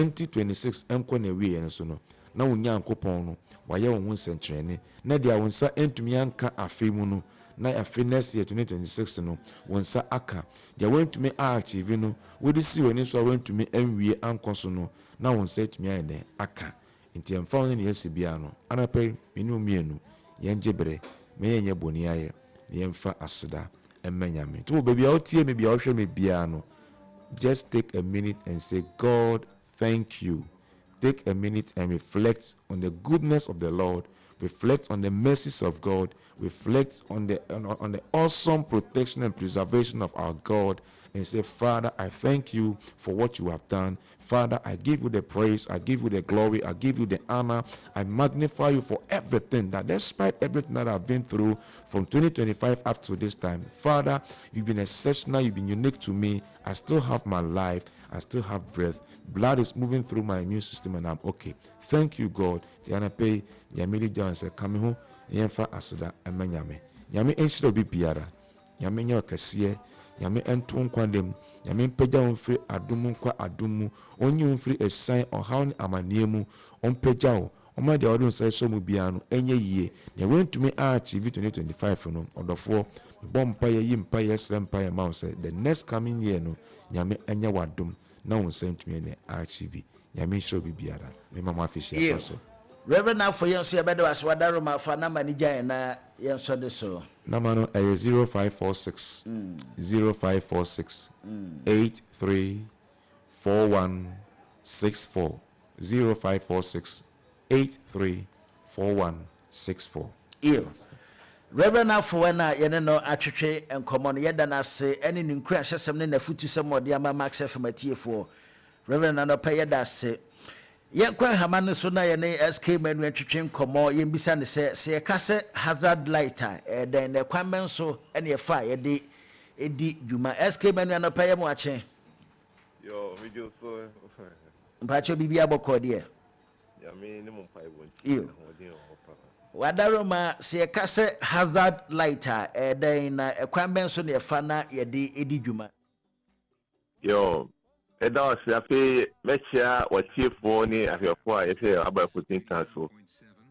2026 enko na wie en so no na wonya nkopon no waye wo nsentrene na dia wonsa entumi anka afi mu no na afi next year 2026 no wonsa aka dia wentumi achieve no wodi si woni so wentumi anwie ankoso no na wonsa etumi ayede aka nti emfa woni ne yesi bia no anapai menu mienu yenjebre meyenye boni aye yemfa aseda emanyame to baby otie me bia ohwe me bia no just take a minute and say, God, thank you. Take a minute and reflect on the goodness of the Lord. Reflect on the mercies of God. Reflect on the awesome protection and preservation of our God. And say, Father, I thank you for what you have done. Father, I give you the praise. I give you the glory. I give you the honor. I magnify you for everything that despite everything that I've been through from 2025 up to this time, Father, you've been exceptional. You've been unique to me. I still have my life. I still have breath. Blood is moving through my immune system and I'm okay. Thank you, God. Tiana pay Yamili John said, Come home. Yemfa asada amanyame. Yame enshiro bi biara. Yame nya kasiye. Yame entu nkwandem. Yame mpagya wonfiri adumu nkwa adumu. Onyi wonfiri esan ohaw ne amaniemu. Ompagya wo. Oma de odun sai so mu bia no enye yie. Ne wentumi achieve 2025 no. Odofo bompa ye yimpa ye srempa ye ma say the next coming year no Yame enya wadum. Na wonsa ntumi ne achieve. Yame enshiro bi biara. Me mama afishia so. Reverend for you, so better as what Daruma for Namanija and yes, so. Namano 0546 0546 834164 0546 834164. Reverend for when I know attribute and common yet than I say any new crash some in the foot to some more dear Max from a TF4. Reverend and pay that say. Ye kwa hamane so na ye ne SK menu atwetwe komo ye mbisa ne se ye kase hazard lighter den ne kwamen so ene ye fa ye de edi dwuma SK menu anopa ye mo ache yo video so mpacho bibia bokọ de ya me ne mo pai bon iyo wadaroma se ye kase hazard lighter den na kwamen so ne ye fa na ye de edi dwuma yo Eda siape mechia watiefo ni afyafo a yese abakutin kanso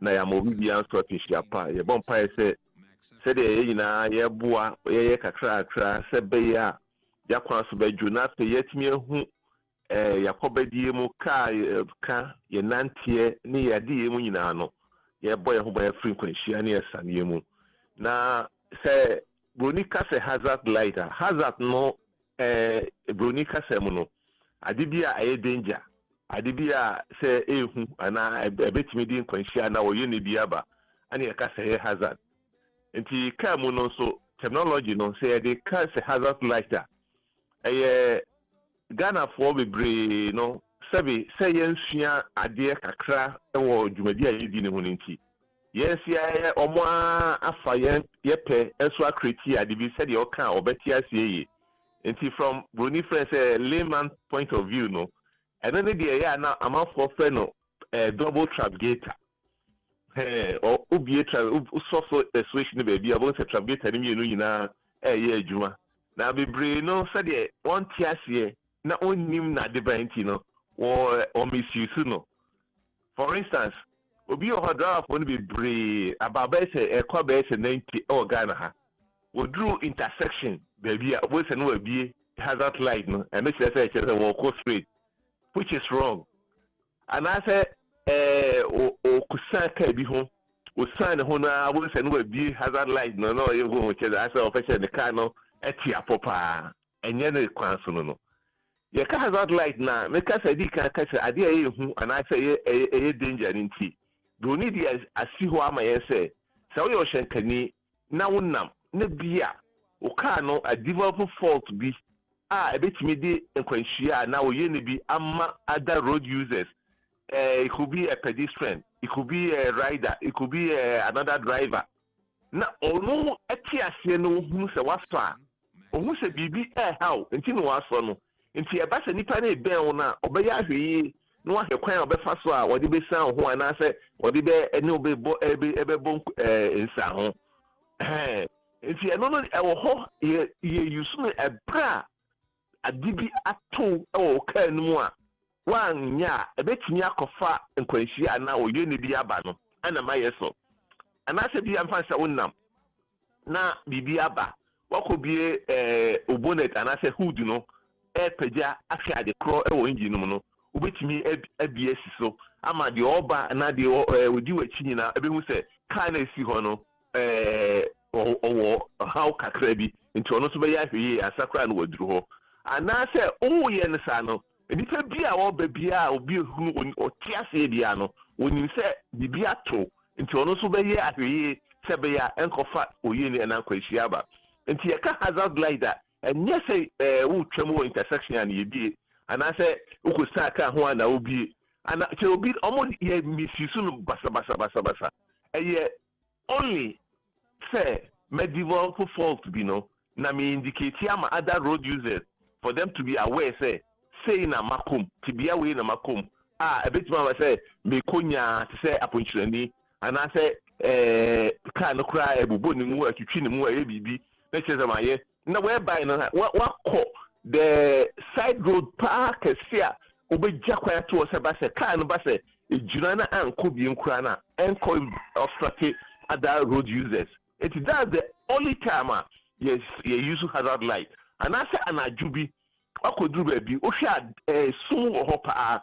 na ya mobibi anso afishapa ye bompa yese sede ye nyina ye boa ye kakra se be ya yakwa so beju na pe yetimi ehu yakobadie mu ka ye nantie ni ya die mu nyina no ye boye ho boye free kwanhia ne esane mu na se bronika se hazard lighter hazard no bronika se mu no adibia aye danger adibia se ehu ana ebetimi di nkwanhia na woye ne biaba ani eka se hazard enti ka mu no so technology no se de ka se hazard lighter Ghana for bebre no sabi se yensua ade kakra ewo dwumadi aye di ne ho nti yensia omo afa yepe enso akreti adibi se de oka obeti asieye. And from Bruni friends layman point of view, no, and then the now I'm out for friend double trap gator. Or ubiator so a switch in the baby about a trap gator you know yeah Juma. Now be brain no said one tias not only na the brantino or misuse no. For instance, Obi or draft won't be brave about a quabase 90 or Ghana. We drew intersection. Baby, we say no be hazard light no, and make sure say walk straight, which is wrong. And I say, kusa ka bi ho, o sign ho na we say no be hazard light no, you go check. I say official the car no, etia popa, enye no kwan so no. Ye ka hazard light na, make us say di ka say ade aye hu, and I say e danger nti. Do need asi ho ama ye say, say we o shenkani na wonam na bia Oka no a develop fault be ebetimi de nkwanhia na oye ne bi ama other road users. It could be a pedestrian, it could be a rider, it could be another driver. Na ono etiase no hu se wafa ohu se bibi how enti no waso no enti e ba se nipa na ebe wo na obeya hwe no ahwe kwan obefa so a wode be san ho ana se wode be ene obebo ebe bon nsa ho if you know you use a bra a dibi ato or can more wanya ebetimi akofa nkwanhyi ana oye ne bi aba no ana maye so ana se bi amfansa wonnam na bibi aba wakobie obonet ana se hood no pagya afia de kro wo engine no ubetimi abie siso ama de oba na de odi wachi nyina ebehu se car na esi ho no owo how kakra bi nti ono so be ya hweye asakra no waduru ho ana se owoye ne sa no nipa bia wo ba bia obi hunu otiase bia no wonim se bibia to nti ono so be ya hweye se be ya enkofa oye ne na kwahia aba nti ye ka hazard glider enye se wo twam wo intersection an ye bie ana se ukusta ka ho ana obi ana che obi omo ye misisu no basa eye only say medieval fault be no na me indicate am other road users for them to be aware say na makum tibia we na makum ebetima say me konya say aponchirani ana say ka no kra ebubo ni mu atwitwi ni mu aye bibi na cheze maye na we buy no wakọ the side road park sia obegya kwa to se ba se ka no ba se ejuna na anko bi nkura na enko obstruct other road users. It is the only time yes you use hazard light and I say anajubi akoduru baby o hwa sun wo hopa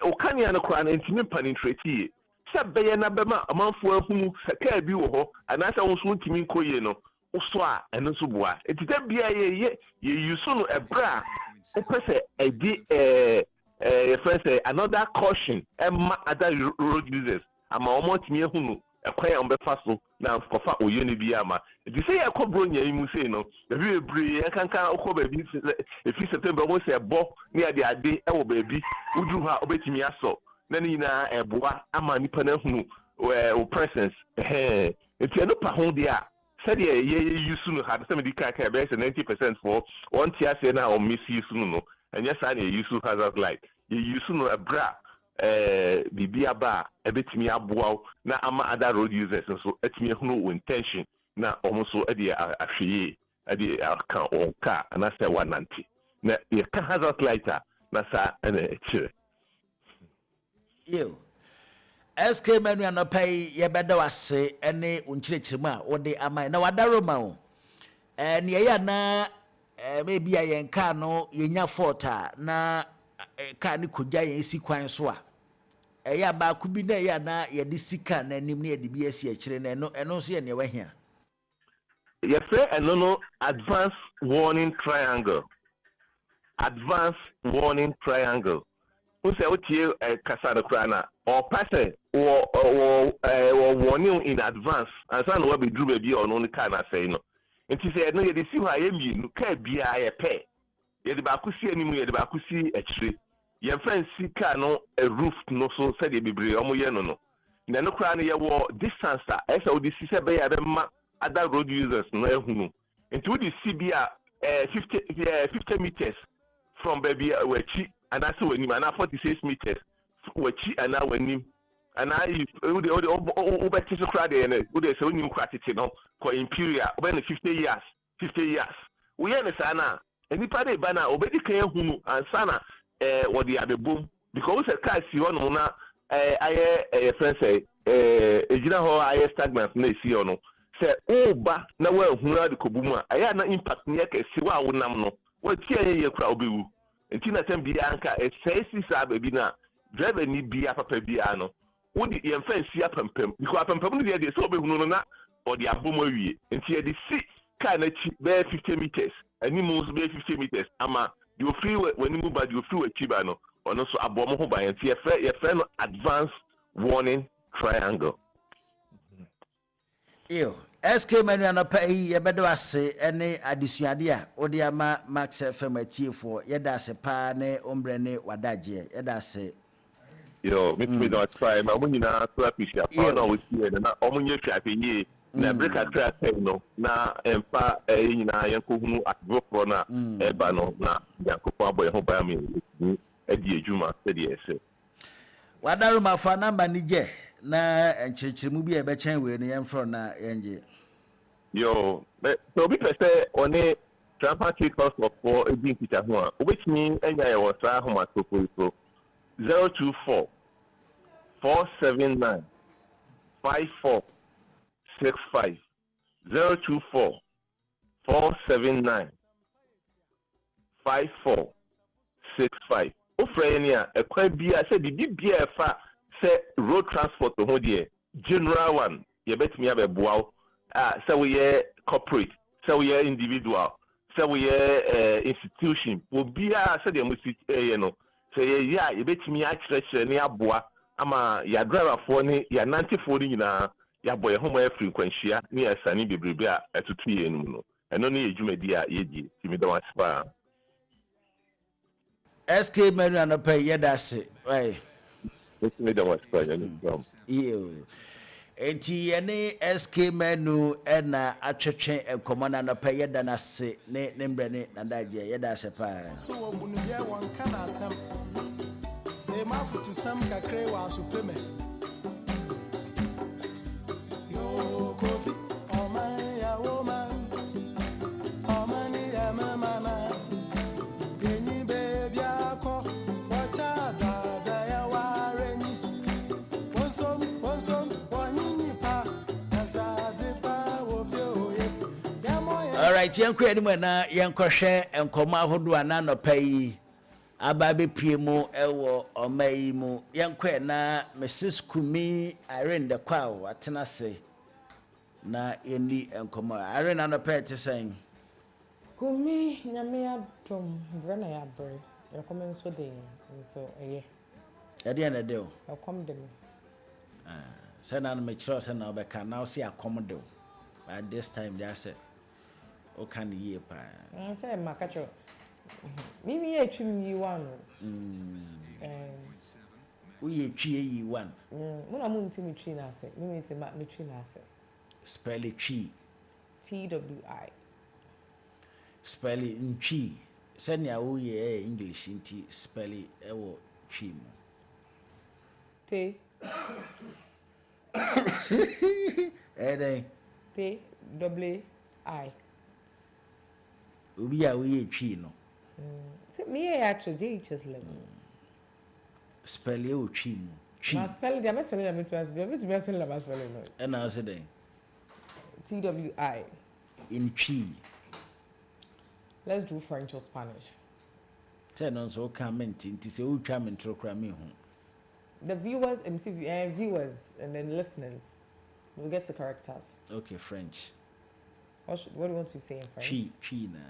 o kanya na kura na ntimi penetrate se beye na bema amanfo ahunu saka bi wo ho and I say wo sun ntimi nkoye no so a eno so boa etita bia ye use no ebra o pese edi first another caution other road users ama omo timi ehunu ekwan ya mbefa so na kofa oye ne bia ama edi say yakobro nya imu sei no bebi ebri yakanka okọ bebi efi September mo se ebo ne ade ewo bebi udru ha obetimi aso na ni na eboa ama nipa na hunu o presence enti eno pa ho dia said ye use no had some dika ka be 90% for one tia say na o misuse no and yes I use hazard light you use no a bra bibia ba ebetimi aboa na ama other road users so etimi hunu intention na almost e dey ahwe e dey aka on car na say 190 na ye ka hazard lighter na sa ene chire yo SK manu anopai ye beda wase ene unchirechiremu a wode amai na wadaroma o ne ye na maybe ayen car no yenya fault na car ni kogya yen si kwan so a eya ba ku bi na ye na ye de sika na anim na ye de bi asi akire na eno so ye ne wahia ye say eno no advanced warning triangle Use otie kasa de krana or passe or warning in advance and san we be dru baby or no car na say no enti say no ye de si ho ayemi no ka bia ye pe ye de ba kusi animu ye de ba kusi akire ye fancy car no a roof no so say de bebre omo ye no na no krana ye wo distance a esa odi si se be ya be ma other road users no ehunu enti we de si bia 50 meters from baby wechi and that's when you 46 meters wechi and now when you and I over to crowd and they say when you crack it no for imperial over 50 years we understand any party bana obedi kan hunu and sana what the other boom because the car si on na aye friend say ejina ho aye stagnant na si ono say oba na we hunu de kobumu aye na impact ne ka si wa wonam no what tie ye kra obewu ntina tem bia anka esesi sa baby na driver ni bia papa bia no wodi ye mfansi apempem because apempem no de so obehunu no na odi abomo wie nti ye de si car na chi be 50 meters ani mu so be 50 meters ama you free when you move by you free chi ba no ono so abomo ho ba nti ye frɛ no advanced warning triangle yo SK manu anopai ye bedo ase ene adesuade a odi ama Max FM atiefo ye da ase pa ne ombre ne wadaje ye da ase yo me do try ma munyina so appreciate pa na we see na omunye twape yi na breaker track no na empa nyina yankohunu advocate na eba no na yakofo aboye ho ba me edi ejuma se de ese wadaru mafa namba ni je na enchirichirimu bi ebe chen we ne yemfro na yenje yo so bi pese one transfer tickets for ebin teacher ho a which mean enya ye was sa ho matoko so 024 479 5465 024 479 5465. Ofrenia, a quite be I said the BBFA said road transport to hold general one. You bet me have a bow. So we corporate, so we individual, so we institution. Will be said you must you know. Say yeah, you bet me actually near boa. Ama ya driver for ni ya 9040 na ya boy home frequency near Sani Bibria at 2 no. And only a Jumedia ye me don't spa. SK menu and pay yedase. Right. Me don't spa. You. Enti yene SK menu ena atwetwe enkomana na pay yedana se ne nembre na daje yedase pa. So obunu ye won kana asem. Ze mafutu sam kakre wa supreme. Yo kofi oh my ya woman. Oh man ya mama. Yeni baby ako wacha za ya wareni. Wonsom wonini pa azade pa wo fio ye. All right, yanko enimu na yanko hwe enkoma hodo ana no pay ababe piemu ewo omayi mu yanko na Mrs. Kumi Irene de kwawo atena se na eni enkoma Irene na pay te sen Kumi nyame adom brana ya bre yakom nso de nso eye ade na de o yakom de me say na me chiro say na obeka now see akom de o at this time they say o kan ye pa say makacho mimi ye twim yi one we twi yi one muna mu ntimi twi na ase mimi ti ma me twi na ase spell it twi TWI spell it ntwi senya wo ye English nti spell it ewo twi mu T then TWI obi a wo ye twi no say me ye actually JHS level spell it o twi mu twi ma spell the spell the me spell the spell no and I say then TWI in twi. Let's do French or Spanish. Tell us so comment into say who try me to cry me home. The viewers, viewers, and then listeners will get to correct us. Okay, French. What do you want to say in French? Chi na.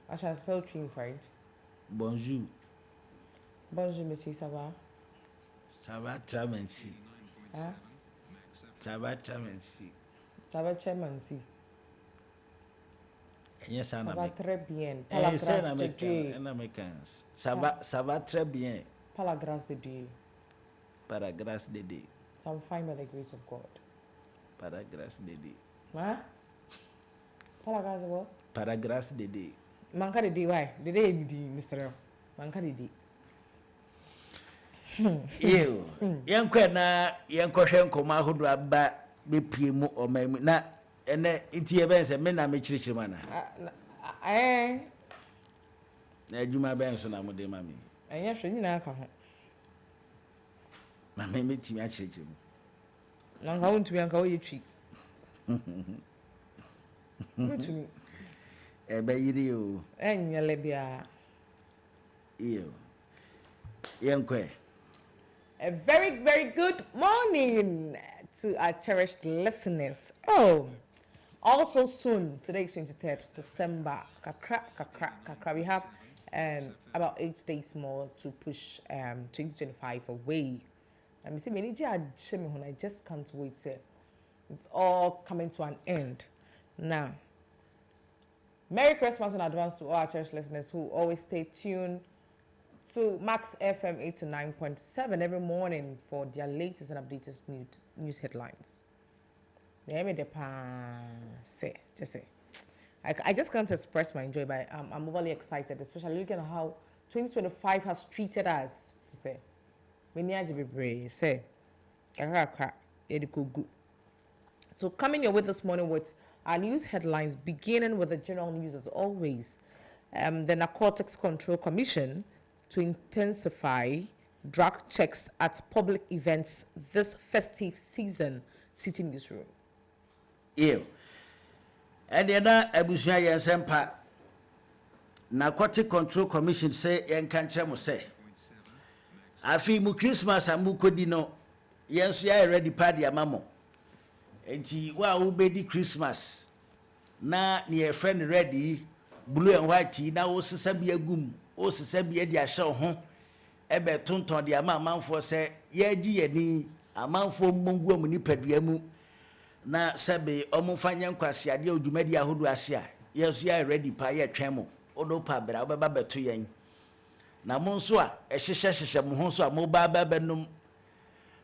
I shall spell tree in French. Bonjour. Bonjour, monsieur, ça va? Ça va très merci. Hein? Ça va très merci. Ça va très merci. Yes, Ça va très bien. Par Eh, la grâce de Dieu. Ça va très bien. Par la grâce de Dieu. Par la grâce de Dieu. So I'm fine by the grace of God. Par la grâce de Dieu. Hein? Par la grâce de what? Par la grâce de Dieu. Manka de day, why? The day you do, Mr. Manka de day. Ew. Yankwe na yankwohwe nkoma hodo aba bepie mu omamu na ene itie ben se me na me chirichiri mana. Na adwuma ben so na mo de mami. Anya hwe nyina aka ho. Na me metimi a chirichiri mu. Na nka wontumi anka wo yetwi. Wotumi. Ebe yiri o. Enyele bia. Ew. Yankwe. A very, very good morning to our cherished listeners. Oh, also soon, today is 23rd December. Kakra. We have about 8 days more to push 2025 away. I just can't wait. It's all coming to an end. Now, Merry Christmas in advance to all our cherished listeners who always stay tuned to Max FM 89.7 every morning for their latest and updated news headlines. I just can't express my joy, but I'm overly excited, especially looking at how 2025 has treated us. To say, so coming here with this morning with our news headlines, beginning with the general news as always. The Narcotics Control Commission to intensify drug checks at public events this festive season. City Newsroom. Ew. And then Abusia Yensempa Narcotic Control Commission say Yenkanchemo say. Afi mu Christmas amukodino yenso ya ready party amamo. Enti wa ubedi Christmas na ne friend ready blue and white na wo sesa bi agum wo sesa bi edi ahye ho ebe tonton de amanfo se ye gi yani amanfo mongu amu ni padua mu na sebe omufanya nkwase ade odwumadi ahodo ase a yeso ya ready pa ye twemo odo pa bra obeba beto yen na mo nso a ehyehyehye mo ho so a mo ba benum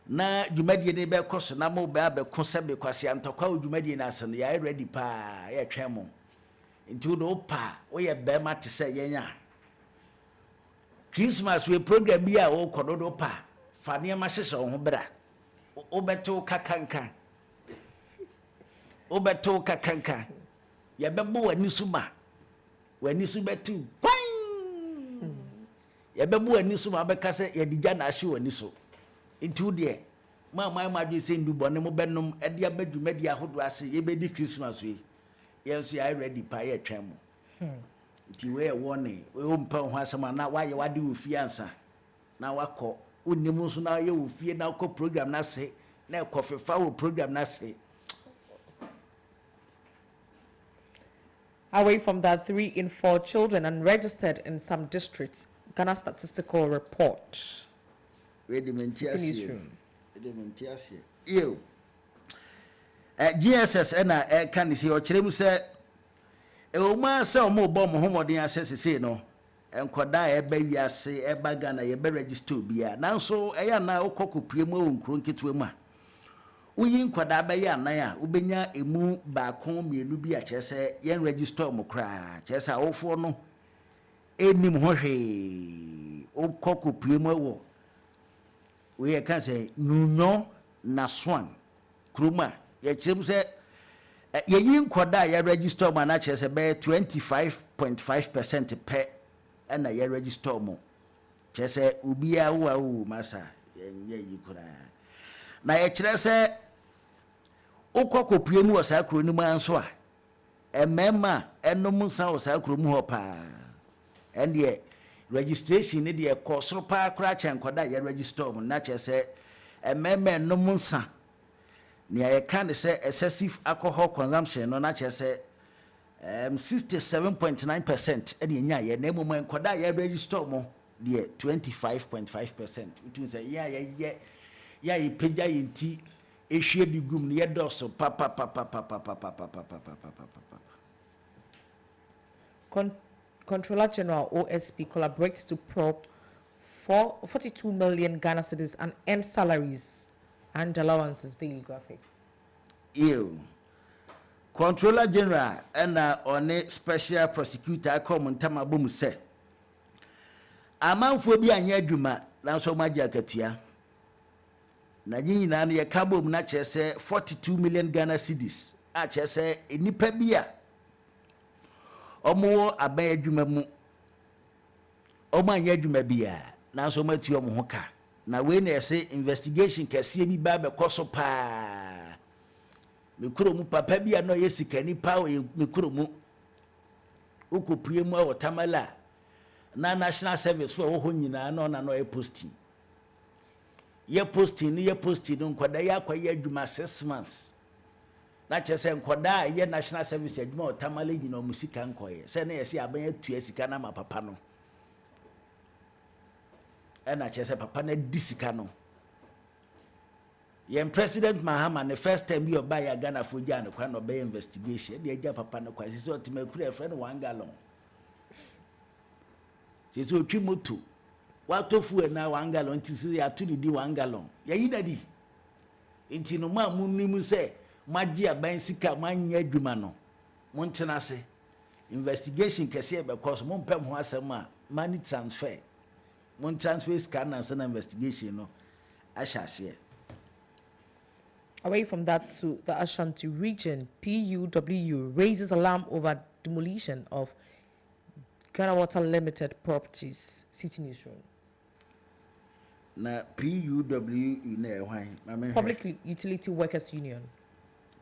na dwumadi ne be koso na mo ba be ko sebe kwase antokwa odwumadi na ase no ya ready pa ye twemo nti odo pa wo ye be ma te se yen a Christmas we program bi a wo kododo pa fa ne ma hyehye wo ho bra obeto kakanka obeto kakanka ye bebo wani suma wani su betu ye bebo wani suma beka se ye digya na ahye wani so nti de ma dwe se ndu bone mo benum e de abadwumadi ahodo ase ye be di Christmas we ye so ya ready pa ye twem nti we warning we ompa ho asema na waye wade ofie ansa na wakọ onnim so na ye ofie na ko program na se na ekofefa wo program na se. Away from that, 3 in 4 children unregistered in some districts. Ghana Statistical Report. Newsroom. You. GSS and can you see or Chim said, "Oh, my son, more bomb homodin assassin, no, and Koda, a baby, I say, a bagana, a better register be a now so I am now cocoa primo and crunky to a Uyin kwada baya na ya ubenya emu ba kon mienu bi a chese yen register mo kra chese awofo no enim ho hwe okoko primo wo we kan say nunyo na swan kruma ye chim se ye yin kwada ya register mo na chese be 25.5% pe na ye register mo chese ubi a wo masa yen ye yikura na ye kire se ukoko priemu wa saa kro ni manso a emema enom san wa saa kro mu ho pa ende registration ni de ekosoro pa kra chenkoda ye register mu na che se emema enom san ni ye kan se excessive alcohol consumption no na che se 67.9% ene nya ye na emoma enkoda ye register mu de 25.5% it means ya ipeja yenti ehwe bigum ne yedoso papa. Controller General OSP collaborates to probe 42 million Ghana cedis and end salaries and allowances. Daily Graphic. Ew. Controller General and on special prosecutor come ntama bomu se amanfo bi anya adwuma na so magia katua na nyina na ye kabom na chese 42 million Ghana cedis a chese enipa bia omo aban adwuma mu omo anya adwuma bia na so matu omo hoka na we na ese investigation kase bi ba be koso pa mekuro mu papa bia no ye sikani pa o mekuro mu ukoprie mu a tamala na national service for wo nyina no na no e posting ye posting nkoda ya kwaye adwuma 6 months na chese nkoda ye national service adwuma otamale nyina omusika nkoye se na yesi aban atu asika na mapapa no na chese papa na disika no ye president Mahama the first time you buy a Ghana for Ghana kwa no be investigation de agya papa no kwa se otimakura friend 1 gallon se otwi moto watofu na 1 gallon tisi ya tuni di 1 gallon ya yidadi enti no ma munnimu se magia ban sika manya adwuma no montena se investigation kese be cause mo mpem ho asem a money transfer mon transfer scan and send investigation no ashase. Away from that to the Ashanti region, PUW raises alarm over demolition of Ghana Water Limited properties. City Newsroom. na PUWU na why Public Utility Workers Union.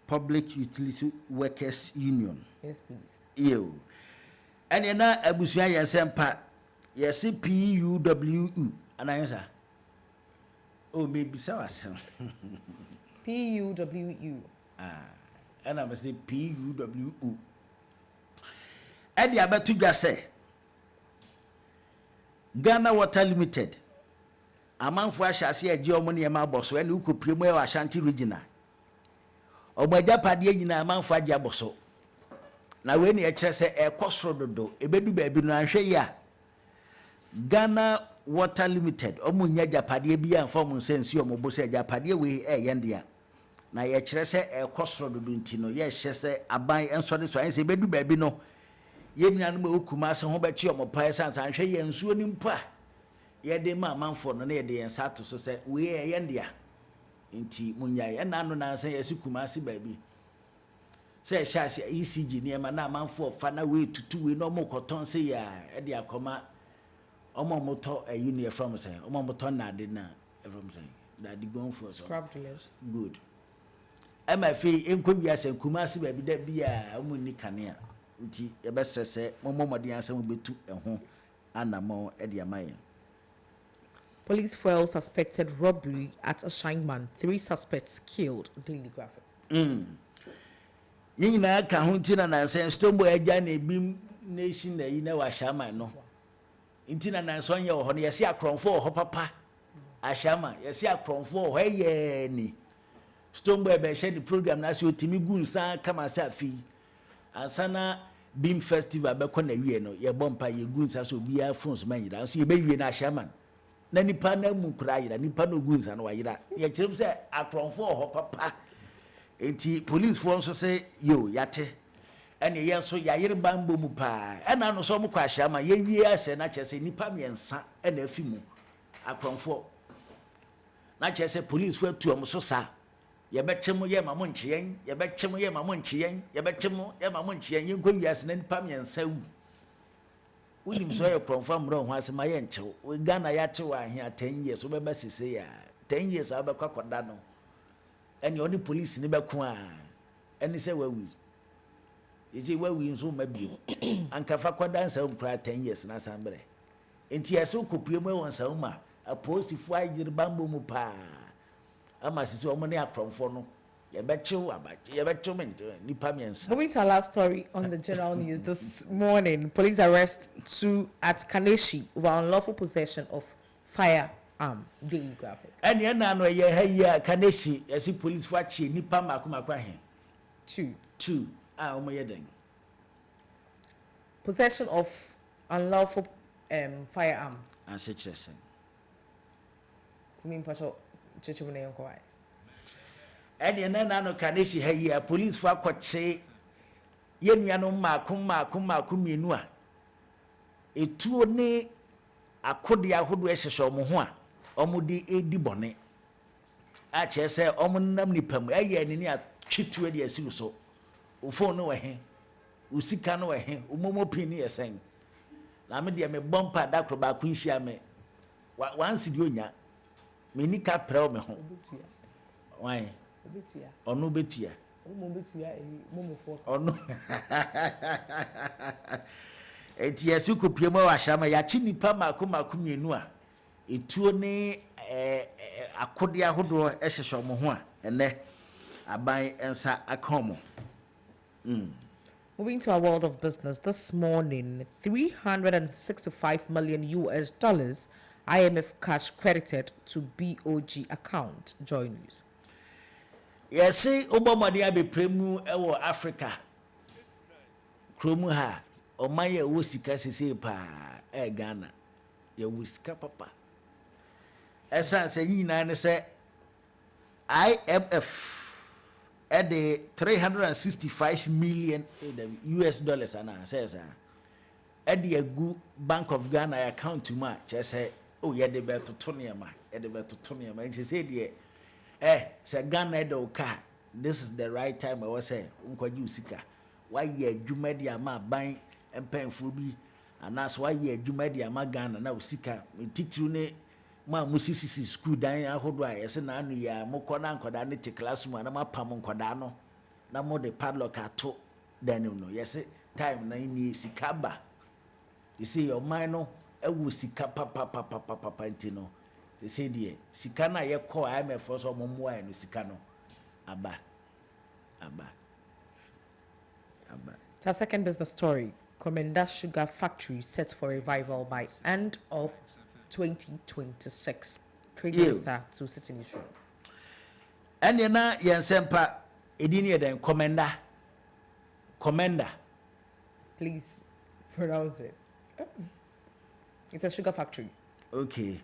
Public Utility Workers Union. Yes, please. Yo. And you know, Abusua Yasempa, yes, PUWU. And I answer, oh, maybe so. PUWU. And I must say PUWU. And the about to just say Ghana Water Limited. A man for Ashasi a Geomony and Maboso, and who could premier Ashanti Regina. O my Japadia in a man for Jaboso. Now, when you say a crossroad, a baby baby, no, ya Ghana Water Limited, Omunya Japadia be and form sense your Mobose Japadia way a yandia. Now, ye say a crossroad duntino, yes, she say a buy and so this way, say baby baby no. Yemian Kumas and Hobert your Piasans and Shay and Sunim Pa. Ye de ma man for no near the Sato so say we a yandia. Inti Munya and Nana say as Kumasi baby. Say Shashi ECG near Mana man for fun away to 2 we no more cotton say ya Edia Coma Omo motor a union from saying Omo motor na did na from saying that the going for Scrub dealers. Good. MFA Incobias and Kumasi baby that be a Municania. Nti e best say momo modian say we betu ehho anamo e dia mayen. Police foil suspected robbery at a Shineman. 3 suspects killed. Daily Graphic. Yina ka huntina na say Stombo eja na ebim nation na yina wa Shaman no. Intina na so anye ho no yesi akronfo ho papa. Ashama yesi akronfo ho ye ni. Stombo e be share the program na so timi gun san kama sa fi. Ansana Beam Festival be kona wie no ye bompa ye gunsa so bia phones man yira so ye be wie na Shaman na nipa na mu kura yira nipa no gunsa no yira ye kirem se akronfo ho papa enti police for so say yo yate ene ye so ya yire bambo mu pa ena no so mu kwa Shaman ye wie ase na chese nipa miensa ena afimu akronfo na chese police for tu am so sa ye betchemu ye ma monchien ye betchemu ye ma monchien ye betchemu ye ma monchien ye nkwa wiase na nipa miensa wu unim so ye confirm ro ho asema ye nchew we Ghana ya chew ahia 10 years we be sese ya 10 years abekwa koda no ene oni police ni beku a ene se wawi yesi wawi nso ma bio ankafa koda nsa nkra 10 years na sambre enti yeso kopie mu won sa uma aposifu agir bambo mu pa ama sisi omo ne akronfo no ye bechew abache ye bechew nipa miensa. Moving to our last story on the general news this morning. Police arrest 2 at Kaneshi over unlawful possession of firearm. Daily Graphic. Ene na no ye ha Kaneshi yesi police for chi nipa makomakwa he 2 omo ye den possession of unlawful firearm. ansechesen Kumi mpacho chichimune yonko wai. Ene na no Kaneshi ha police for akwache ye nuano maako mienu a etuo ne akode ahodo ehyeso mo ho a omo de edi bone a chese omo nam nipam aye anini atwetu de asiru so o phone no he usika no he umomo pin ne yesen na me de me bompa dakro ba ku nhia me once di onya me nika pre me ho wan Obetua. Ono betua. Omo betua momo fo. Ono. Eti yesu kopie mo wa Shama ya chi nipa mako mienu a etuo ne akode ahodo ehyeso mo ho a ene aban ensa akomo. Moving to our world of business this morning, $365 million IMF cash credited to BOG account. Joy News. Yes, Obama be premu ewo Africa. Kromu ha omaye wo sika sese pa Ghana. Ye wo sika papa. Esa se nyina ne se IMF at the $365 million US ana says at the Bank of Ghana account to ma say oh ye de be to toniama e de be to toniama and she said say Ghana do ka this is the right time I was say unkwaji usika why ye adwuma dia ma ban empanfo bi anas why ye adwuma dia ma Ghana na usika titiru ne ma musisi school dan ahodo a yese na anu ya mokọ na nkoda ne te classroom na mapam nkoda no na mo de padlock ato dan no yese time na ni sika ba you see your mind no ewu sika papa ntino they say die sika na ye call IMF so mo mo no sika no aba. Our second business story. Komenda Sugar Factory set for revival by end of 2026. Trade Minister to sit in issue. And you know, Yensempa, Edini then Komenda. Please pronounce it. It's a sugar factory. Okay.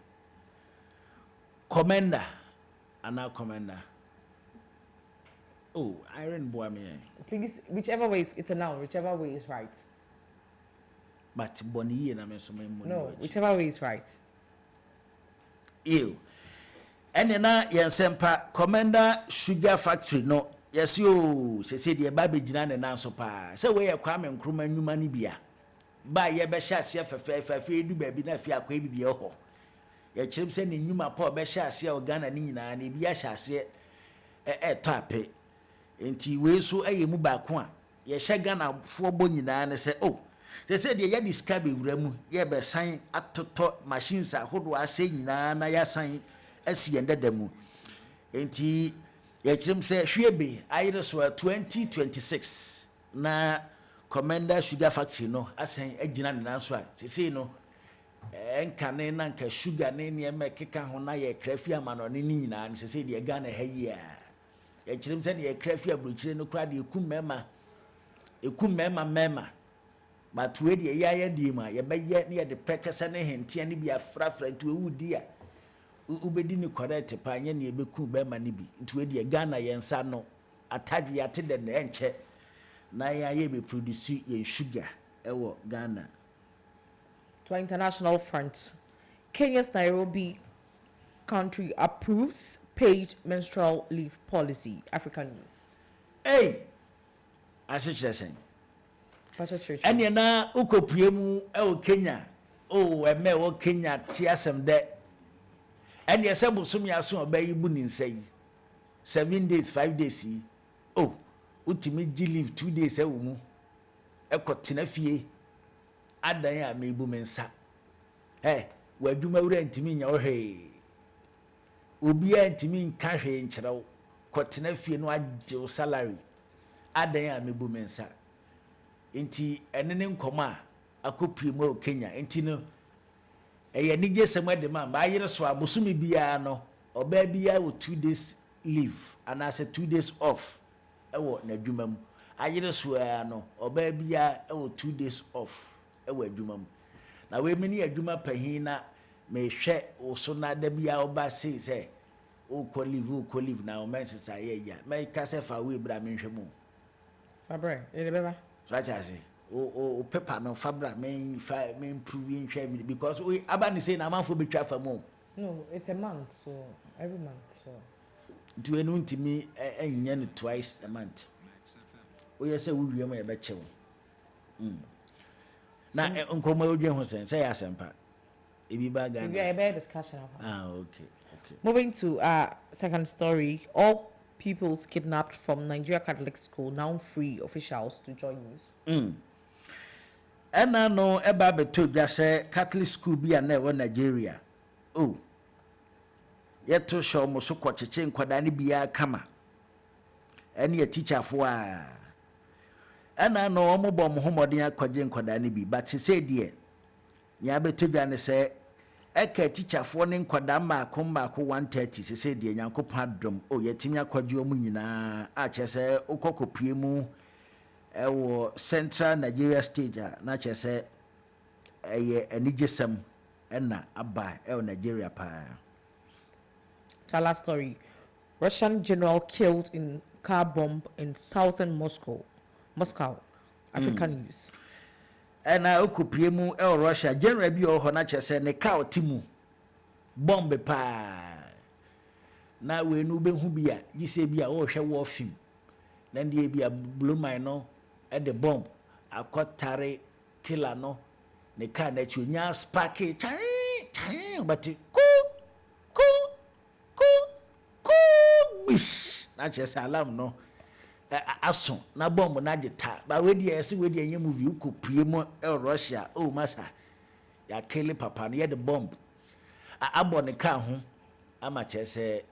Komenda. Anna Komenda. Oh, Iron Boami. Please, whichever way it's a noun, whichever way is right. But Bonnie and I mean so many. No, whichever way is right. Ew. And na Yensempa Komenda Sugar Factory no. Yes you she said the baby jina ne nan so pa. Say we Kwame Nkrumah nnwuma ni bia. Ba ye be hye ase fefe du ba bi na fi akwa bi ho. Ye kyerem se ne nnwuma pa be hye ase o Ghana ni nyina na bi hye ase tape. Enti we so ayemu ba ko a ye hye Ghana fo bo nyina ne se oh. They said the ya describe ewuramu ye be san atoto machines ahodo ase nyina na ya san asi endadamu. Enti ye kyerem se hwebe ayire so 2026 na Komenda Sugar Factory no asen agina ne nanso a sesei no enkane na nka sugar ne ne mekeka ho na ye krafi amano ne nyina ne sesei de Ghana ha yi a ye kyerem se ne ye krafi abrochire no kra de ekum mema but we de ya di ma ye beye ne ye de pekese ne hentia ne bi afrafra nti ewudi a ubedi ni correct pa anya ne ebeku bema ne bi nti we de Ghana ye nsa no atadwe ate de ne enche na ya ye be produce ye sugar ewo Ghana. To international front, Kenya's Nairobi country approves paid menstrual leave policy. African News. Hey, asichere Church. ene na ukopue mu ewo Kenya o eme wo Kenya ti asem de ene ese busumi aso obayi bu ni nsai 7 days 5 days oh utimi gi leave 2 days ewo mu ekotena fie adan a mebu mensa wadwuma wura ntimi nya ohwe obi a ntimi nka hwe nkyerɛw kotena fie no agye salary adan a mebu mensa enti enene nkoma akopie mu Kenya enti no eye nije semade man ba yire so abosumi bia no oba bia wo 2 days leave and as 2 days off ewo na dwuma mu ayire so no oba bia ewo 2 days off ewo adwuma mu na we meni adwuma pahin na me hwe wo so na da bia oba say o ko leave na o mensa ye ya me ka se fa we bra me hwe mu Fabre, ele beba. Right as o paper no fabra me improving share because we abani say na man for betwa famo. No, it's a month, so every month, so. Do enu ntimi enya no twice a month. We say we wiem e be chew. Na nkomo odwen ho say asempa. Ebi ba Ghana. We are a better discussion about. Okay. Moving to our second story, all pupils kidnapped from Nigeria Catholic School now free officials to join news. Ena no eba beto dwa se Catholic school bi na e Nigeria. Oh. Yeto show mo so kwacheche nkwada ne bia kama. Ene ye teacher fo a. Ena no omo bom homoden akwaje nkwada ne bi, but say die. Nya beto dwa ne se eka teacher fo ne nkwada maako 130 say die nyankopon adom. Oh yetimi akwaje omu nyina a chese okokopie mu ewo Central Nigeria State na chese eye anigesem ena aba ewo Nigeria pa. Our last story, Russian general killed in car bomb in southern Moscow, African News. Ena okopie mu ewo Russia general bi o ho na chese ne car otimu bomb pa na we nu be hu bia gise bia wo hwe wo film na ndie bia blue mine no at the bomb akotare killer no ne car na chi onya spark chai but wish na kyerɛ sɛ alarm no aso na bomb na agita ba we dey say we dey nya movie ko pie mo Russia oh masa ya kill papa no ye the bomb abɔ ne ka ho ama kyerɛ sɛ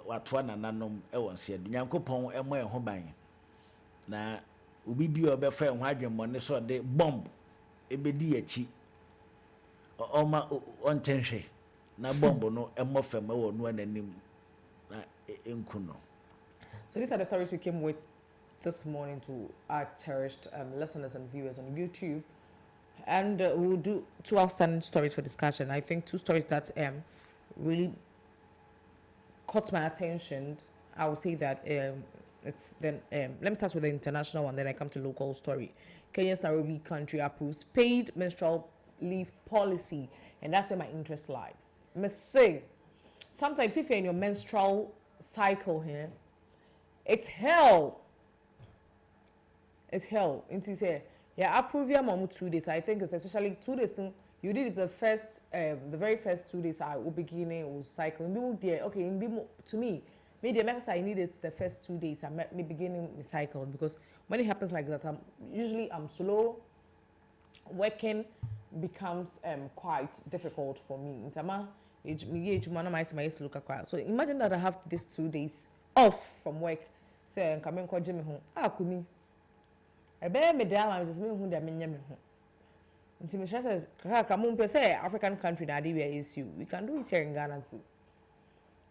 watoa nananom wɔ nse adu Nyankopɔn ɛmɔ ɛho ban na obi bi ɔbɛfa ɛho adwemmɔne so de bomb ebedi achi ɔma ɔntenhwe na bomb no ɛmɔ fam ɛwɔ no ananim na enkuno. So these are the stories we came with this morning to our cherished listeners and viewers on YouTube. And we'll do 2 outstanding stories for discussion. I think 2 stories that really caught my attention. I would say that it's then let me start with the international one, then I come to local story. Kenya's Nairobi country approves paid menstrual leave policy, and that's where my interest lies. Must say, sometimes if you're in your menstrual cycle here, it's hell. It's hell. It's here. Yeah, approve your mom 2 days. I think it's especially 2 days. You did it the very first 2 days. I will begin with cycle. Okay, to me, maybe because I need it the first 2 days. I'm beginning the cycle because when it happens like that, I'm slow. Working becomes quite difficult for me. So imagine that I have these 2 days off from work. Say, come and call Jimmy home. Kumi. I bear me down. I just mean who they mean me home. Until Michelle says, "Come say African country that where is you. We can do it here in Ghana too."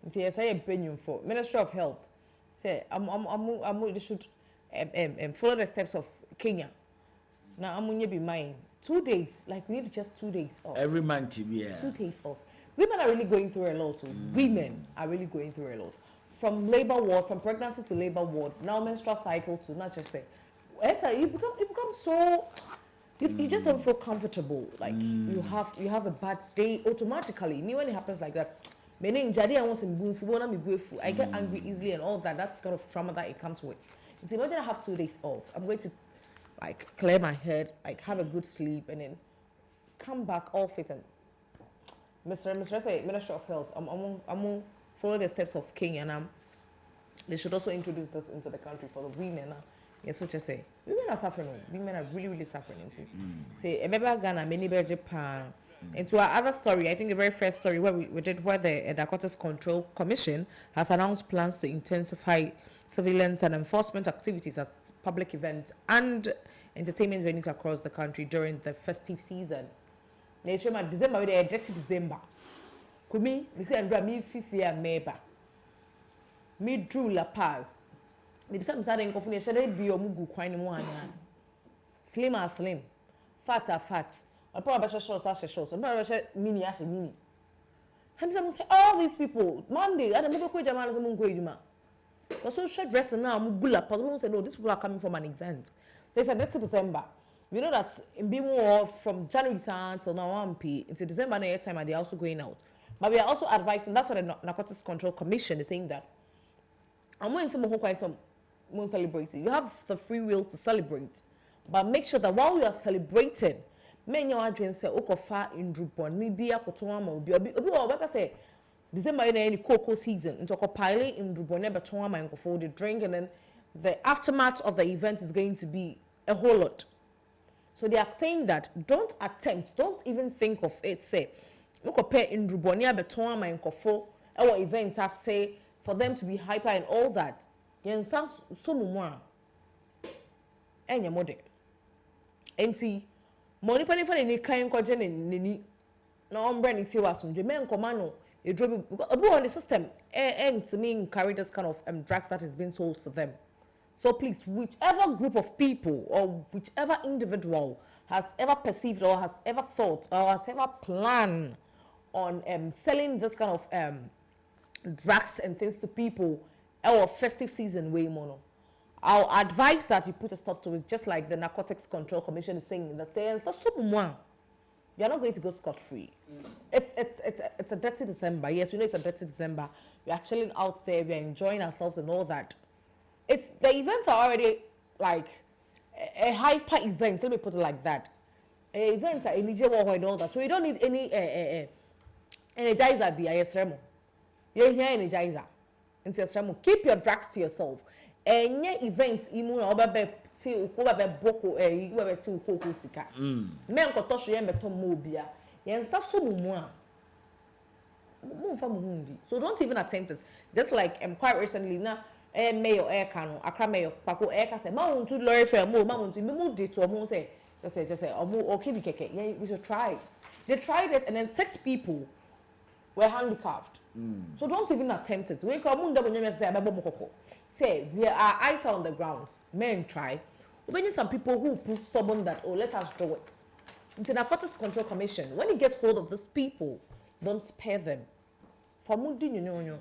Until I say a opinion for Ministry of Health. Say, they should follow the steps of Kenya. Now I'm be mine. 2 days, like we need just 2 days off. Every month, yeah. 2 days off. Women are really going through a lot. Women are really going through a lot. From labor ward, from pregnancy to labor ward, now menstrual cycle to not just say, you become so, you just don't feel comfortable. Like you have a bad day automatically. Me when it happens like that, I get angry easily and all that. That's kind of trauma that it comes with. And so imagine I have 2 days off. I'm going to like clear my head, like have a good sleep, and then come back all fit and Ministry of Health. I'm gonna follow the steps of Kenya, and they should also introduce this into the country for the women. Yes, what you say? Women are suffering. Women are really suffering. Say, remember Ghana, many Japan. And to our other story, I think the very first story where we did where the Dakota's Control Commission has announced plans to intensify surveillance and enforcement activities at public events and entertainment venues across the country during the festive season. They show my December with a dirty December. Kumi, they say, Andra, me Fifi and Meba. Me Drew La Paz. Maybe some sudden coffee, should be your mugu quine one. Slim are slim, fat are fat. I'm probably short as a short. I'm probably mini as a mini. And someone say, all these people, Monday, I don't know what Jaman is among Guiduma. But so short dressing now, Mugula, but say, no, these people are coming from an event. So it's a that's December. We know that in Bimo from January till now, 1 into December and time, they're also going out. But we are also advising, that's what the Narcotics Control Commission is saying that. I'm going to celebrate. You have the free will to celebrate. But make sure that while you are celebrating, many of you say, "Okofa in Drupon, maybe a Kotoama will be a say December in any cocoa season, into a pile in Drupon, never Toama and for the drink, and then the aftermath of the event is going to be a whole lot." So they are saying that don't even think of it. Say, Okope in Drupon, never Toama and Kofo, our events are say for them to be hyper and all that. Yen sounds so more. And your mother. And see. Money penny for any kind of ni no brand if you was from German commando, you drove on the system and to me carry this kind of drugs that is being sold to them. So please, whichever group of people or whichever individual has ever perceived or has ever thought or has ever planned on selling this kind of drugs and things to people our festive season way mono. I'll advise that you put a stop to it, just like the Narcotics Control Commission is saying in the sense that you're not going to go scot-free. It's a dirty December. Yes, we know it's a dirty December. We are chilling out there, we are enjoying ourselves and all that. The events are already like a hyper event. Let me put it like that. Events are in and all that. So you don't need any energizer be a remo. You're here energizer. Into your keep your drugs to yourself. Any events imu na oba ti ukoba be boko ukoba ti ukoko sika. Men koto so yen beto mo bia. Yen sa so mumu a. So don't even attempt it. Just like quite recently now mayor Kano, Accra mayor Paco Eka said, "Ma want to lorry fair more, ma want to move it to a say just say okay keke. We should try it." They tried it and then 6 people were handicapped. So don't even attempt it. We come say we are eyes on the ground. Men try. We need some people who prove stubborn that let us do it. Into Narcotics Control Commission, when you get hold of these people, don't spare them. For mundi you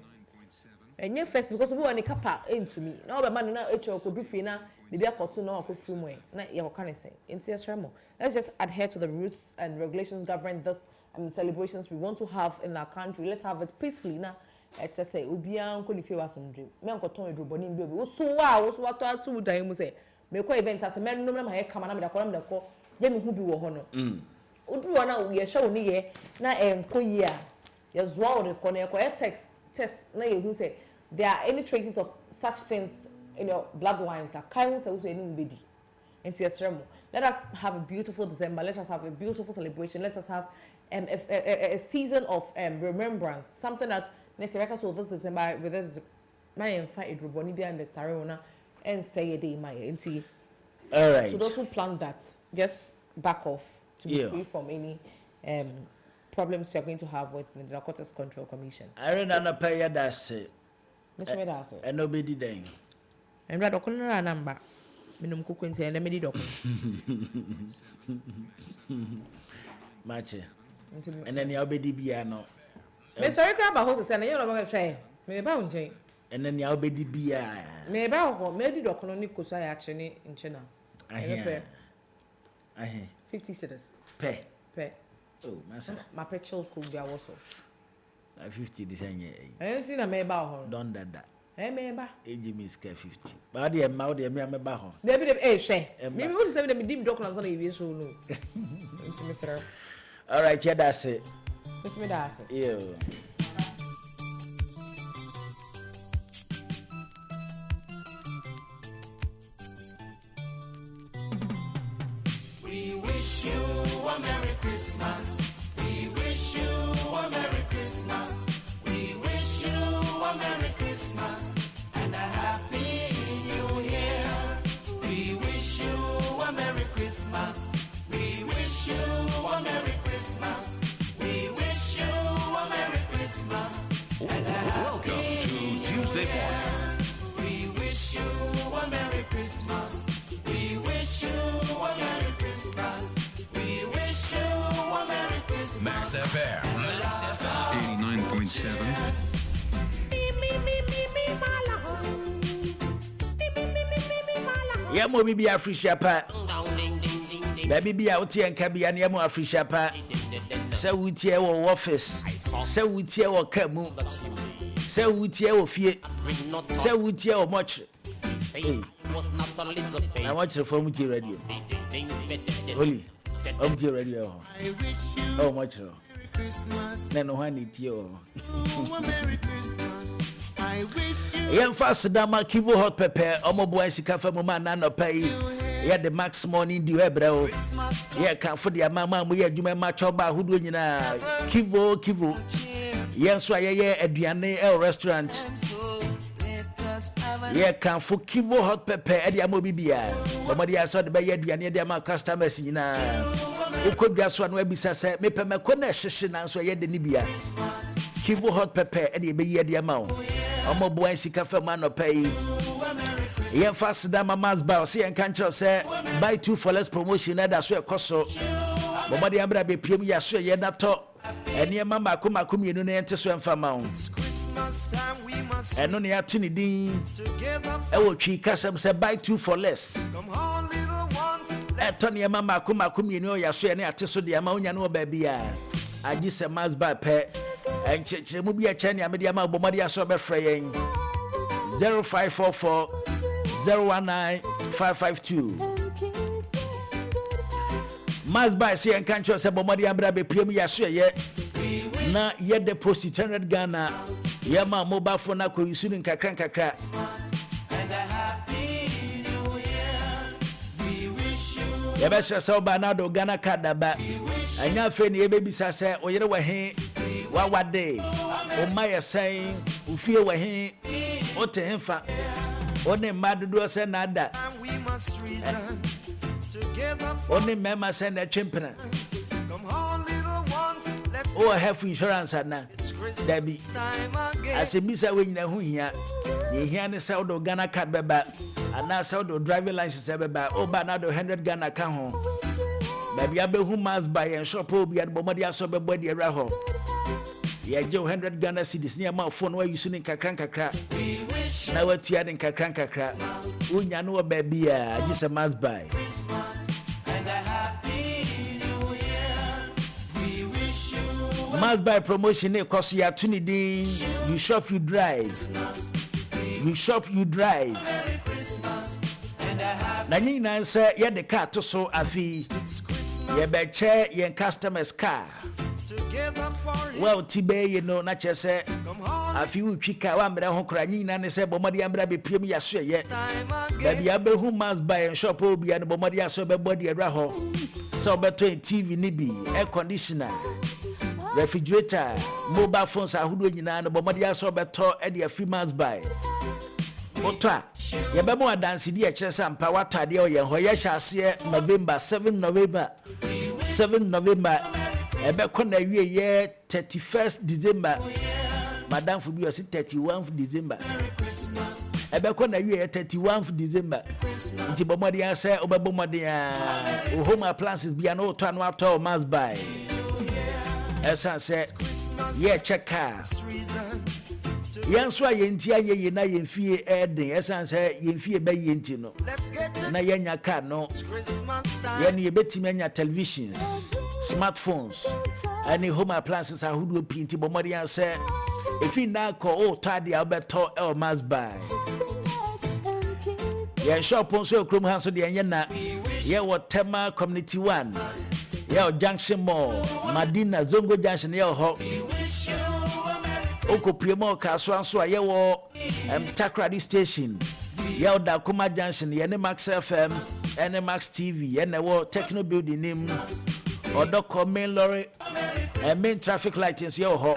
and you first because we want to cap into me. Now the man now could do fina, maybe I got to know could film way. Not your can I say. Let's just adhere to the rules and regulations governing this celebrations we want to have in our country. Let's have it peacefully now. Just say Ubian could if you was some dream. Me uncle Tony drew Bonin baby. So wow, so what to do time say. Me ko event as a man no my come and I'm the call. Yemi who be wohono. Udu wana we show ni ye na enko year. Yes, wow, the corner test na you say there are any traces of such things in your bloodlines. Let us have a beautiful December. Let us have a beautiful celebration. Let us have a season of remembrance. Something that next year, so this December, with this, my fight Drubonibia and the Tarona and say a day, my auntie. All right. So those who plan that, just back off to be free from any problems you're going to have with the Narcotics Control Commission. I don't pay that's it. And nobody then. And rather, a number. Minum cooking and the midi Match. And then you'll be piano. Miss Sorry, grab a horse and you're not going to try. May bound Jane. And then you'll be the May bow, maybe the Cononico actually in China. I hear 50 cedars. Pay. Oh, my pet child could be also 50 design. I ain't seen a may bow. Don't that. Age is 50. But the amount of me, I'm a baho. There be the age, maybe we'll say them dim documents on the show. No, Mr. All right, yeah, that's it. Mr. Medasa. Yeah. We wish you a Merry Christmas. We wish you a Merry Christmas. We wish you a Merry Christmas and a Happy New Year. We wish you a Merry Christmas. We wish you a Merry Christmas. We wish you a Merry Christmas and a Happy New Year. We wish you a Merry Christmas. We wish you a Merry Christmas. We wish you a Merry Christmas. Max FM 89.7. Yeah, Moby be a free shapa. Baby be out here and cabby and Yamo a free shapa. So we tear our office. So we tear our camu. So we tear our feet. So we tear our much. I watch the phone radio. Holy. Radio. Oh, much. Then one it you. Young fast dama kivo hot pepper, omobo sika fa mo man na pay. Yeah, the max money di hebrew. Yeah, can for the mama mo yeah dwuma ma choba hudu nyina. Kivo. Yeah, so yeah aduane el restaurant. Yeah, can for kivo hot pepper e dia mo bibia. Omodi aso de be yeah aduane de ma customers nyina. Ukodwa so no abisa se me pe meko na hyehye na so yeah de ni bia. Kivo hot pepper e de be yeah de ma o. Omo boy sika fa man no pay. Yen fast da mama's bar see en kan cho say buy 2 for less promotion na da so e koso. Mama de ambra be piem ya so ye na to. Ene mama akoma mienu na ente so emfa ma o. Eno ne atu ni din. E wo twi kasam say buy 2 for less. Eto ne mama akoma mienu ya so ye na ate so de ma onya no ba bia. Agi se mas bar pe. Enche mu bia cha ne amede ama bomade aso be frɛ yen 0544 019 552 mas by say en kan cho se bomade ambra be piem ya so ye na ye deposit 100 Ghana Yama mobile phone na ko yusu ni kakra. And a happy new year. We wish you. Yabesha sa oba na do Ghana card ba. Anya fe ni ebebisa se oyere wa he wa wade. O ma yesen, ufie wa he, o te hemfa. Oni madudu se na da. And we must reason together for Oni mema se na chimpena. come on, little ones. Let's O have insurance na. Christmas Dabi. time again. Asemisa we nyina hu hia. Ye hia ne se do Ghana card beba. Ana se do driving license beba. O ba na do 100 Ghana ka ho. Baby abehu mas buy and shop obi and bomadi aso bebo de ra ho. Ye je 100 Ghana cedis ne ma phone wa yusu ni kakra. We wish you Na watua den kakra. Unya no baby a just a mas buy. Christmas and a happy new year. We wish you Mas buy promotion e cost ya tuni din. You shop you drive. You shop you drive. Merry Christmas and a happy Na nyina say ye de car to so afi. Christmas Ye be che ye customers car. together for it. Well tibe you know na che say Come on, afi utwika wa mra ho kra nyina ne say bomadi amra be piem ya so ye. time again. Baby abehu must buy and shop obi and bomadi aso be body era ho. So beto TV ni bi, air conditioner, refrigerator, mobile phones ahudo nyina no bomadi aso beto e de free must buy. Ota ye be mo adanse di e kire sampa watade o ye ho ye hyase November 7 November ebe kona wie ye 31st December madam fu bi o si 31st December ebe kona wie ye 31st December nti bomodi ase obebomodi a home appliances bia no to anu after must buy esa se ye check car Reason yenso a yenti aye na yemfie eden esa se yemfie be yenti no let's get to na yenya car no Christmas time. yene yebetimi anya televisions smartphones any home appliances ahudu pinti bomori ase efi na ko o tade abeto el must buy ye shop on so krom hanso de enye na ye Tema Community 1 ye Junction Mall Madina Zongo Junction ye ho Okopiemo Kaso anso ye wo Takrady Station ye Dakuma Junction ye ne Max FM ene Max TV ye ne wo Techno Building nim Odoko main lorry main traffic lights ye ho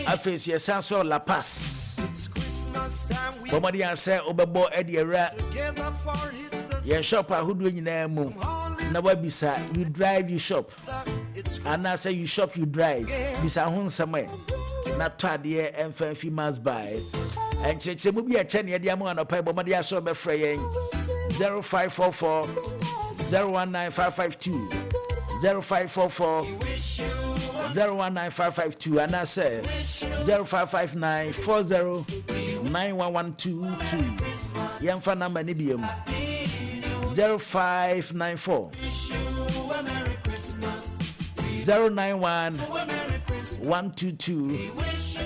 afes ye sanso La Paz It's Christmas time. We bomadi anse obebo ediera together for it's the ye shop ahudu nyina mu na wabisa you drive you shop it's and I say you shop you drive bisa ho nsame na tade emfa fi must buy and cheche mu bi a che ne de amu anopai bomadi aso be frɛ yen 0544 019552 0544 019552 and I say 0559 409112 yemfa number ni biem 0594 091 122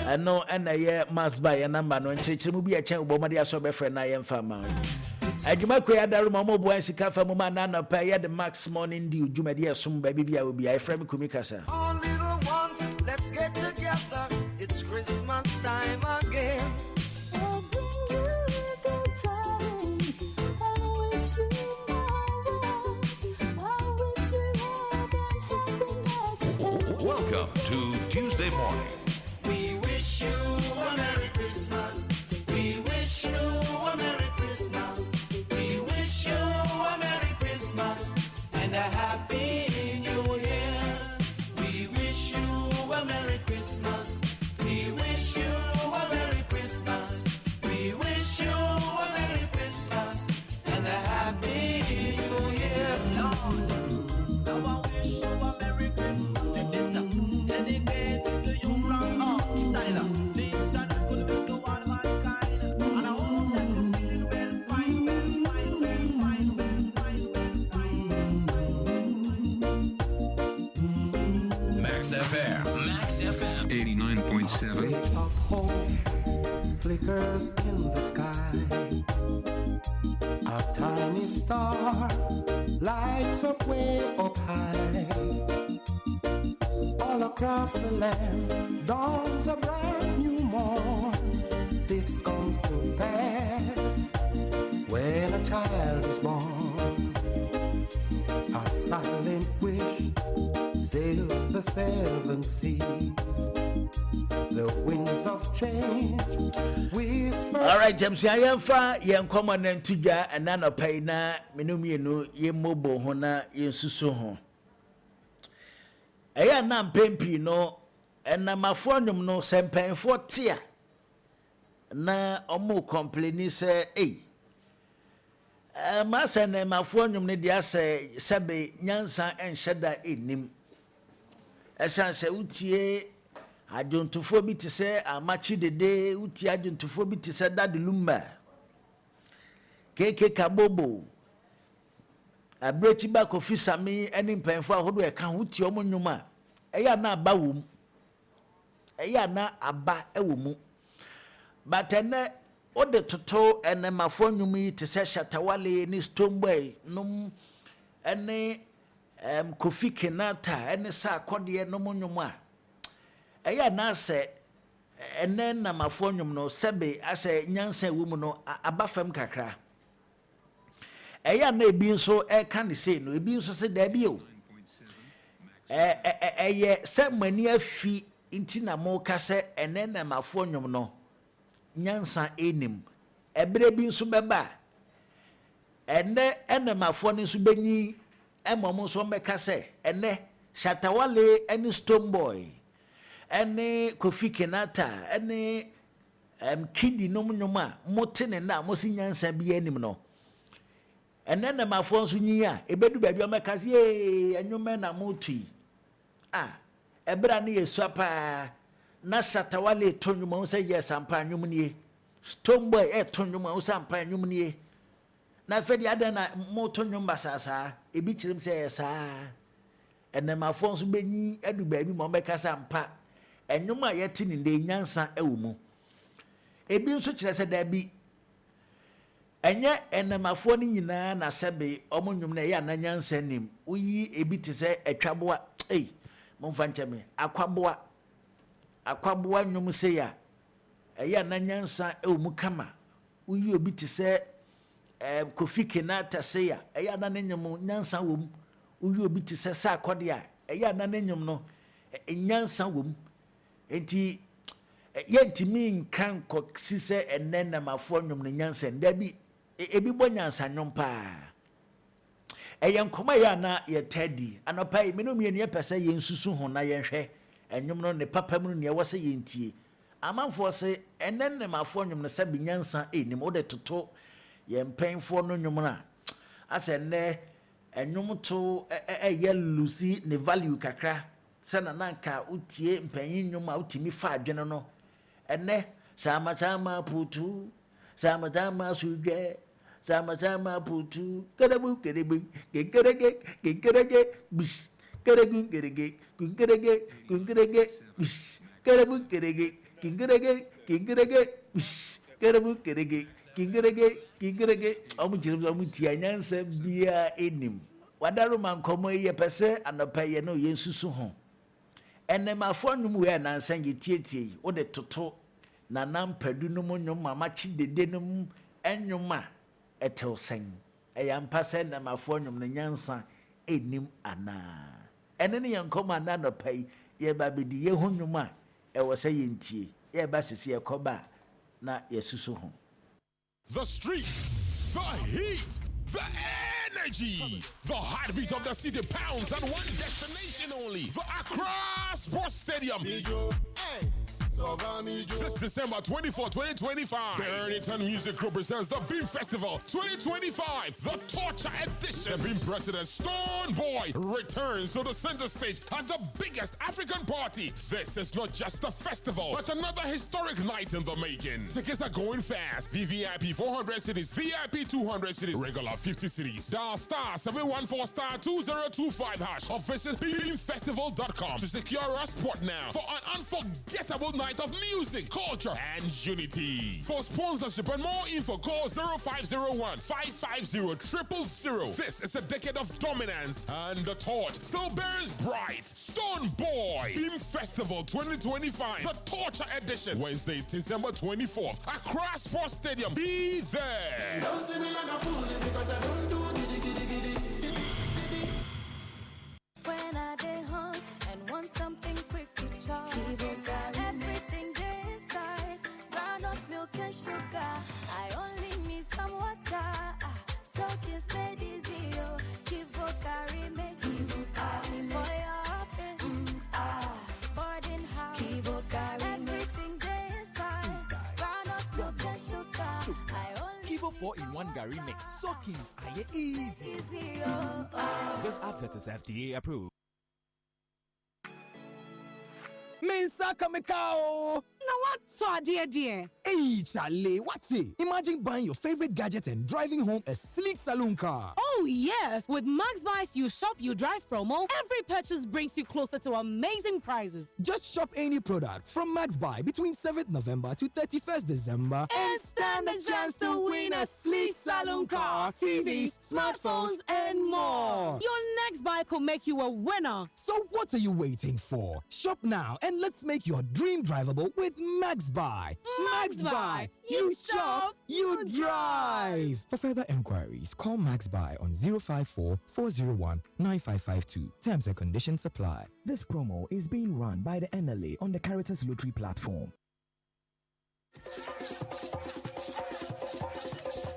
and no and a year must buy a number no cheche mu bi a chen bomadi aso be frɛ na yemfa ma Ajuma ko ya daru mamo bo an sika fa mu ma na na pa ya the max morning dew juma de esum ba bibia obi ai frame kumi kasa all little ones. Let's get together. It's Christmas time again. Welcome to Tuesday morning. We wish you a Merry Christmas. We wish you a Merry Christmas. We wish you a Merry Christmas and a Happy New Year. We wish you a Merry Christmas. We wish you a Merry Christmas. We wish you a Merry Christmas and a Happy New Year. Lord, now I wish you a Merry Christmas. Dedicated to you from our style. Things are not good to all mankind. And I hope that you feel well, fine, Max FM. Max FM. 89.7. Ray of hope flickers in the sky. A tiny star lights up way up high. All across the land dawns a brand new more. This comes to pass when a child is born. A silent wish sails the 7 seas. The winds of change whisper. All right, James, I am far. Young common and tuja and nano pay na minumino ye mobo hona ye susu. Aya nam pempi no and na mafonum no sempen for tia. Na omu complaini say, Masa na mafonum ne dia say sebe nyansa en sheda enim. Esan se utie adwontofo bi te se amachi dede utie adwontofo bi te se dadelumba. Keke kabobo. Abrechi ba kofi sami eni mpenfo ahodo e kan utie omo nnwuma. Eya na aba wom. Eya na aba ewomu. Batene ode toto ene mafonum yi te se Shatawale ni Stoneboy num ene Kofi Kenata ene sa akode no monwuma. Eya na se ene na mafonum no sebe ase nyansa wo mu no abafam kakra. Eya na ebi nso e ka ne sei no ebi nso se da bi o. Eye se mani afi nti na mo ka se ene na mafonum no nyansa enim. Ebre bi nso beba. Ene mafo ne nso benyi emom nso meka se ene Shatawale ene Stoneboy ene Kofi Kenata ene Kidi nomnyoma motene na mosi nyansa bi anim no ene na mafo nso nyi a ebedu baabi o meka se enwoma na motui ebra ne yesu apa na Shatawale tonwoma o se yes ampa nwom nie Stoneboy tonwoma o se ampa nwom nie na fedi ada na moto nwomba sasa ebi kirim se yesa enemafo nso benyi adu baabi mo beka sampa enwoma yeti ni de nyansa ewumu ebi nso kire se da bi enye enemafo ni nyina na sebe omo nwom na ya na nyansa nim uyi ebi te se etwaboa momfa ncheme akwaboa nwom se ya eya na nyansa ewumu kama uyi obi te se Kofi Kenata say ya eya na nenyum nyansa wom uyi obi ti se sa akode a eya na nenyum no nyansa wom enti yentimi nkan koksi se enena mafo nwum no nyansa nda bi ebi bo nyansa nwom pa eya nkoma ya na ye tadi anopa me no mienu ye pese ye nsusu ho na ye hwe enwum no ne papa mu ne wo se ye ntie amanfo se enena mafo nwum no se bi nyansa enim wo de toto yempenfo no nwumra ase ne enwum to ye lucy ne value kakra se na nanka utie mpanyin nwum a utimi fa adwene no ene sama putu sama suje sama putu kerebu kerege bish kerebu bish kerebu bish kerebu kingirege omu jirim omu tia nyansa bia enim wadaro mankomo ye pese anopa ye no ye nsusu ho enem afọnum we nansa ye tietie wo de toto na nampadu no munwum mama chi dede no enwuma etel sen eyampa se enem afọnum no nyansa enim ana ene ne yankomo ana anopa ye babedi ye honwuma e wo se ye ntie ye ba sese ye koba na ye susu ho. The streets, the heat, the energy, the heartbeat of the city pounds on one destination only. The Accra Sports Stadium. This December 24, 2025, the Errington Music Group presents the Beam Festival 2025, the Torture Edition. The Beam President Stoneboy returns to the center stage at the biggest African party. This is not just a festival, but another historic night in the making. Tickets are going fast. VVIP 400 cities, VIP 200 cities, regular 50 cities. Dial star 714 star 2025 hash or visit beamfestival.com to secure a spot now for an unforgettable night night of music, culture, and unity. For sponsorship and more info, call 0501 550 000. This is a decade of dominance, and the torch still burns bright. Stone Boy Beam Festival 2025, the Torture Edition, Wednesday, December 24th, Accra Sports Stadium. Be there. Don't see me like a fool because I don't do giddy. When I day home and want something quick to chop, everything day inside, groundnut milk and sugar. I only need some water, so just made easy. Kivo carry me, for your office, boarding house. Kivo carry everything day inside, groundnut milk and sugar. I only Kivo 4-in-1 Gary mix. Soakings are easy. This advert is FDA approved. Mensa Kamekao! Now what so dear? Hey, Charlie, what's it? Imagine buying your favorite gadget and driving home a sleek saloon car. Oh, yes. With Max Buys You Shop, You Drive promo, every purchase brings you closer to amazing prizes. Just shop any products from Max Buy between 7th November to 31st December And stand a chance to win a sleek saloon car, TVs, smartphones, and more. Your next buy could make you a winner. So what are you waiting for? Shop now and let's make your dream drivable with Max Buy. Max Buy. You shop, you drive. For further enquiries, call Max Buy on 054 401 9552. Terms and conditions apply. This promo is being run by the NLA on the Caritas Lottery platform.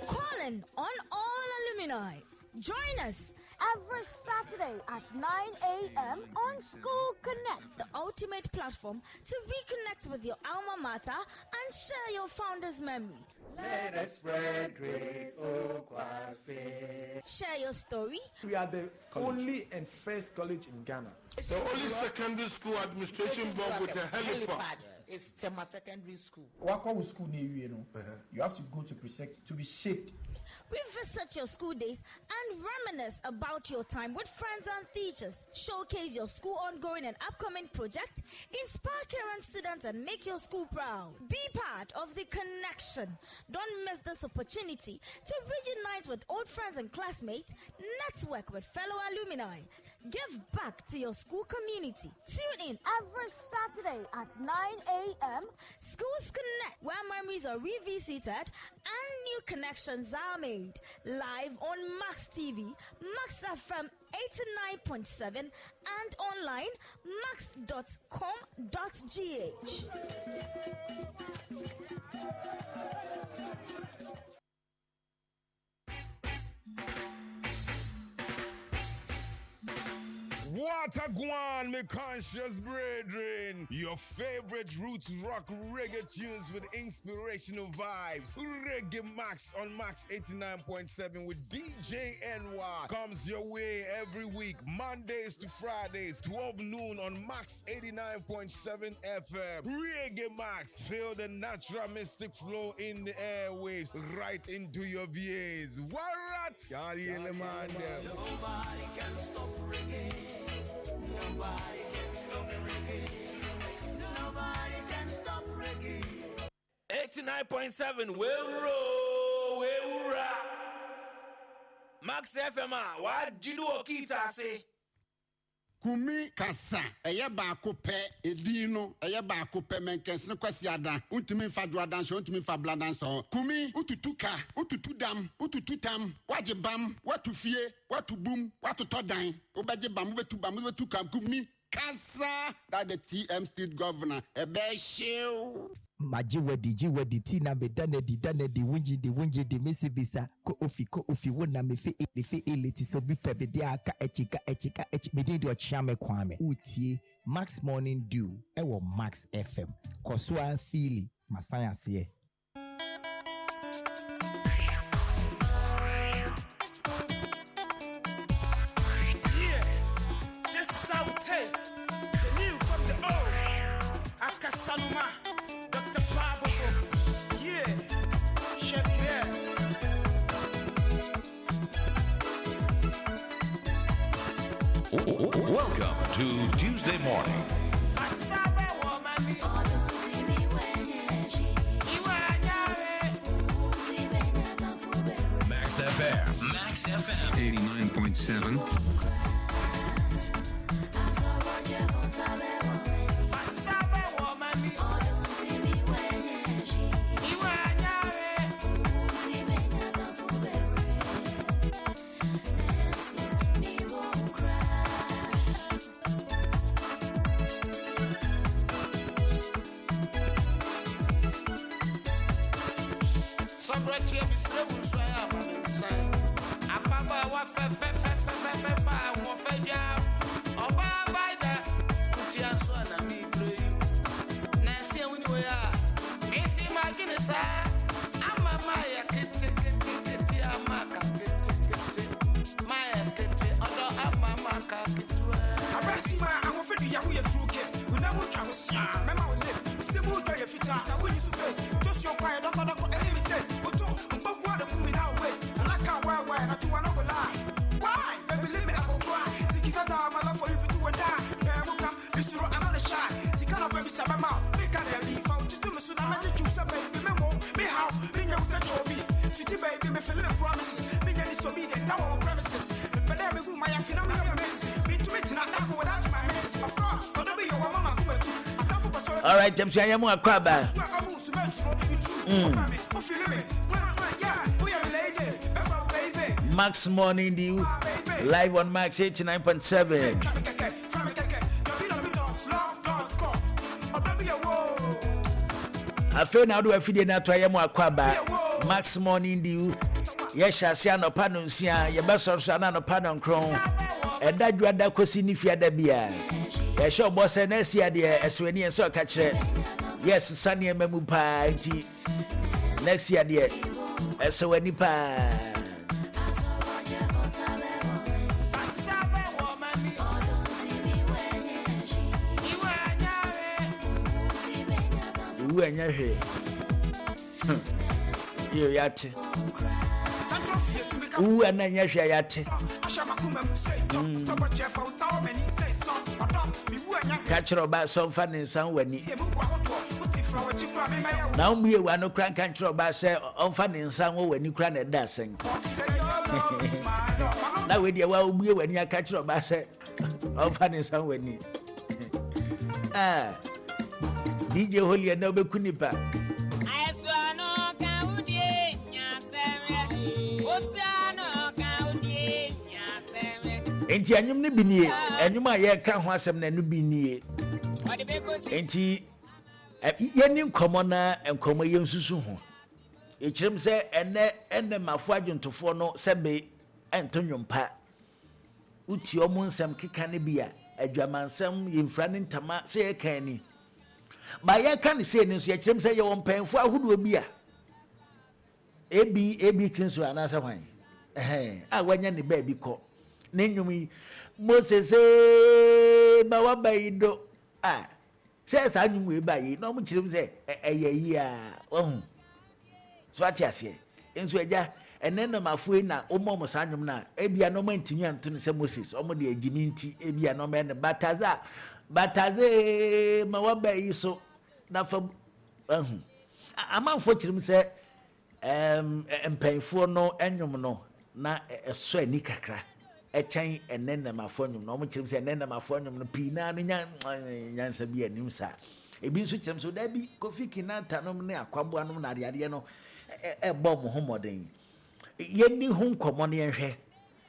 Calling on all alumni. Join us every Saturday at 9 a.m. on School Connect, the ultimate platform to reconnect with your alma mater and share your founder's memory. Let us spread great Okwasi. Share your story. We are the only and first college in Ghana. The only secondary school administration board with a helipad. It's Tema Secondary School. Wako school near you, you have to go to Presec to be shaped. Revisit your school days and reminisce about your time with friends and teachers. Showcase your school ongoing and upcoming project. Inspire current students and make your school proud. Be part of the connection. Don't miss this opportunity to reunite with old friends and classmates. Network with fellow alumni. Give back to your school community. Tune in every Saturday at 9 a.m. Schools Connect, where memories are revisited and new connections are made. Live on Max TV, Max FM 89.7 and online max.com.gh. What a guan, me conscious brethren. Your favorite roots rock reggae tunes with inspirational vibes. Reggae Max on Max 89.7 with DJ NY comes your way every week, Mondays to Fridays, 12 noon on Max 89.7 FM. Reggae Max, feel the natural mystic flow in the airwaves right into your VAs. What? Nobody can stop reggae. Nobody can stop reggae. Nobody can stop reggae. 89.7, we'll rock. Max FM, what do you do, Okita say? Kumi kasa eye ba ko pe edino eye ba ko pe menkensne kwasi ada untumi fa do adanso untumi fa bladanso kumi ututu ka ututu dam ututu tam waje bam watu fie watu bum watu todan obaje bam betu kam kumi kasa that the TM state governor ebe shew Maji tina me dane di wunji di misi bisa ko ofi wona me fe eliti so bi pe be aka echika me di ochame kwame utie Max Morning Dew ewo Max FM kosua fili masaya se Welcome to Tuesday morning. Max FM. Max FM 89.7. All right, I'm saying I'm Aquaba. Max Morning Dew live on Max 89.7. I feel now do a video now to I am Aquaba. Max Morning Dew. Yes, I see no panunsia, your best of Sana Panon Chrome. And that you had that cosine if you had a beer. A show boss and Essia, dear, as when you saw catch it. Yes, Sunny and Memu Pie. Next year, dear, as so any pie. You and your hair. You yat. Ooh, and then yes, yat. Catch about some fun in some when now we are no crank control about say on fun in some when you cran a dancing. Now with your well be when you catch about say on fun in some when you DJ Holy and Noble Kunipa. Enti anyum ne binie anyum a ye ka ho asem na no binie enti yeni nkomo na nkomo ye nsusu ho ekirem se ene mafo adwontofo no sebe entonwompa uti omo nsem keka ne bia adwamansem yemfra ne ntama se ye kan ni ba ye ka ne se ni so ekirem se ye wompanfo ahodo bia ebi kinso anasa hwan a wanya ne ba bi ko Ninyumi Moses ba wa bayido says I knew by ye no much say a year so at yes in Swaja and then my friend na omo sanum na ebia no mantini antun se Moses omo de agiminti ebia no men bataze ma wa bayi so na fa amanfo kirim se empanfo no enwom no na eso ani kakra echen enenna mafonyum no mo kirim se enenna mafonyum no pina no nyansa bi anim sa ebi nso kirim so da bi Kofi Kinata no ne akwabo anom na ade no bom homoden yenni hu nkomo ne yenhwe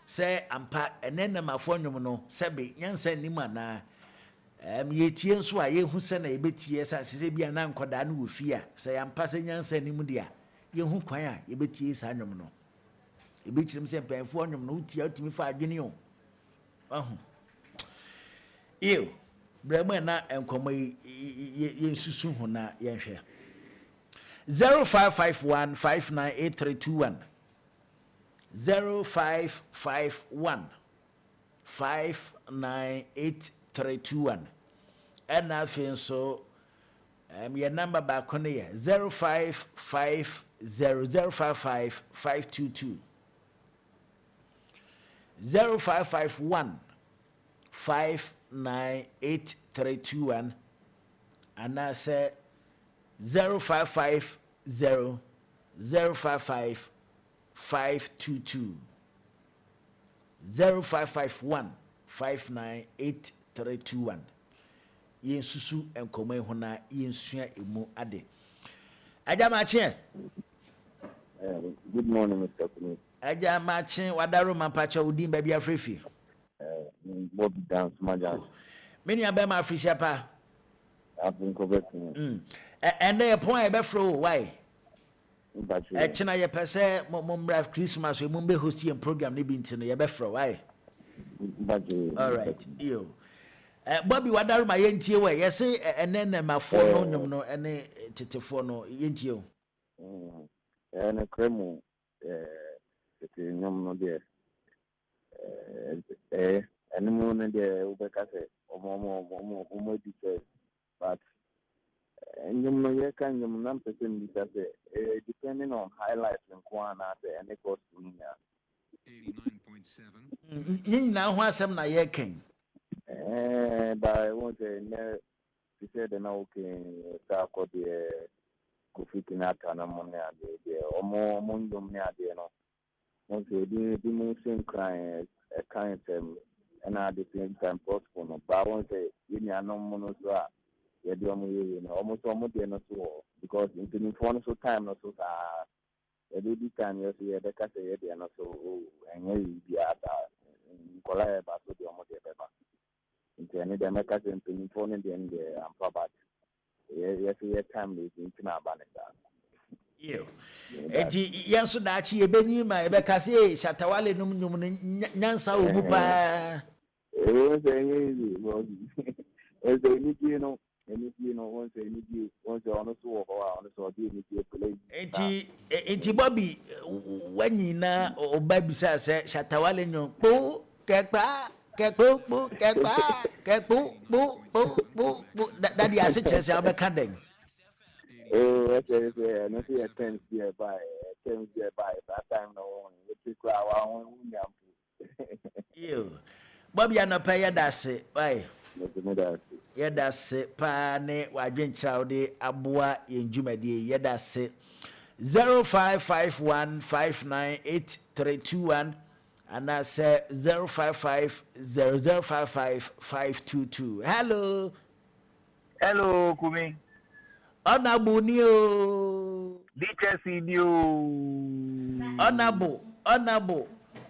se ampa enenna mafonyum no sebe nyansa nim ana yetie nso a yehu se na ebetie sa se bia na nkoda no wofia se ampa se nyansa nim dia yehu kwan a yebetie sa anwom no ebe kirim se mpanfo onwom no utia utimi fa adwene o ew brema na enkomo yensusu ho na yenhwe 0551598321 0551598321 and afin so your number back on here 0550055522 0551 59831 and I say 0550 055 522 0551 598321 yen susu enkomo ho na yen sua emu ade Ajamache. Good morning, Mr. Kumi. Ajamache wadaro mampacha udin baby afrefi. Bobby dance maja. Many abema afrisha pa. I've been correcting. And they point be fro why? China ye pese mombra Christmas we mumbe host program ni bi ntino ye be fro why? All right. Yo. Bobby wadaru ma yentie we yesi enene mafo no nyom no ene tetefo no yentie o. Ene kremu tete nyom no de ene mo ne de ubeka se omo dite but nyom no ye kan nyom nam pese ndi se depending on highlights and kwana ene cost nya 89.7 yin na ho asem na ye ken but I want to he said na okay ta ko de Kofi Kinata na money ade omo ndom ne ade no won say di mo sin crying a kind them and at the same time possible no but won say yin ya no mo no so a ye de omo ye no omo so omo de no so because in the phone so time no so e do di time ye so ye de ka say ye de no so enye bi ata kola e ba so de omo de beba into the make us in phone and then the ampa yes time is into na baneta yo eti yenso da chi ebeni ma ebe kase shatawale num nyum nyansa omu pa won say won say ni ono so ono so di ni play enti Bobby wanyina oba bisa se shatawale nyum po kekpa daddy ase chese abeka den okay no see a tense here by that time no we cry our yo Bobby anopa ya dase why ya dase pa ne wadwenchawde aboa yenjumade ya dase 0551598321 and I say 055-0055-522. Hello, Kumi. Onabunio. DCCDO.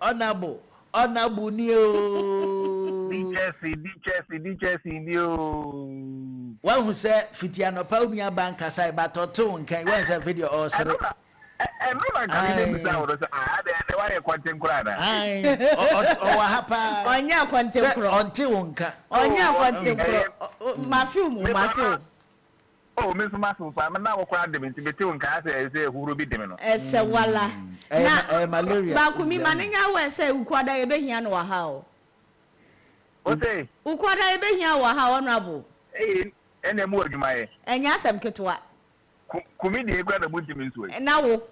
Onabunio. DCCDO. One who said Fitiano Paunia Banka say but or two and can once a video or say. Onya kwantempro onti wonka onya kwantempro mafiu oh me so maso fa na wo kwa dem nti beti wonka ase ehuru bi dem no ese wala na malaria ba kumi manenya we se ukwada ebehia no wa ha o say ukwada ebehia wa ha honorable ene mu adwuma ye enya asem ketwa kumi de egwa na bunti mi nso na wo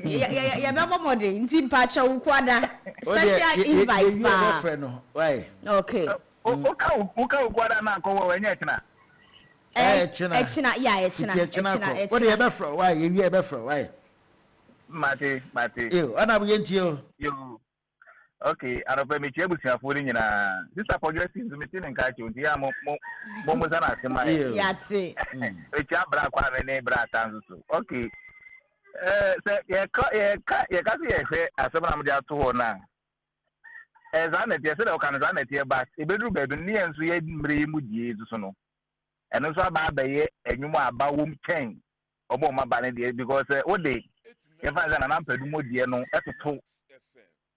ya bebo mode nti mpacha ukwada special invite ba why okay uka ukwada na akọ we nya china echina what you be from why you be from why mate yo ana bu yentio yo okay anope me chiebu siafo ni nyina sister progressive meeting nka chonti ya mo sana asema yati echa bra kwa ne bra tanzo okay se ye ka se ye hwe asema na mde ato ho na za na tie se da ka na za na tie ba ebedru bedu ne enso ye mre mu die zuso no eno so aba abaye enwumu aba wom chen obo ma ba ne die because o de ye fa za na mpadu mo die no etoto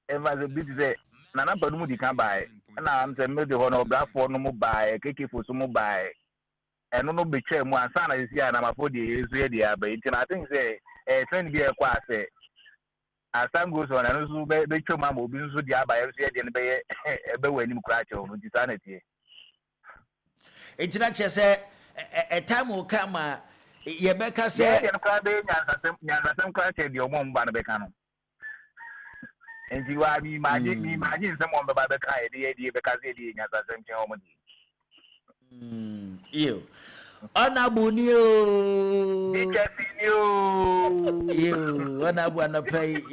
eva ze bi ze na mpadu mo di kan ba na am se me de ho no brafo no mo ba kekefo so mo ba eno no betwa mu ansa na isi na mafo die yesu ye die aba nti na think say trend bi e kwa ase asango so na no so be twa ma obi nso die aba yesu ye die ne be ye ebe wani mu kra che ho nti sa na tie etina chese time o kama ye beka se ye nkra be nyansasem kra che die omo mba na beka no enti wa mi imagine se mo mba beka ye die beka se die nyansasem che omo di iyo Honorable Neo. You, Honorable Anope,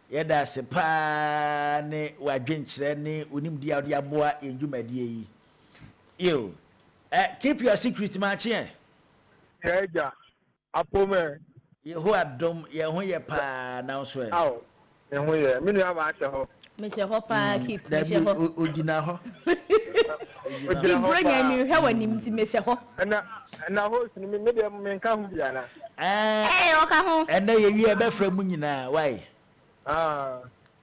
yada se pa ne wadwenkyerɛ ne onim dia ode aboa endwumadie yi. You, keep your secret, Marchie. Eja, apome. Yeho adom, yeho ye pa now so. Aw, yeho ye. Me nua ba ache ho. Me che ho pa keep me che ho. Ogina ho. Bring any he wanim ti me che ho. Na ho sini me de me nka ho bia na. O ka ho. Ena ye wi e be fra mu nyina, why?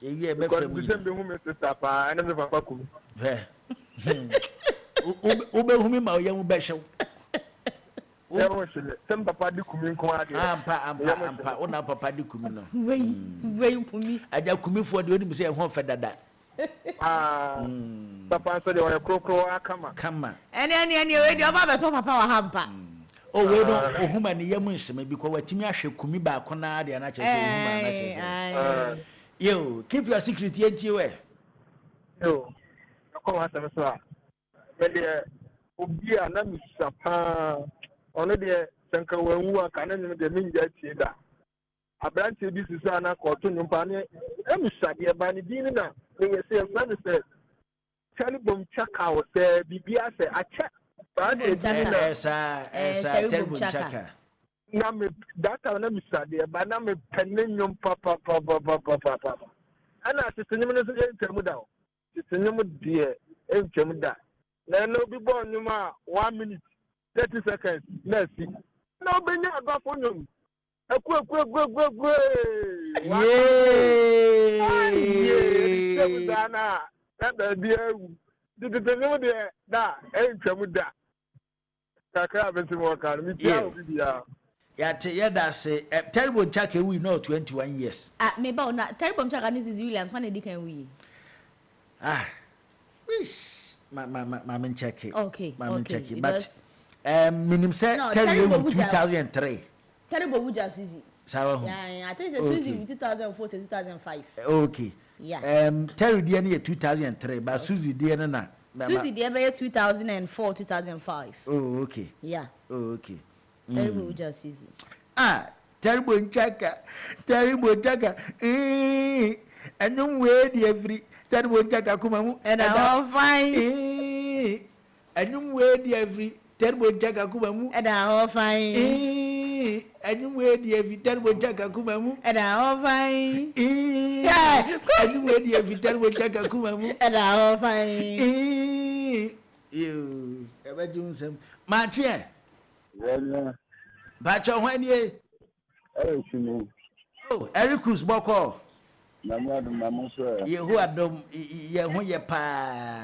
Ye wi e be fra mu. Because be hu me sister pa, ena me papa kum. Ube hu me ma ye mu be hyew. Sem papa di kumi nko ade. Ampa, ona papa di kumi no. Wei kumi. Aja kumi fo de onim se e ho fe dada. Papa so de o krokro akama. Kama. Eni we de oba beto papa wa hampa. O we no ohuma ne yam nseme bi ko watimi ahwe kumi ba ko na ade na che ohuma na che. Yo, keep your secret yentie we. Yo. Ko wa se so a. Me de obi a na mi sapa. Ono de sanka wanwu aka na nyem de minja tie da abrante bi sisa na ko to nyumpa ne emisade ba ne din na we say friend say telebom chaka o say bibia say acha ba de din na esa telebom chaka na me data na misade ba na me penne nyumpa pa ana sisinyum no so ntemu da sisinyum de ntemu da na no bi bo nyuma 1 minute 30 seconds. Let's see. No, Benya got for you. A quick. Yeah. That dear. Did the name there? That ain't come with that. Kaka, Benson Walker. Yeah, that's a terrible check. We know 21 years. Maybe not terrible check. And this is Williams. When did we? Wish. My check it. Okay. But. Minim say terrible 2003. Terrible Wuja Suzy. Yeah, I think it's Suzy 2004 to 2005. Okay. Yeah. Terry Diana 2003, but Suzy Diana Suzy Diana 2004 2005. Oh, okay. Yeah. Oh, okay. Terrible Wuja Suzy. Terrible Chaka. And no way every terrible Chaka Kumamu and I'll find and no way every terrible Jacka Kumamu and I'll find and you wait every terrible Jacka Kumamu and I'll find and you wait every terrible Jacka Kumamu and I'll find you ever do some Martia. Yeah. Bacho when ye oh Ericus Boko. Who are dom ye who ye pa.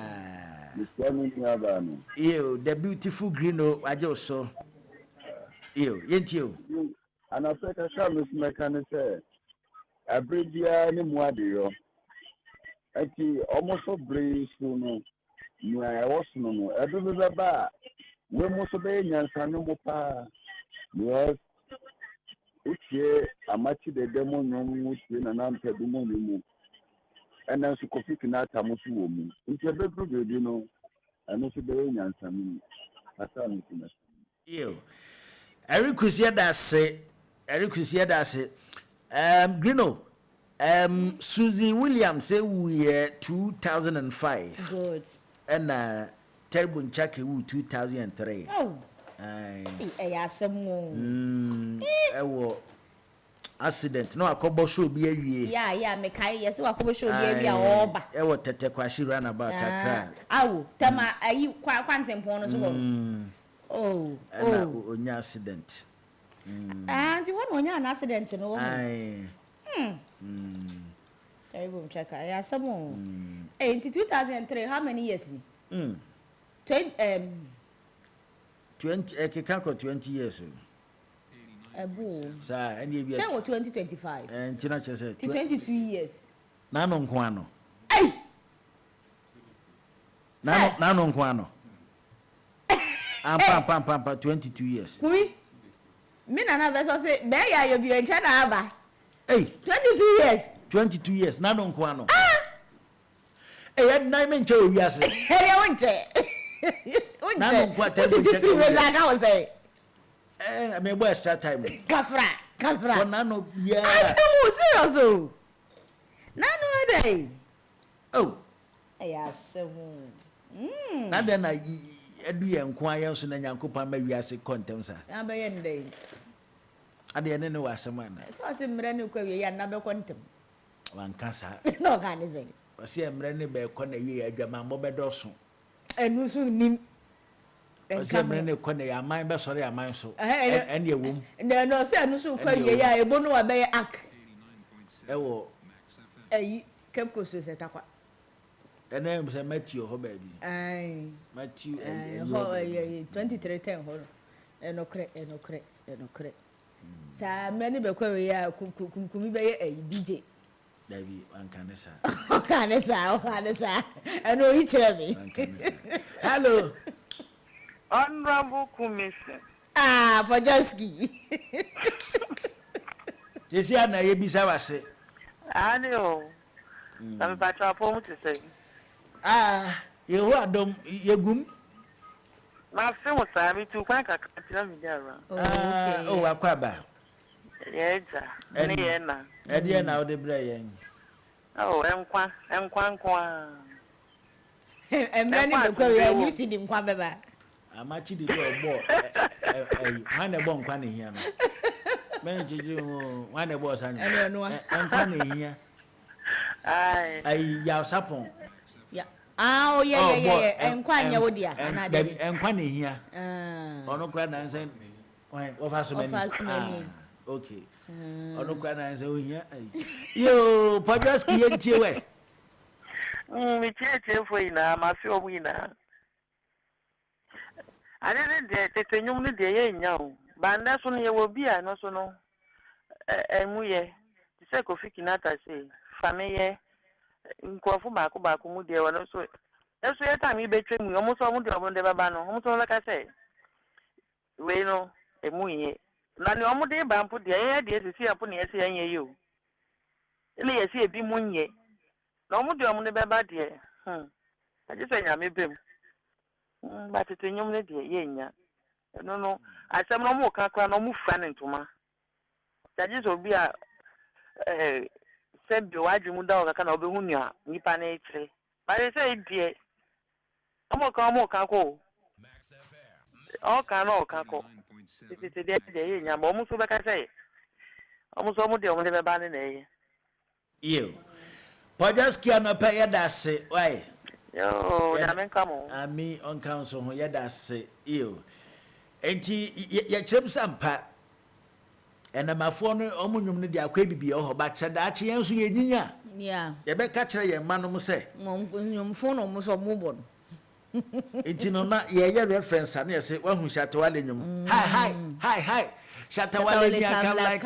You, the beautiful green I just saw. You, ain't you? And I said, I shall miss mechanic. I bring the animal. Actually, almost so brave soon. You are also no. I don't know about we must obey and Sanu Pa. Yes, okay, I match the demo no in an answer the money. And then so coffee can not come to woman. It's a bit of you know, and also the answer. You, Eric Cusia that say, Grino, Susie Williams say we 2005. Good. And Terrible Chucky 2003. Oh, I some accident no akobo show bi awie me kai yes akobo show bi awie oba e wo tete kwashi run about akra awo tama ayi kwantempo no so onya accident and you want onya an accident no terrible checker ya some in 2003 how many years ni 20 ekeka 20 years sir, and say 2025 and China said 22 years. Nano Nkwano. Hey! Nano Nkwano. Pam 22 years. Me na vessel say, "Beya you be in China aba." Hey, 22 years. 22 years. Nano Nkwano. Hey, had 9 men show yes. Hey, I want Nano kwata What did you feel as I say? I may waste that time. Kafra. Nano, yeah. I said, Nano a day. Oh, yes. Now then, I do inquire so that Yankopa may be as a contents. I'm by end day. I didn't know as a man. So I said, Mrenu, and number quantum. One cancer. No, can is it? I see a Mrenu bear corner, you are my mobile dorsum. And you soon nim. I see a Mrenu corner, I mind, but sorry, I mind so. And your womb. And there no say, no so quite a bono a bay act. Oh, a Kepco says at Aqua. And then was a Matthew, oh baby. Aye, Matthew, 2310 horror. And no crack, and no crack, and no crack. Sa many bequeria could be a DJ. Davy, one canessa. Canessa, I know each of me. Hello. Honorable Commission. Ah, Pojanski. You see, I know you be so. I know. I'm about to appoint to say. Ah, you are dumb, you goom. My friend was having to quack a camera. Oh, I quite bad. Yes, Ediana. Ediana, the brain. Oh, I'm quan. And many people you see him come back. I'm actually a boy. I'm a bomb quanny here. Many you one a boss and quanny here. I yaw sapon. Oh, yeah, and Quanya Wodia, and Quanny here. On no grand and saying, of us many. Okay. On no grand and say, here. You, Podraski, and Tiway. We can't for you now, my few winner. I didn't dare to know the day now, but that's when you will be an also no. And we, the sake of Fikinata say, family. Nkwafu baako mu de wono so eso ya time be twem yo mo so mo de omo de baba no mo so like I say we no emu yin na ne omo de ba mpo de ya de sisi apo ne ese yan ye o ile ye si ebi mu nye na omo de omo de baba de aje se nya me bem ba tete nyom ne de ye nya no asem no mo ka kra no mo fa ne ntoma aje so bi a said the wide muda or can be hunya, Nipane. But I say, dear, I'm a kako. All can all kako. It is a day, I'm almost like I say. Almost almost the only banner. You. Pojaski, I'm a payer that say, why? Yo, come on. And me on council, who yet that say, you. And ye chim some pat. And my phone omunum ne dia kwabibi o but said that yen so ye nyinya yeah ye be ka kire ye manom se mum phone o so mobon enti no na ye reference na ye se wahu shatawale nyum hi shatawale nya come like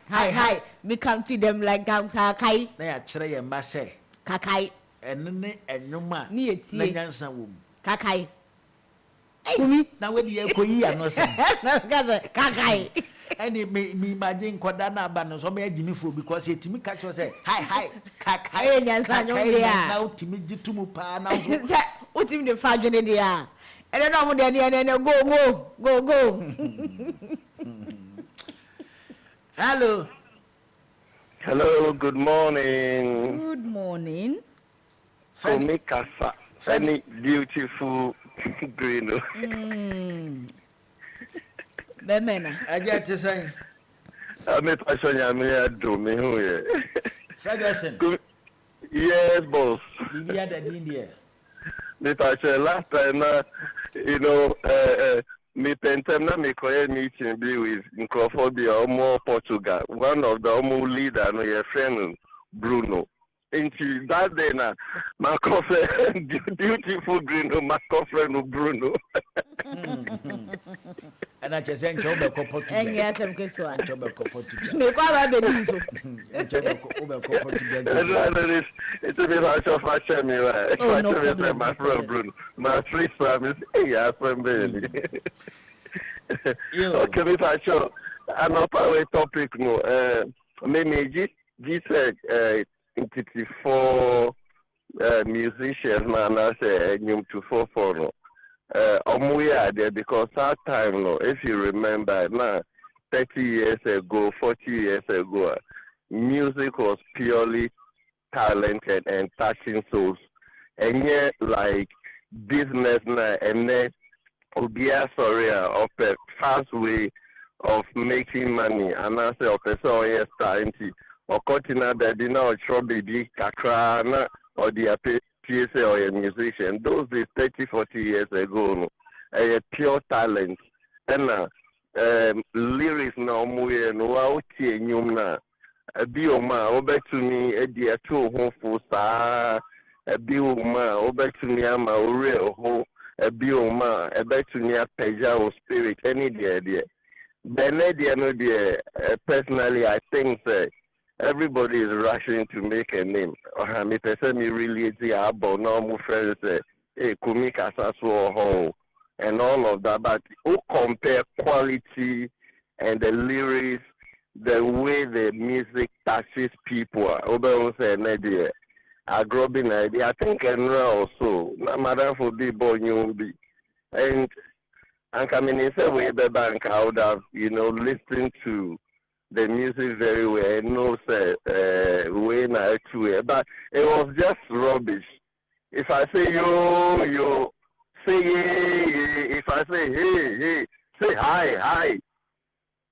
hi me come to them like kai na ya kire ye ma se kakai enene enwuma na na nyansa wom kakai Kumi na we dey koyi anosa na kaza kakai any me imagine koda na ba no so me agimi fo because etimi catch say hi kakai nyansa nyo dey na utimi gitumu pa na so utimi de fa dwene dey a ene na mo de ne go Hello, good morning. Kumi Kasa, any beautiful green. Bemena. I get to say. I met Passion me who Ferguson. Yes, boss. India that India. Me Passion last time, me pentem na me koye meeting be with Nkrophobia Omo Portugal. One of the Omo leader no your friend Bruno. Into that day na my coffee beautiful Bruno, my coffee no Bruno. And I just sent Chobe Copo to and yet I'm good one. Chobe Copo to me quite a bit so. It's a bit hard to fashion me, right? Oh, no problem. My friend Bruno. My free service, yeah, friend Bailey. Okay, Mr. Shaw, I'm not away topic no. Maybe G said 24 musicians man I say nyum to for no omuya there because that time no if you remember now 30 years ago 40 years ago music was purely talented and touching souls and yet like business now and then obia sorry of a fast way of making money and I say of a so yes time or continue that dinner or baby kakra or the PSA or a musician. Those is 30, 40 years ago. No? A pure talent. And lyrics now muye no out here nyumna. A bioma over to me a dear two home for sa a bioma over to me ama real home a bioma a back to me a peja or spirit any dear. Benedia no dear personally I think say everybody is rushing to make a name. Me person me really about normal friends say, hey, Kumika Sasso and all of that. But who compare quality and the lyrics, the way the music touches people? Oberon say Nadia, a growing idea. I think and also, no matter for be born you be, and coming in say way the bank I would have listened to the music very well, no say when I to it, but it was just rubbish. If I say yo, say yeah, if I say hey, say hi,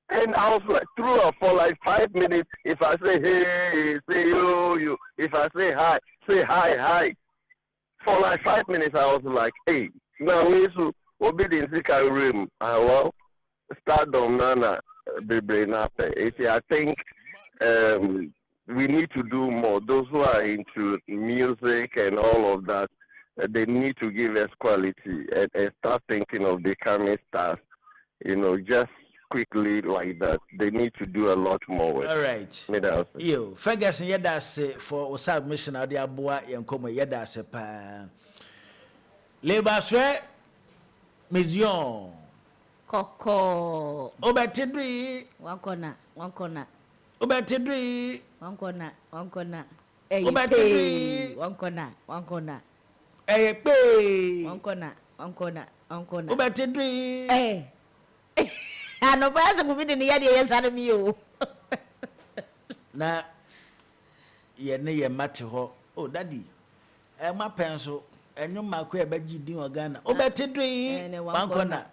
and I was like through for like 5 minutes. If I say hey, say yo, if I say hi, say hi. For like 5 minutes, I was like, hey, now we should obedience room. Well, stardom nana. I think we need to do more. Those who are into music and all of that, they need to give us quality and start thinking of becoming stars. Just quickly like that. They need to do a lot more with. All right. Yo, Ferguson yedase for submission of the Abua Yankomo yedase pa. Lebaswe Mizion. Coco. Obetidri. One corner. Obetidri. One corner. Obetidri. One corner. Hey, pay. One corner. Obetidri. Hey. I know why I'm moving in the area. Yes, I'm you. Na ye ne ye mate ho. Oh, daddy. My pencil. And you mark where Beji do again. Oh, better drink one corner.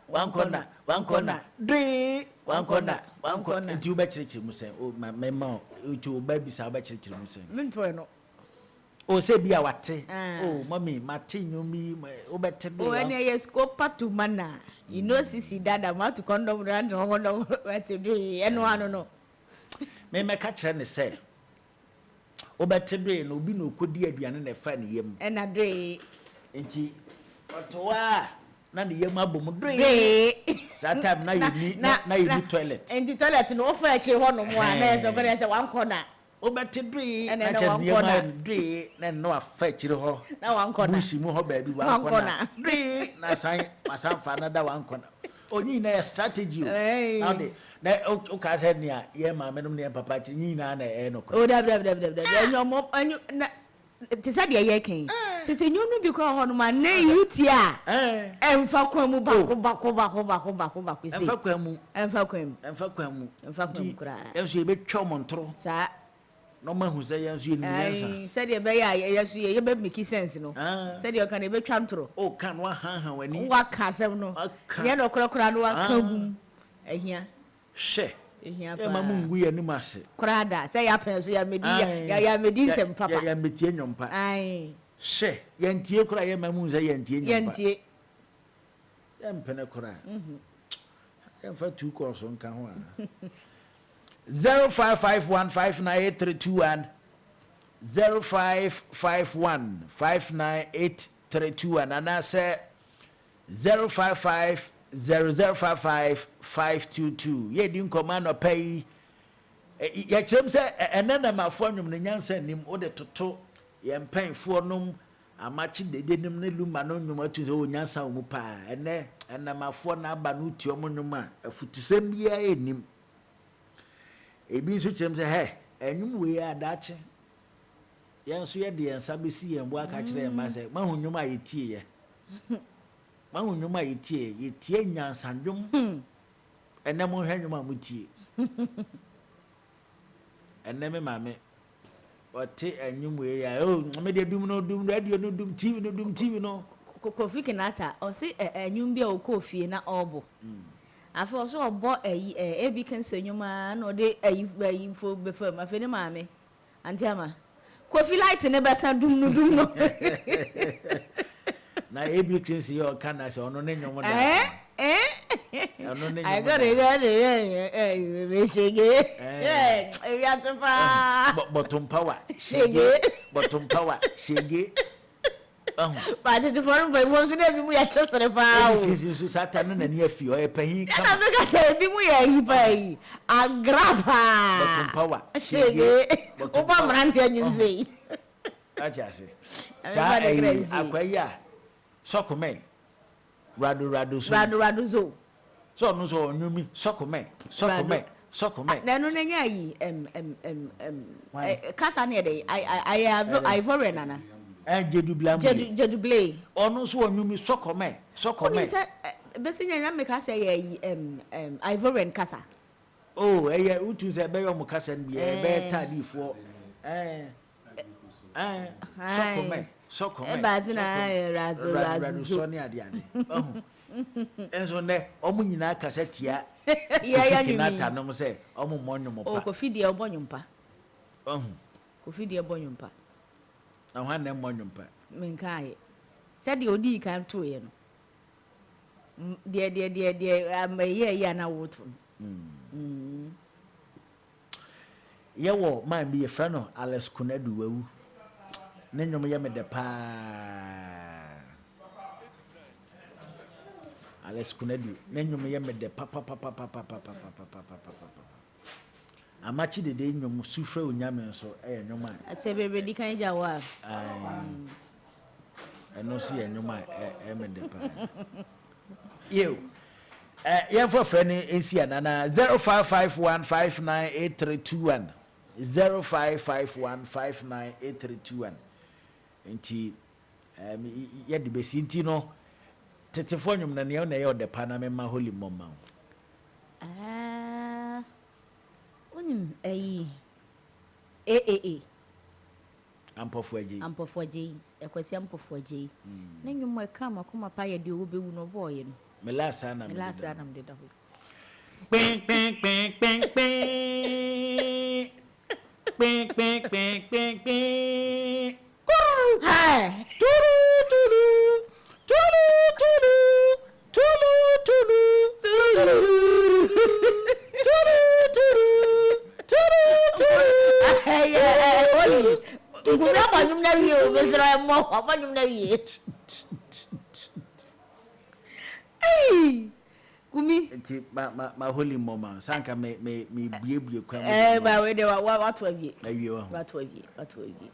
Drink one corner. And you better say, oh, my memo, you babies are better to say. Mintuano. Oh, say be a what? Oh, mommy, Martin, you me, oh, better. Oh, and I scope to manna. You know, Sissy, that I'm out to condom run or what to do, and one no. May my catcher and say. Oh, better drain, no be no could dear be an funny yam. And a dray. Nti otowa na ne yema bom dre that time na you need toilet and the toilet no offer eche ho no mo a na so go say one corner obeti dre na yema dre na no afa chire ho na one corner bushi mu ho ba bi one corner dre na san fa na da one corner onyi na strategy now de na o ka say ne yema menom ne papa chi nyina na no o da enyo enyo ti said ye ken tete nyunu bi kro ho no ma na yuti a emfa kwamu bako si emfa kwamu kra enso ye betwa montro sa no ma hu say enso ye ni yansa said ye be ya yesu ye be make sense no said ye kan e betwa ntro o kan wa han wani wa ka asem no ye no kra no wa ka gum ehia she e mamu ngu ye ni mase krada say ya pen so ya medi ya medi sem papa ya metie nyompa ai she ya ntie kra ye mamu say ya ntie nyompa ya ntie ya mpene kra ya fa two course on kan ho 0551598321 0551598321 and I say 055 0055-522. Ye din command or pay. Ya chem say enana ma fo nwum ne nyansa nim o de toto ye mpan fo num amachi de nim ne luma no nwum atu so nyansa wo pa ene enama fo na aba no ti omo nwum a afutusem bia enim ebi nso chem say he enwum we adache Yan so ye de ensabe si yen bo aka kire ma se ma hunnwom a yetie ye. Ma hunnwom a yetie nyansandwom. Enam hwannwom a mutie. Eneme mame. Ote enwum we ya o me de dum radio no dum TV no. Kofi Kinata o se enwum bia o Kofi na obo. Afi o so obo ebi kan senwuma na o de ayi fo be fam afi ne mame. Antiama. Kofi light ne be san dum no. Na ebi kan se yo kana se ono ne nwom da. I got it. Shege. We are too far. Bottom power. Shege. But it's for me. Once we are just on the power. Jesus, Satan, and near few. I pay. I'm not going to say, we are pay. A grappa. Bottom power. Shege. Obama Rantia, you say. I just say. Akwaya. Sokome. Radu zo. So no so nyumi sokome. Na no nya yi kasa ne dey I have Ivorian nana. Jedublé. Ono so nyumi sokome. Oni say besinya nya me kasa yi Ivorian kasa. Oh, utu say be yo mo kasa bi be tadifo. Sokome. Bazina razo so ne ade. Enso ne omu nyina kasa tia. Ya nyumi no say omu monwom pa. O Kofi de obonyumpa. Kofi de obonyumpa. Na hwan na monwom pa. Menkai. Said the odi kan to ye no. De am ye na wotu. Ye wo man bi ye fra no Alex Kunadu wawu. Ne nyom ye me de pa. Alex Kunadu ne nyom ye me de pa. Amachi de nyom sufre onyame so nyom a. Ase bebe di kan jawa. Eno si nyom a me de pa. Yo. Ye for friend ensi anana 0551598321. 0551598321. Nti ye de besi nti no tetefo nyum na ne ye ode pa na me ma holy mama. Onim Ampofo aji ekwesi ampofo aji na nyum e ka makoma pa ye de obewu no boy no me lasa na me de da ho ping Hi. Kumi nti ma holy mama sanka me bie kwa ba we de what awie what awie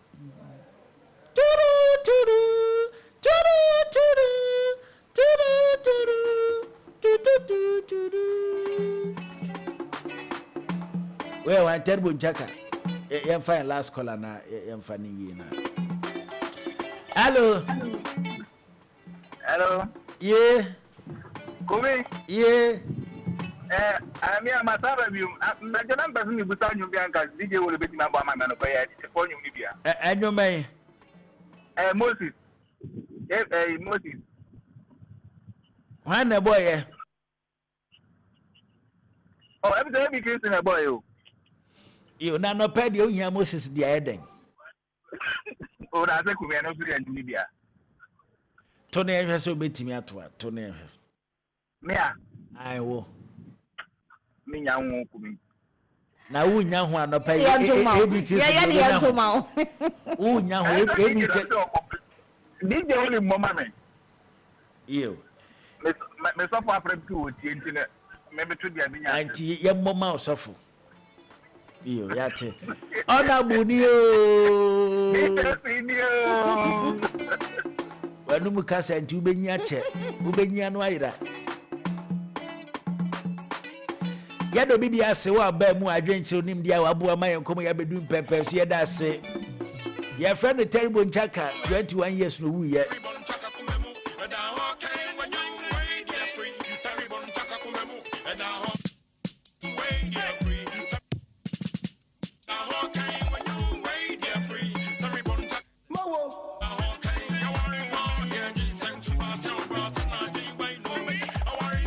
we wa terbo nchaka yem fine last caller na yem fani wi na hello yeah Kumi yeah ami amasaba bium na jana mbasu ni busa nyu bianka DJ wo le beti ma ba ma no ko ya ti fo nyu ni bia enyo mai Moses Moses wan na boy every case na boy you na no pedi o hia Moses dia eden o na se Kumi no suri nyu ni bia to na ehwe so betimi atoa to na ehwe Mia ai wo mi nya hu Kumi na wo nya hu anopa ya ya ntoma wo nya hu ebi DJ only mama me yo me so for Africa to tie ntine me betu dia bi nya anti ye mama osofo yo ya che ona buni o wanu mukasa anti ubenya che ubenya no ayira yado bibi ase wa ba mu adwenche onim dia wa bo ama yenkom ya bedum pepe so yeda ase Your friend the terrible Chaka, 21 years no yet.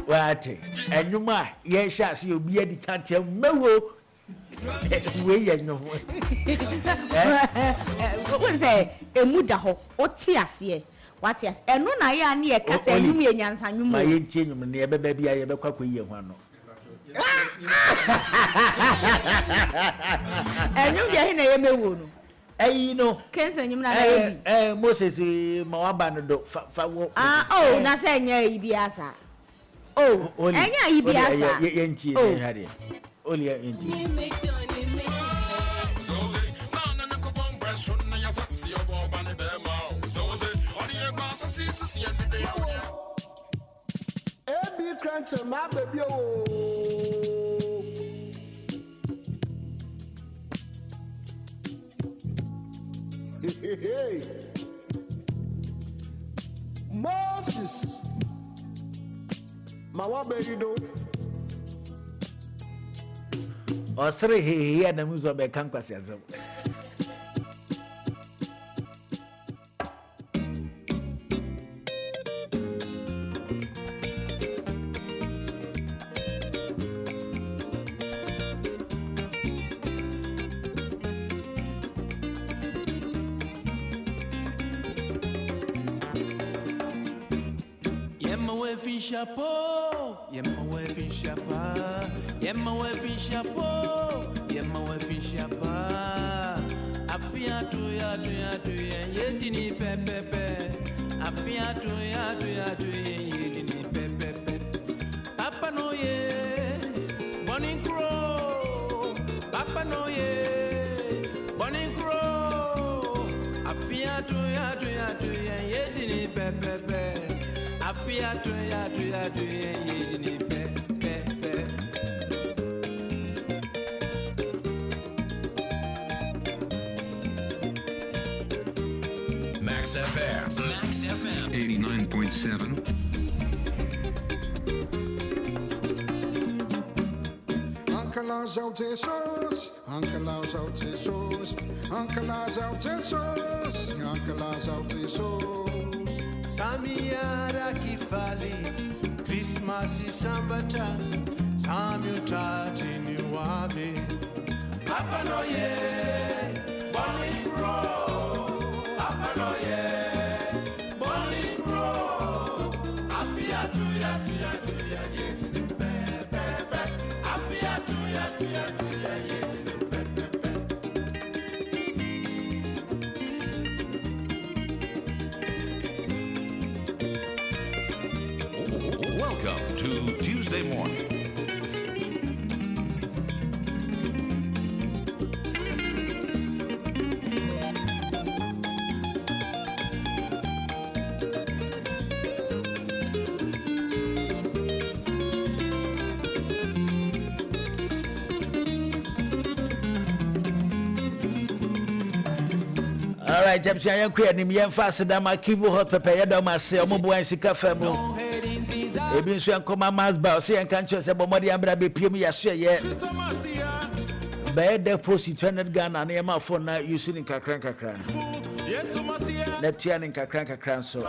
What? And you might, yes, you'll be at the country. Mewo. We are no one. What is a mudaho? What's yes? What yes? And no, I am near Casa, you mean, and you my 18 near baby. I have a quack with you one. And you get in a wound. You know, Kenson, you know, Moses, Moabano, oh, nothing, Ibiasa. Oh, Anya Ibiasa, Yenchi, only a Cranter, my baby. Hey, Moses, my baby, do. Or three here, and the Muzo be campus as well. Chapeau, yemma wife in chapa, yemma wife in chapeau, yemma wife in chapa. Afia to ya, yedini pepepe. Afia to ya, yedini pepepe. Papa no ye, Bonnie Crow. Papa no ye, Bonnie Crow. Afia to ya, yedini pepepe. Afia to ya, yedini pepepe. Max FM. Max FM. 89.7. Uncle Lars out his sauce. Uncle Lars out his sauce. Uncle Lars out his sauce. Uncle Lars out his sauce. Samiyara kifali, Christmas isambata, Samutati ni wabe. Papa no ye, Bonnie Crow. Papa no ye, Bonnie Crow. Afia to ya, ye, pepe. Afia to ya, ye. Welcome to Tuesday morning. All right, James, I am queer. Nimian fast. Dama kivu hot pepper. Yadama say, Omobu and Sika Femo. Ebi so yankoma masba say yan kan cho say bomodi ambra be piem ya so ye be deposit 200 Ghana na yema phone na using kakran na tian kakran so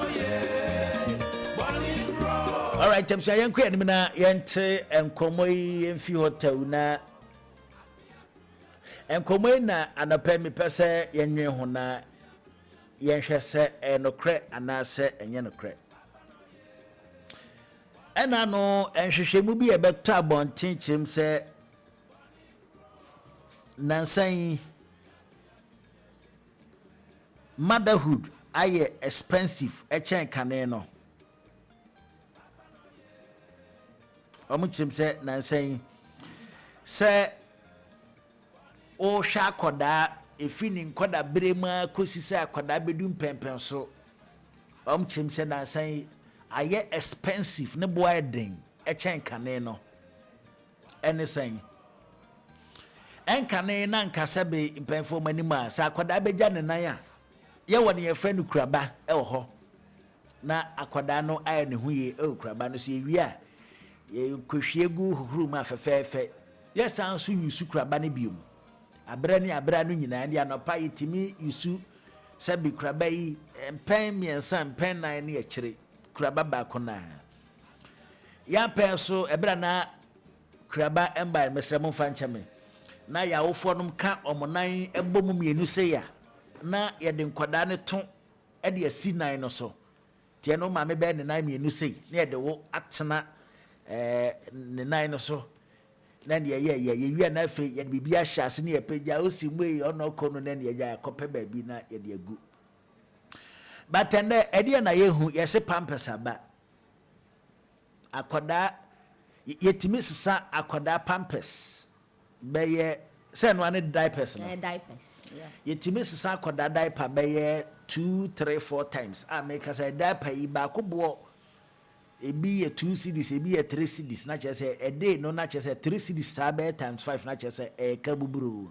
all right temsha yanku enim na yente enkomo yemfi hotel na enkomo na anapa mi pese yenwe ho na yenhwe se enokre anase enye nokre ena no enhwehwemu bi ebeto abontinchim se nansan motherhood aye expensive echen kane no omuchim se nansan se o hwa koda efini nkoda brema kosisa koda bedum pempen so omuchim se nansan aye expensive ne boy den echen kane no anything enkane na nkasa be mpenfo manima sa akoda beja ne nan a ye woni ye friend kuraba e wo ho na akoda no aye ne hu ye e kuraba no so ye wi a ye kohwie gu huhuru ma fefefe ye san so yusu kuraba ne biom abra no nyina ne anopa yetimi yusu sabi kuraba yi pen miensa pen nan ne ye kire kuraba ba ko na ya pen so ebra na kuraba emba mesremo fanchame na ya wofo nom ka omonan ebom mienu se ya na ye de nkwada ne to e de asi nan no so tie no ma me be ne nan mienu se na ye de wo atena ne nan no so na ne ye wi na fe ye bibia hyase ne ye pagya osi mwe ono kono na ne ye ya kope ba bi na ye de agu batende e de na ye hu ye se pampers aba akoda yetimi sisa akoda pampers beye say no ane diapers no diapers yeah yetimi sisa akoda diaper beye 2 3 4 times make say diaper yi ba ko bo ebi ye 2 cedis ebi ye 3 cedis na che say a day no na che say 3 cedis sabe times 5 na che say e ka buburu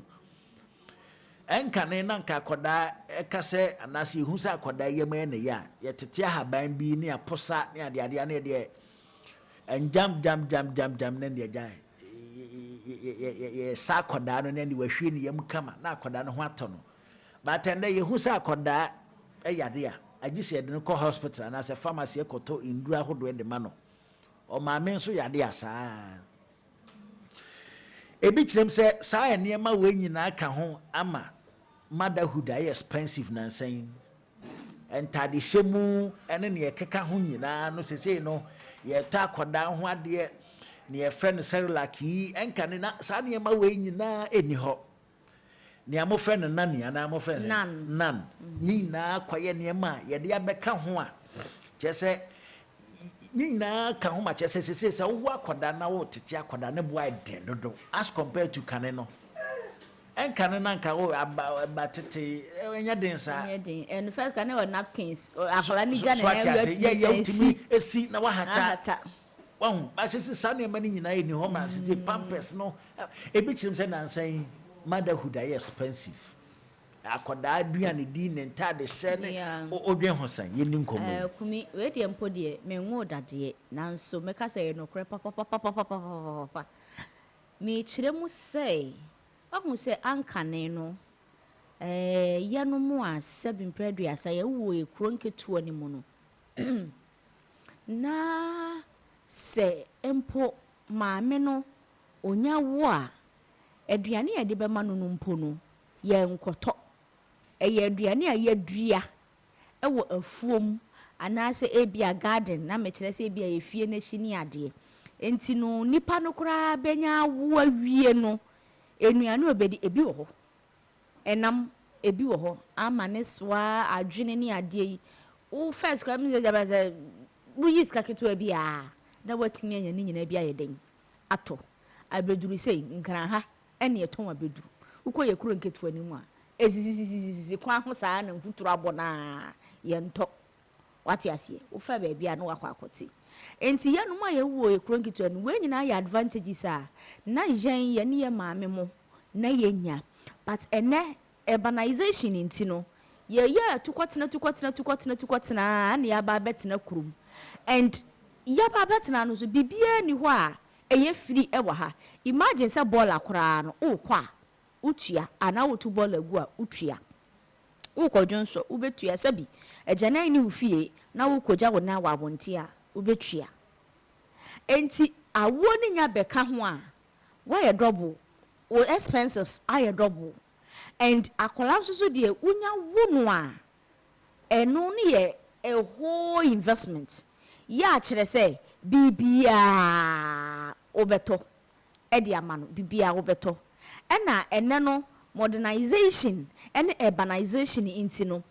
enka ne na nka akoda e ka say anase hu say akoda ye ma ne ya ye tete ahaban bi ne aposa ne ade ne de and jam na ne jai ye sa akoda no ne we hwe ne yam kama na akoda no ho atono but ende ye hu sa akoda e yade a agise de no ko hospital na se pharmacy ekoto indura hodo de ma no o ma me nso yade asa ebi kirem se sa ene ma we nyina ka ho ama motherhood is expensive na nsan entade hyemu ene ne ye keka ho nyina no sesei no ye ta koda ho ade ne ye friend Cerelac yi enka ne na sa ne ma we nyina eni ho ne amo friend nan ya na amo friend nan ni na kwaye ne ma ye de abeka ho a chese ni na ka ho ma chese sesei sa wo akoda na wo tete akoda ne boy den dodo as compared to kane no enka ne nanka wo abatete enya den sa enya den and first kane wa napkins akola ni gane na ya utimi esi na wa hata won ba sisi sa ne ma ni nyina ni ho ma sisi pampers no ebi chirim se nansan motherhood is expensive akoda aduane di ne ntade hye ne odwen hosan yeni nkomo kumi we de mpo de me nwo dade nanso me ka se no kre papa me chiremu sei ahu se ankane no yanu mu a 7 predu asa ye wo ekro nketuo ni mu no na se empo maame no onya wo a aduane ye de be ma no mpo no ye nkoto ye aduane a ye dua wo afuom anase ebia garden na me kire se ebia ye fie na hini ade enti no nipa no kura benya wo awie no enuane obedi ebi wo ho enam ebi wo ho ama ne soa adwene ne ade yi wo first kra me jabaza bu yiska keto bia na watimi anya ne nyina bia ye den ato abeduru sei nkran ha ene eton abeduru ukoye kuro nketo ani mu a ezizizizizisi kwa ho saa na mfuturo abona ye nto wati asie wo fa ba bia no wakwa akoti enti ye no ma ye wo e kuro nketo ani we nyina ya advantages a na yen ye ne ye maame mo na ye nya but ene urbanization enti no ye tukotena na ya ba betena kurum and ya ba betena no so bibia ni ho a eye free e wa ha imagine say ball akora no o kwa utua ana wotu ball agu a utua ukodwonso ubetua sabi ejanan ni ufie na ukoja wo na wabonti a ubetua enti awo ni nya beka ho a why double o expenses are double and akola so de unya wonu a eno ni ye a whole investment ya kire say bibia obeto e de amano bibia obeto ena ene no modernization and urbanization into no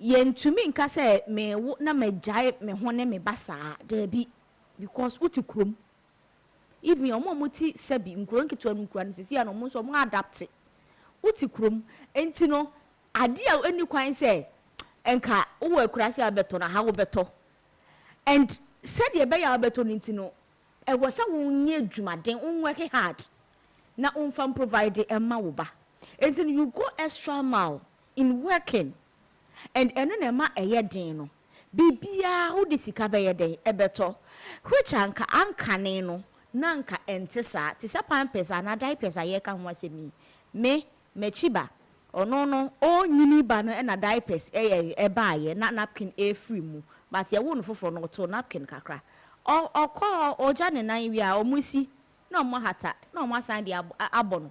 yentumi nka say me na megyae me hone me basa there be because uti krom even omomuti sabi nkro nketo nkro an sisi an omo so mo adapt uti krom enti no ade a eni kwan say enka wo akurase abeto na ha wo beto and said ye be ya beto enti no e wo sa wo nye dwumaden wo work hard na unfam provide emma wo ba enti you go extra mile in working and eno na ma eye den no bibia wo de sika be ye den ebeto which anka ne no na anka ente saa te sa pampers na diapers aye ka ho asemi me mechiba ono no o nyini ba no na diapers eba aye na napkin free mu but ye wo no foforo no to napkin kakra okọ oja ne nan wi a omusi na mo hata na mo asan de abono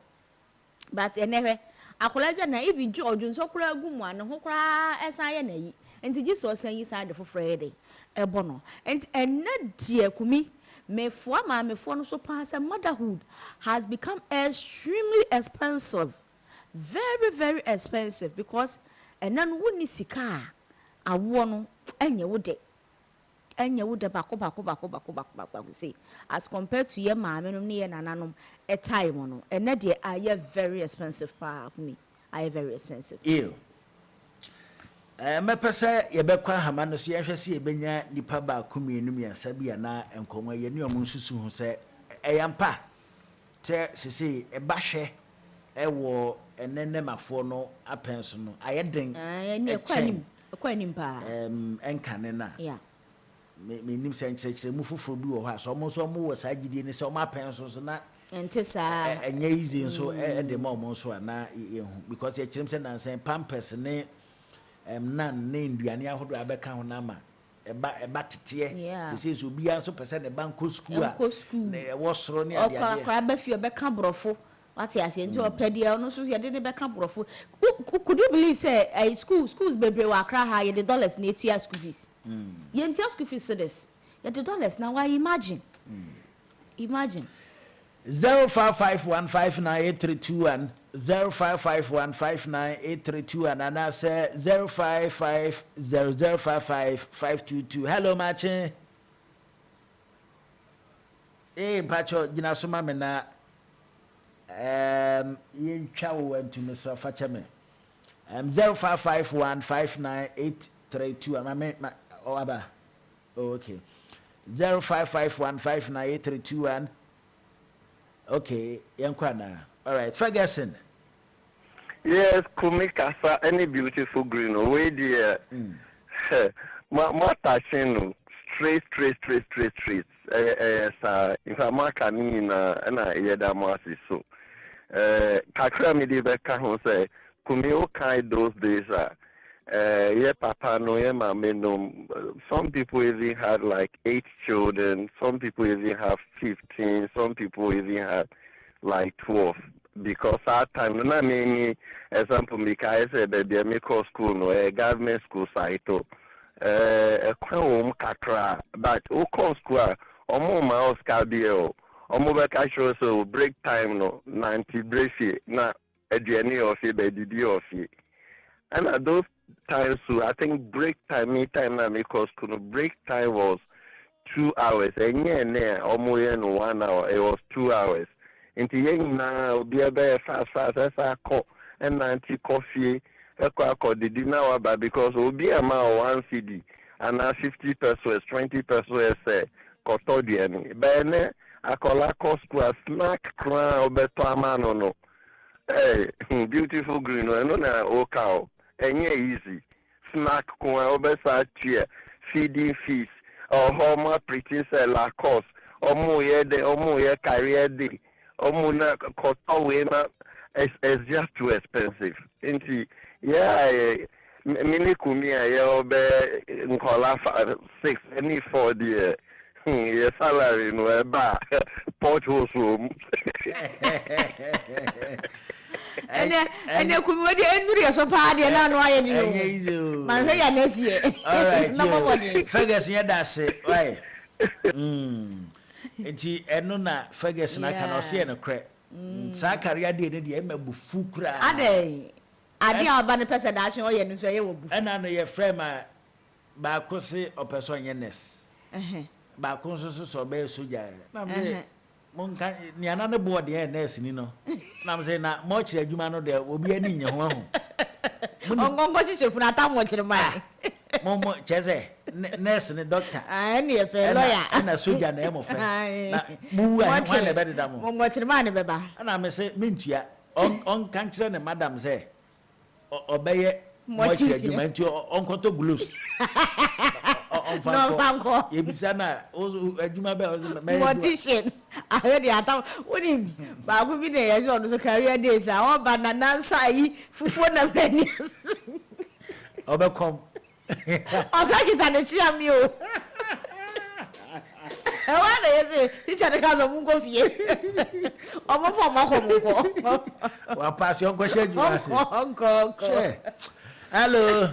but enehwe akolaja na even George nso kura agumu an ho kura esan ye na yi enti Jesus san yi san de foforo ye de ebono enti enna die kumi mefo ama mefo no so pass motherhood has become extremely expensive, very very expensive, because enna no woni sika awo no enye wo de bako say as compared to your maame no ne ye nananom a time no enna de are very expensive pa me are very expensive. Ew. Me pese ye bekwa hama no so ye hwese ye benya nipa ba kumienu miansa bia na enkonwa ye ne omunsusu hu se eyampa te sisi e ba hwe e wo enene mafo no apenso no ayeden ne kwanim pa enkane na yeah me nim se nkyerɛkyerɛ mu foforo bi wɔ hɔ a so mo wɔ saa gidie ne se o ma apenso so na ente saa enye easy so de ma omo so na ye hu because ye kyerem se nansen pampers ne nan ne nduane ahodo abeka ho na ma eba tete se so bia so pese ne banko school a ne wo soro ne ade ade okwa ba fi obeka brofo what you say nti opedia no so ye de beka brofo could you believe say schools bebre wa Accra ha ye the dollars na etua school fees ye ntia school fees this ye the dollars now why imagine 0551598321 0551598321 and I say 0550055522. Hello Machi. Pacho jina soma me na yen twa wo ntumi so facha me 0551598321 mama aba okay 0551598321. Okay, Yankwana. All right, Ferguson. Yes, Kumikasa, any beautiful green. Away there. Matachino, straight. If I'm marking and I yada mercy so. Kakra mi de beka ho say, Kumio kai those days yeah, Papa no, yeah, Mama no. Some people even had like 8 children. Some people even have 15. Some people even have like 12. Because at time, no, many example, I said that they make school no, a government school site, a home kakra, but who call school, omo mouse cabio, omo back so break time no, 90 break na a journey of it, by the of it. And at those times, so I think break time, because break time was 2 hours. And yeah, almost 1 hour. It was 2 hours. Into young now, be a bear fast as I call and 90 coffee. I call the dinner, but because will be a man 1 CD and now 50 pesos, 20 pesos, say, custodian. But I call a cost to a snack crown, better man or no. Hey, beautiful green, I know now, oh cow. And easy. Snack coin over chair, feeding fees, or home pretty la cost, or more de or more career day, or more cost away it's just too expensive. Inti yeah mini kumia ya be nkola 6 any 4 the your salary no ba potholes room. And could we endure so party and no I knew. My very next year. All right, Ferguson, yeah, that's it. Right. Enona Ferguson, I cannot see no crack. Sakaria did the Emma Fukra. Ade. I did about the person that you and say you will. And I know your friend, my Bacosi or person, yes. Baconsus or Bear Suja. Monka ni another board the nurse you know. I'm saying that much you man there will be any home. Mongo chef na ta mo chire mai. Momo cheze nurse ni doctor. Ah ni e fe lawyer. Na soldier na e mo fe. Na mu a wan na be da mo. Mongo chire mai beba. Na me say mintua on kan chire ne madam say obeye Mochi adwuma nti onkoto gloves. No banko. Yebisa na adwuma ba mortician. I heard the atam. Woni ba go bi na yesi ono so career days a o banana sai fufu na venues. Obekom. Osakita ne chia mi o. E wa na yesi teacher de kazo mu go fie. Omo fo mo ko mu ko. Wa pass yon question you ask. Go. Hello.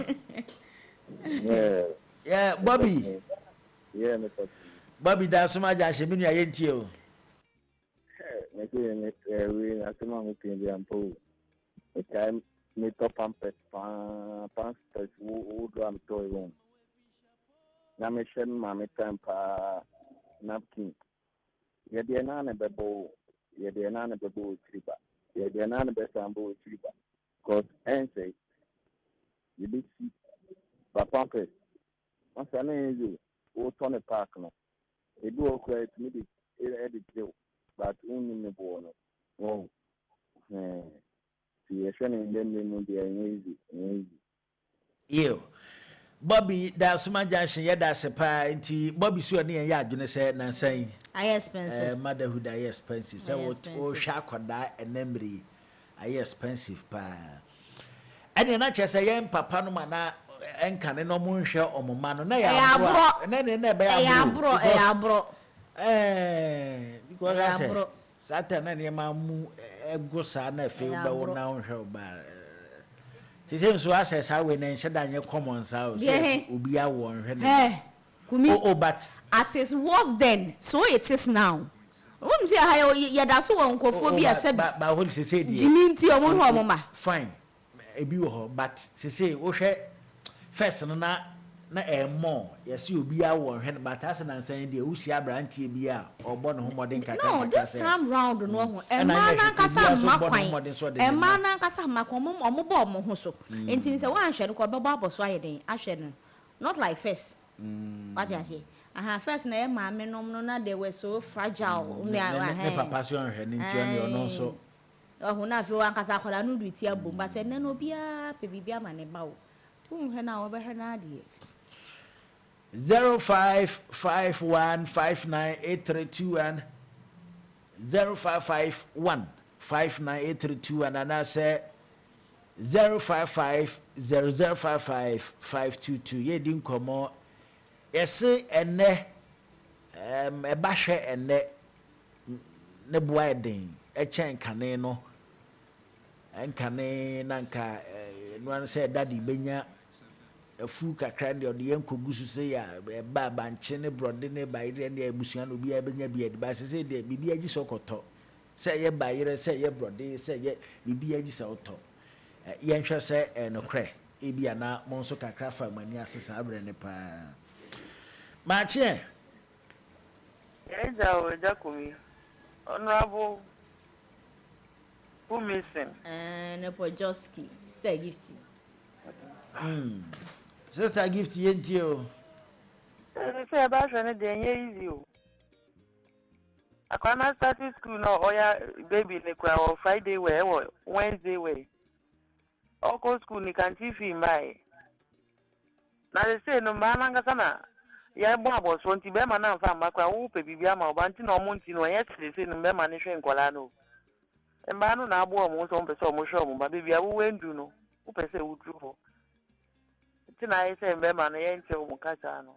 Yeah, Bobby. Yeah, Mr. Bobby da suma ja she minu aye ntie o. We asema mo pin dia mpo. E time me top pampers wo do am toy won. Na me shen ma me time pa napkin. Ye de na na bebo triba. Ye de na na be sambo triba. Cause say you be see pa pampers. Once I know you turn a park no. They do okay to me the edit but only me born. Oh. See showing them no be easy. Yo. Bobby da suma junction ya da sepa nti Bobby so ne ya adwene se nansan. I expensive. Motherhood I expensive. So o sha kwada enemri I expensive pa. Ene na chese yen papa no mana enkane no mo nhwe omoma no na ya abro na be abro because I say Satan na ne ma mu ego sa na fe ba wo na nhwe ba Tise so access how we na nhye da nye common sa o so obi a wo nhwe ne Kumi but it is worse then so it is now wom say ha ya da so won kofo bi ase ba ho se say die Jimi nti omo ho omoma fine ebi wo ho but se wo hwe first na more yes you be a one hen but as an saying the usi abrantie bi a obo ne ho modern kaka no this time round no ho e ma na kasa makwan e ma na kasa makwan omo bo omo ho so enti se wan hwe ko be bo aboso ayeden ahwe no not like first what you say first na e ma me nom no na they were so fragile ne papa so hwe ne nti ono no so na fi wan kasa akwala no du ti abom but ene no bia pe bibia ma ne ba o hwe na wo be hwe na ade 0551598321 0551598321 and I say 0550055522 ye din komo ese ene e ba hwe ene ne boa den e chen kane no enkane nanka no an say daddy benya afu kakra ndi odi yenkogusu se ya ba banche ne brode ne bayire ne abusuan no bia benya bia de ba se de bibia gi sokoto se ye bayire se ye brode se ye bibia gi sokoto yenhwe se no kre ebia na mo nso kakra fa mani asesa abre ne pa mache Eja o Jakumi honorable who missing Nepojoski Sister Gifty Sister Gift yenti o. Say about when dey easy o. Akwana starting school no oya baby ne kwa o Friday we o Wednesday we. Oko school ni kan ti fi mai. Na dey say no ma na ngasa na ya bo aboso nti be ma na mfa makwa wo pe bibia ma oba nti na omo nti no ye say no be ma ne hwe nkola no. Mba no na abo omo so mpe so omo hwe omo ba bibia wo wendu no. Wo pe say wo dru ho. Tina I say mbema no yente umukacha no.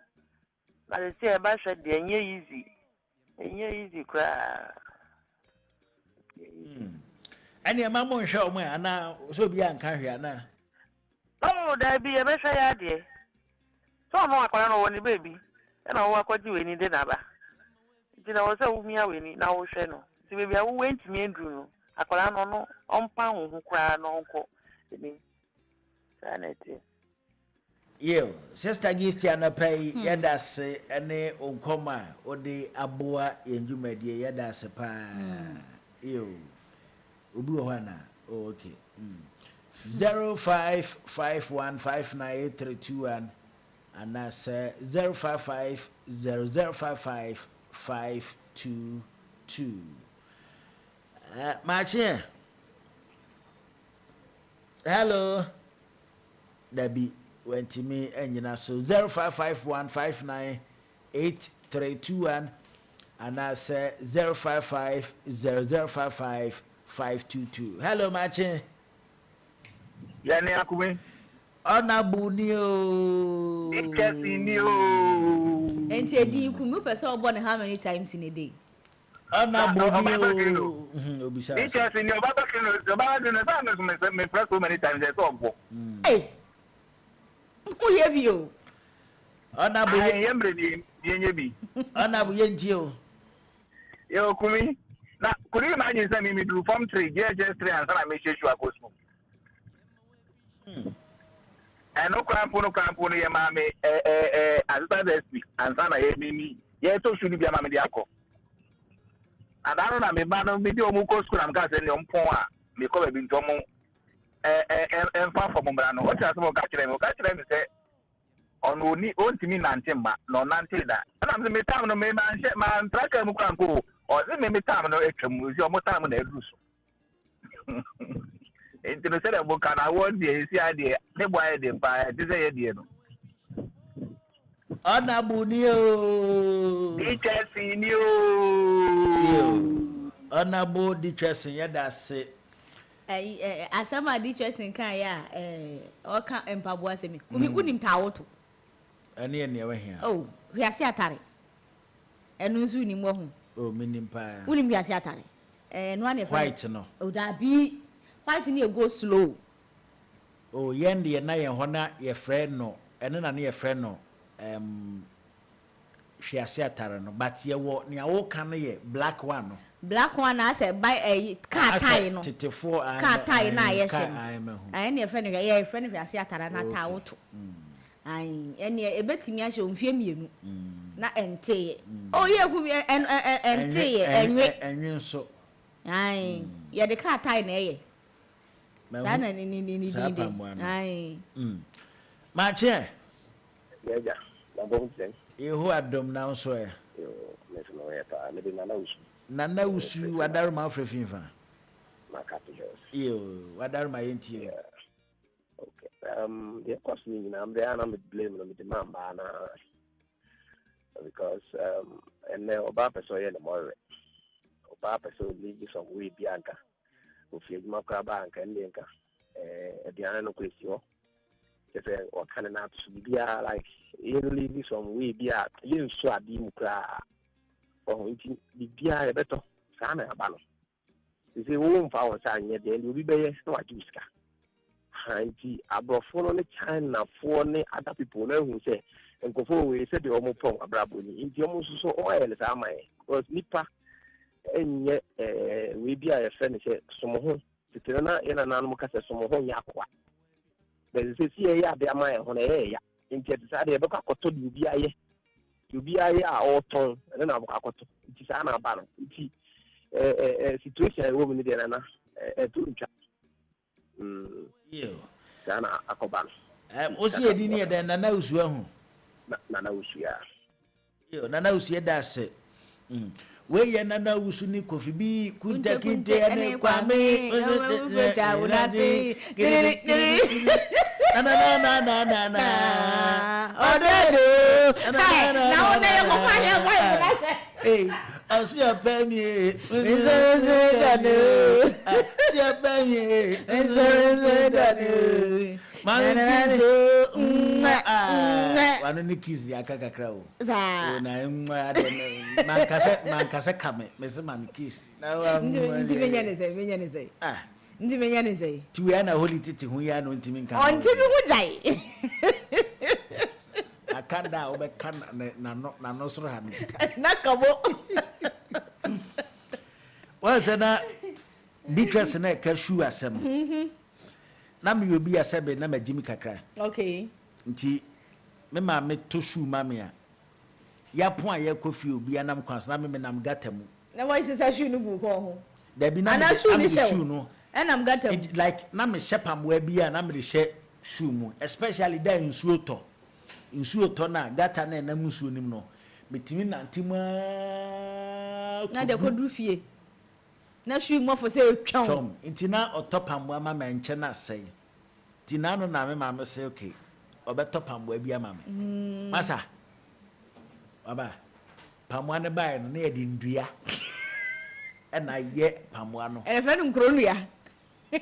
Na dey say ba hwe de enye easy. Enye easy kra. Ani ama mo hwe omo ana so bi anka hwe ana. No da bi e be hwe ya de. So no akwara no woni baby. E na wo akwaji we ni de na ba. Tina wo say wo mia we ni na wo hwe no. Ti baby a wo wenti mi endru no. Akwara no no ompa ho kra no nko. Eni. Sanity. Yo, Sister Gift ya na pay yada se ene onkoma ode aboa yenjumedie yada se pa. Yo. Obi wo hana. Oh, okay. 0551598321 and I say 0550055522. Martin. Hello. Dabi went to me and so 0551598321 and I say 0550055522. Hello, Machin. Yani akumi. Onabunio. Ikesinio. Enti edi kumu person born how many times in a day? Onabunio. Obisa. Ikesinio baba kino baba do na say me press so many times I so go. Hey. Who you? Onabu yembre bi yenyebi. Onabu yentio. Yo kumi. Na could you imagine say me do form 3 JS 3 and sana me sheshu akosu. And no campo ye mame assistant SP and sana ye mimi ye to should be mame diako. And I don't know me ba no me di omu ko school am ka say ni ompon a me ko be ntomo fa for mo bra no o cha so ka kire me say on oni on timi nante ma no nante da na me me tam no me man tracker mu kwanko o se me tam no etwam uzi o mo tam na eduso. Enti no say bo kana won dey si ade ne boy dey pa dey say dey no. Onabunio. Ikesinio. Onabo Dichelson yada se. Asama Dichelson kan ya o kan empabo asemi. Kumi unim tawoto. Ani ene we hia. Oh, hwiase atare. Enu nzu unim wo hu. Oh, minim pa. Unim hwiase atare. No ane white no. O da bi white ni go slow. Oh, yende na ye ho na ye friend no. Ene na ne ye friend no. Hwiase atare no, but ye wo ne awo kan ye black one no. Black one I say buy a car tie no. Titifo car tie na ye she. Ai ne friend ye friend hwiase atare na tawoto. Ai ene ebetimi ahye onfie mienu na ente oh ye hu ente ye enwe so Ai. Ya de car tie na ye. Sana ni. Ai. Mache. Yeah. Na bom sen. Eho adom na so e. Yo, meso no ya ta, me de nana usu. Nana usu wadaru ma frefinfa. Makati jos. Yo, wadaru ma yenti. Okay. The question ni am there na me blame no me de mamba na because and oba person ye na more. Oba person live some way bianca. Ofi ejuma kwa banka ndenka. Ediana no kwesi ho. Just or can not be like you live some way be at you so adi mukra or inti bia e beto sana abalo you say won fa won sa anye de you be yes no ajuska hanti abrofo no ne China fo ne other people na hu say enkofo we say de omo pon abrabo ni inti omo so o yele sa amaye because nipa enye we bia e fe ne say somo ho titirana ina nanu ka say somo ho yakwa. There is a CA at the Amaya on a area. In Jetasade, Bocato, you be a or tongue, and then I've got to. It is an abandon. It's a situation a woman in a two you. Sana Akoban. What's the idea then? Nana Uswahu. Nana Usia. You, Nana Usia, that's it. We ya nana usuni kofi bi kunta kinte ane kwame weta unasi na odedo na ona ye ko fa ye wa unasi asi apemi nzo danu asi apemi nzo danu manzo wanu ni kiss ya kakakra o na mwa de mankase kame mese man kiss na wa ndi menya ne sei ndi menya ne sei ti we na holy titi hu ya no ntimi nka on timi hu jai akanda obe kan na no soro ha na kabo wa na dictress na ka shu asem na me obi asebe na magimi kakra okay nti me ma me to shu mame a ya pon a ye kofi obi anam kwans na me nam gatamu na why say shu no bu ko ho da bi na me shu no enam gatamu like na me shepam wa bi a na me she shu mu especially da nsuo to na gata na na musuo nim no metimi nantima na de kodru fie na shu mo fo say twon nti na otopam wa ma menche na sei Tinano na me mama say okay. Obeto pambo bi ama me. Masa. Baba. Pamwa ne bae no na ye di ndua. E na ye pamwa no. E fe no nkronua.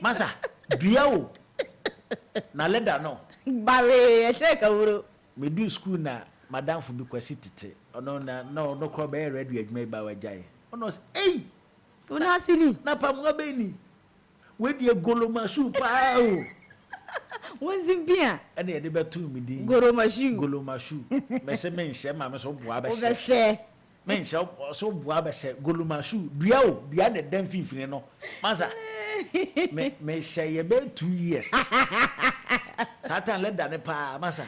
Masa, dua o. Na leda no. Bare e che ka wuro. Me do school na madam fu bi kwasi tete. Ono na no kro be ready adwuma ba wajae. Ono say, Una asini. Na pamwa be ni. We di golomashu pa o. Wonzimbia. Ene ye de betu mi din. Golomashu. Me se me nhye ma me so boa be se. Me nhye so boa be se golomashu. Dua o, dua ne dan fifine no. Masa. Me share ye be 2 years. Satan let that pa masa.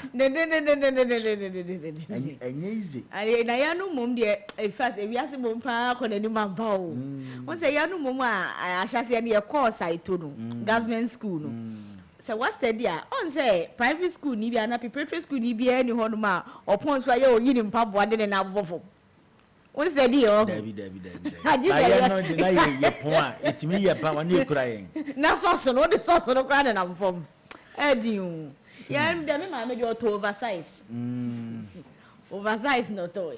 Enye easy. Ari na ya no mum de in fact e wiase mum pa ko nani mamba o. Won say ya no mum a ahyase ne course saito no. Government school no. So what study a on say private school ni bia na preparatory school ni bia ni ho no ma opon so ya o yini mpaboa de na abofo. Won study o. David. Aye no de na ye pon a etimi ye pa wani ekura yen. Na soso no de soso no kra de na mfom. Ediu. Ya dem me ma me de auto oversize. Oversize no to.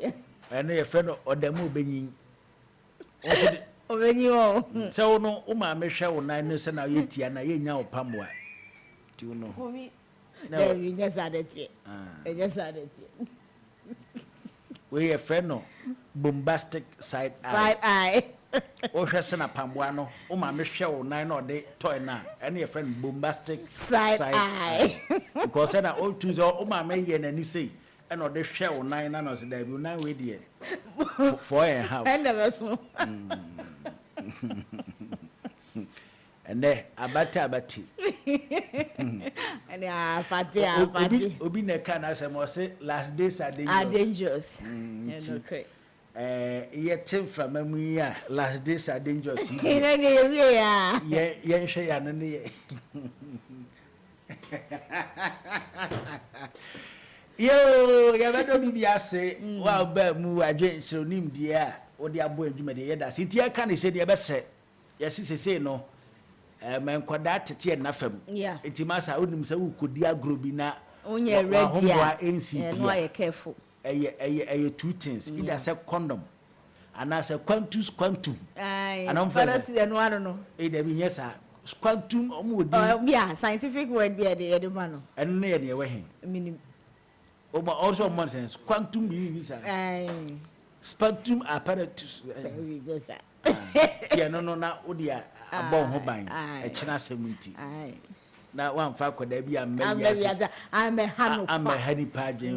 Ene ye fe no odamu obenyin. Obenyin o. Se wo no o ma me hwe wo nan no se na ye tia na ye nya opamwa. Ti wo no. Komi. Na we nya sadete. Enya sadete. We ye fe no bombastic side eye. O hwese na pamboa no o ma me hwe wo nan na ode toy na ene ye friend bombastic side eye because na o choose o ma me ye na ni sei ene ode hwe wo nan na no se da bi nan we die for a house and never so ene abati ene apati obi na ka na se mo se last days are dangerous okay ye tin from amu ya last days are dangerous ina ne ye ya ye nhwe ya no ne yo ya bedo bibia se wa ba mu adwen chironim die a wo de abo adwuma de ye da se tie ka ne se de be se ye sisese no men koda tete na fam etimasa onim se wo kodi agro bi na onye ready a no are careful two things either say condom and as a quantum and I'm for that and one no either be yes quantum omudi yeah scientific word be the man and near the way meaning also nonsense quantum be spectrum apparatus yeah no na odia abon ho ban e china 70 na wan fa koda bi amya am hani pagen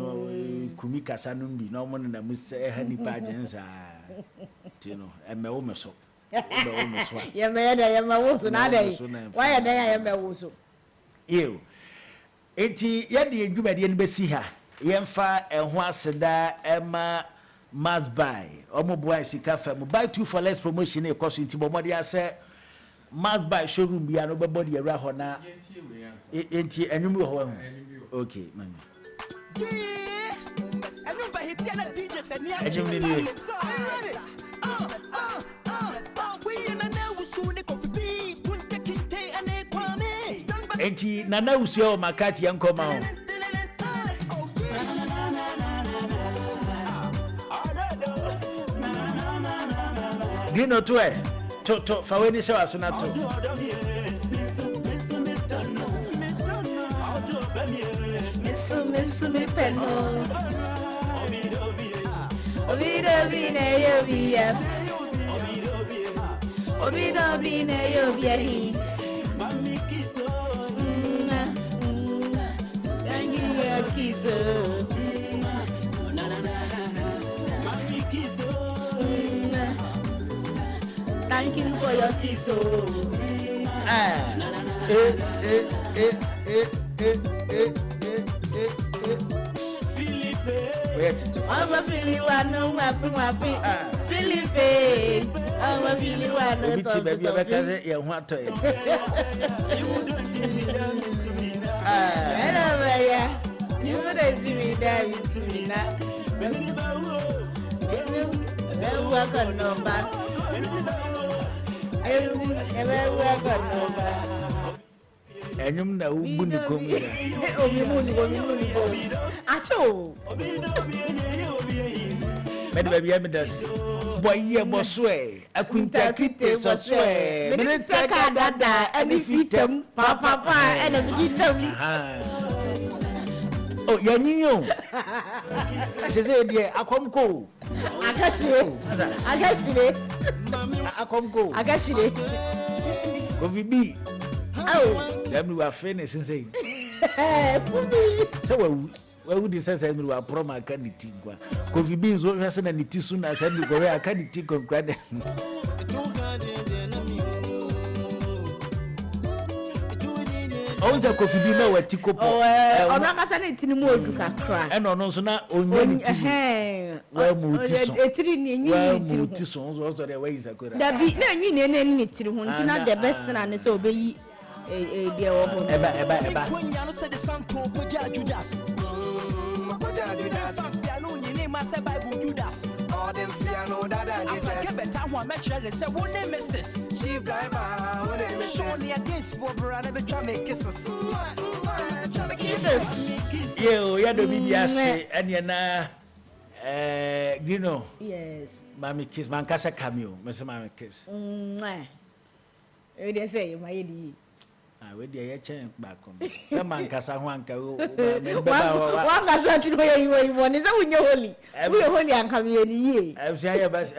kumi kasa no bi na mo na musa hani pagen sa tino emewo meso ya me wo so na dai why ya dai ya me wo so yo enti ye de adwumade no besi ha ye mfa eho aseda ema must buy omo boy sika fa mo buy 2 for less promotion e cost enti bo modi ase must buy showroom bia no be body era ho na enti enum ho ho okay man enum ba hiti na DJ senia enum ni we na na wusu ne coffee beans punte kinte ane kwame enti nana wusu o makati yankoma ho Dino to faweni se wasuna to misu mi peno obido bine yo biya obido bine yo biya hi mami kiso dangi yo kiso mami kiso thank you for your kiss. I'm a feeling one, no, Philippe. I'm a feeling one, no, baby, because you want to. You wouldn't do me down to me now. You wouldn't do me down to me now. Never work on no back. enyum na ubu ni komu ya acho mede ba bia me das boye boswe akunta kite soswe mene saka dada ani fitam papa ena fitam oh yaninyo sese die akomko agashire akomko Kofi dem we are finished since so we di sense we are from akaniti kwa Kofi B so hwese na niti su na say go we akaniti konkra de Onza Kofi B na wati kopo ona kasa na tini mu odu kakra e no no so na onya niti wa mu ti so etiri ni nyi niti mu ti so so de wa isakora da bi na nyi ne ni niti ho nti na the best na ne so obeyi dia wo bo eba Kunya no say the son to Koja Judas. Koja Judas. Fear no name I say Bible Judas. All them fear no that Jesus. I get better one make sure they say one name Mrs. Chief driver, one name Mrs. Show me against for brother never try make kisses. Kisses. Yo, ya do bibia se ene na you know. Yes. Mami kiss man kasa cameo, me say mami kiss. We dey say my yedi. We dey chen back on. Say man kasa ho anka o wa kasa ti no yi woni say unye holy. We holy anka me ni ye. Say ya bas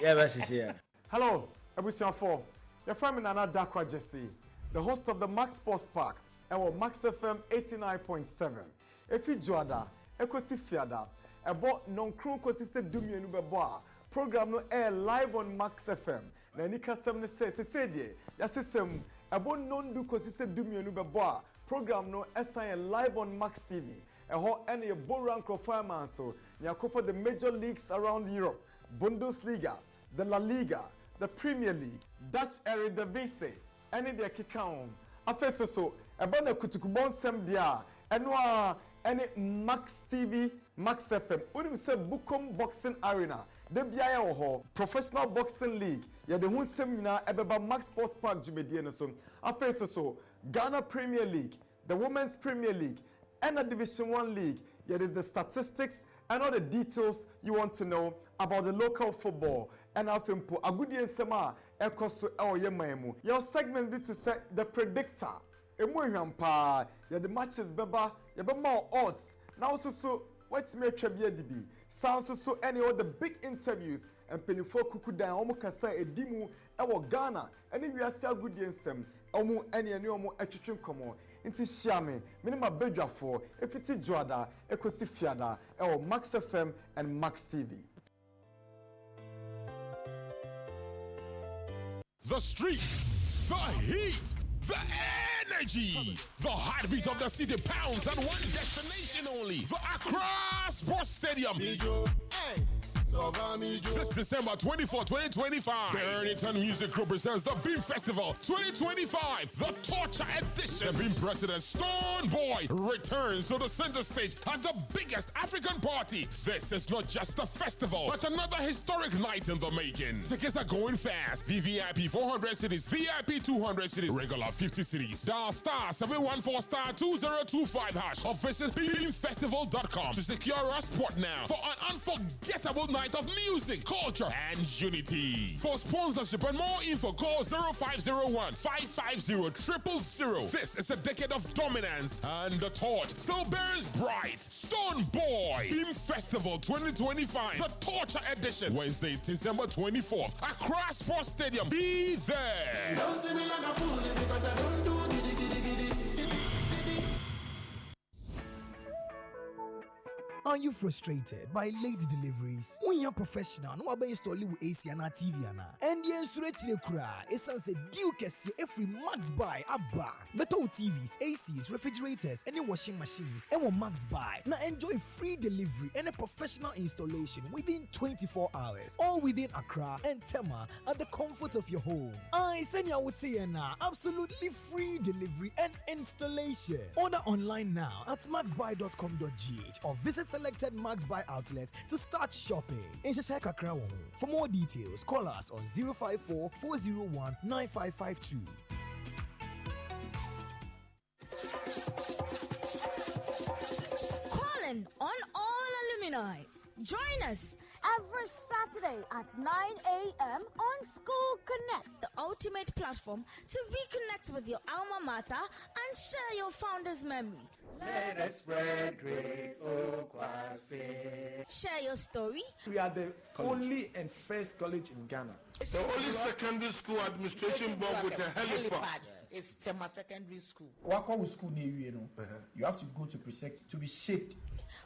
ya bas say. Hello, Ebusian 4. Your friend Nana Dakwa Jesse, the host of the Max Sports Park, and Max FM 89.7. If you joada, ekosi fiada, ebo non crew kosi se dumienu beboa. Program no air live on Max FM. Na nika sem ne se die. Ya system ebo non du kosi se dumienu beboa. Program no SIN live on Max TV. Eho ene ye boran crofirman so. Ni akofa the major leagues around Europe. Bundesliga, the La Liga, the Premier League, Dutch Eredivisie, ene de kika on. Afeso so ebo na kutukubon sem dia. Eno ene Max TV, Max FM. Unim se Bukom Boxing Arena. De biaya wo ho Professional Boxing League. Ya de hun sem nyina ebeba Max Sports Park jumedie no so. Afeso so Ghana Premier League, the Women's Premier League, and the Division 1 League. Ya de the statistics and all the details you want to know about the local football. And afempo agudi ensema ekoso e oyemaimu. Your segment bit to say the predictor. Emu ehwampa ya the matches beba ya be more odds. Now so what me twabia dibi. Sounds so any of the big interviews and penifo kuku dan omo kasa edimu ewo Ghana ene wiase agudi ensem omo ene omo atwetwe komo nti shiame minima bedwafo efiti joada ekosi fiada ewo Max FM and Max TV. The streets, the heat, the energy, the heartbeat of the city pounds at one destination only. The Accra Sports Stadium. This December 24, 2025, the Errington Music Group presents the Beam Festival 2025, the Torture Edition. The Beam President Stone Boy returns to the center stage at the biggest African party. This is not just a festival, but another historic night in the making. Tickets are going fast. VVIP 400 cities, VIP 200 cities, regular 50 cities. Dial star 714 star 2025 hash or visit beamfestival.com to secure a spot now for an unforgettable night of music, culture, and unity. For sponsorship and more info, call 0501 550 000. This is a decade of dominance, and the torch still burns bright. Stone Boy Beam Festival 2025, the Torture Edition, Wednesday, December 24th, Accra Sports Stadium. Be there. Don't see me like a fool because I don't do giddy giddy giddy. Are you frustrated by late deliveries? When you're professional, no one install with AC and TV and the insulated cry. Essence deal kesi every Max Buy abba. Better TVs, ACs, refrigerators, any washing machines, and one Max Buy. Now enjoy free delivery and a professional installation within 24 hours, all within Accra and Tema at the comfort of your home. I send you out absolutely free delivery and installation. Order online now at maxbuy.com.gh or visit selected Max Buy outlets to start shopping. In Shashaka Accra. For more details, call us on 054 401 9552. in on all alumni. Join us every Saturday at 9 a.m. on School Connect, the ultimate platform to reconnect with your alma mater and share your founder's memory. Let us spread great Okwasi. Share your story. We are the only and first college in Ghana. The only secondary school administration board with a helipad. It's Tema Secondary School. Wako school near you know. You have to go to Presec to be shaped.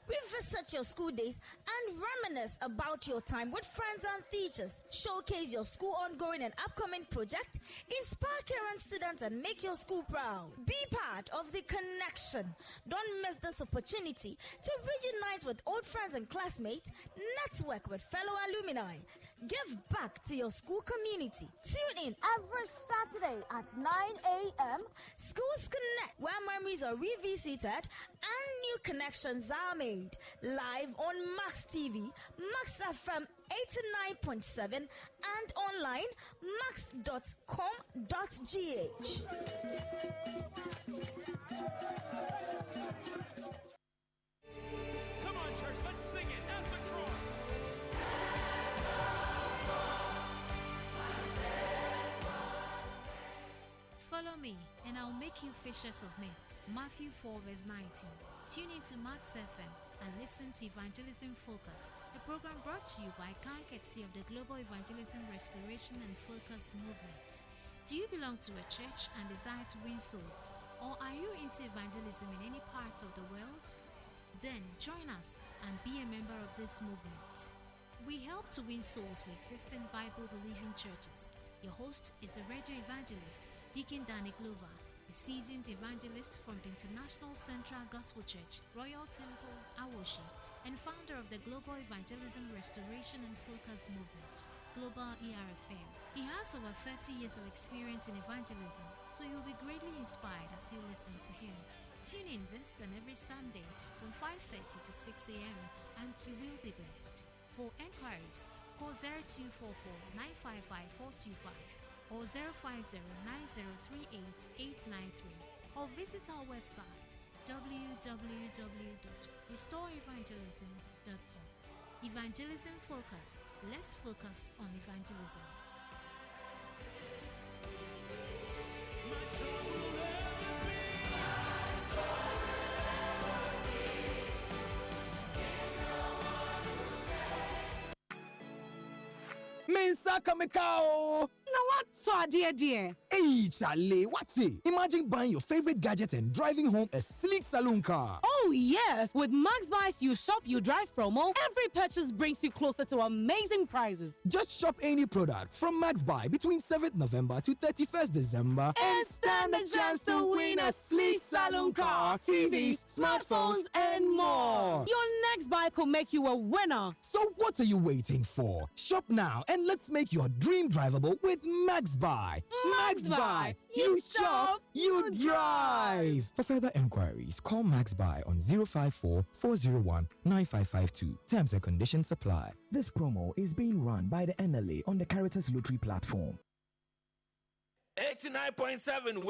Revisit your school days and reminisce about your time with friends and teachers. Showcase your school ongoing and upcoming project. Inspire current students and make your school proud. Be part of the connection. Don't miss this opportunity to reunite with old friends and classmates. Network with fellow alumni. Give back to your school community. Tune in every Saturday at 9 a.m. Schools Connect, where memories are revisited and new connections are made. Live on Max TV, Max FM 89.7 and online max.com.gh. Come on, church, let's sing it at the cross. Follow me, and I'll make you fishers of men. Matthew 4 verse 19. Tune into Max FM and listen to Evangelism Focus, a program brought to you by courtesy of the Global Evangelism Restoration and Focus movement. Do you belong to a church and desire to win souls? Or are you into evangelism in any part of the world? Then join us and be a member of this movement. We help to win souls for existing Bible-believing churches. Your host is the radio evangelist, Deacon Danny Glover, a seasoned evangelist from the International Central Gospel Church, Royal Temple, Awoshi, and founder of the Global Evangelism Restoration and Focus movement, Global ERFM. He has over 30 years of experience in evangelism, so you'll be greatly inspired as you listen to him. Tune in this and every Sunday from 5:30 to 6 a.m. and you will be blessed. For enquiries, call 0244-955-425 or 050-9038-893 or visit our website www.restoreevangelism.org. Evangelism Focus. Let's focus on evangelism. Mensa Kamekao! Now what so dear? Hey, Charlie, what's it? Imagine buying your favorite gadget and driving home a sleek saloon car. Oh yes, with Max Buys You Shop You Drive promo, every purchase brings you closer to amazing prizes. Just shop any products from Max Buy between 7th November to 31st December and stand a chance to win a sleek saloon car, TVs, smartphones, and more. Your next buy could make you a winner. So what are you waiting for? Shop now and let's make your dream drivable with Max Buy. Max Buy. You shop, you drive. For further enquiries, call Max Buy on 054-401-9552. Terms and conditions apply. This promo is being run by the NLA on the Caritas Lottery platform. 89.7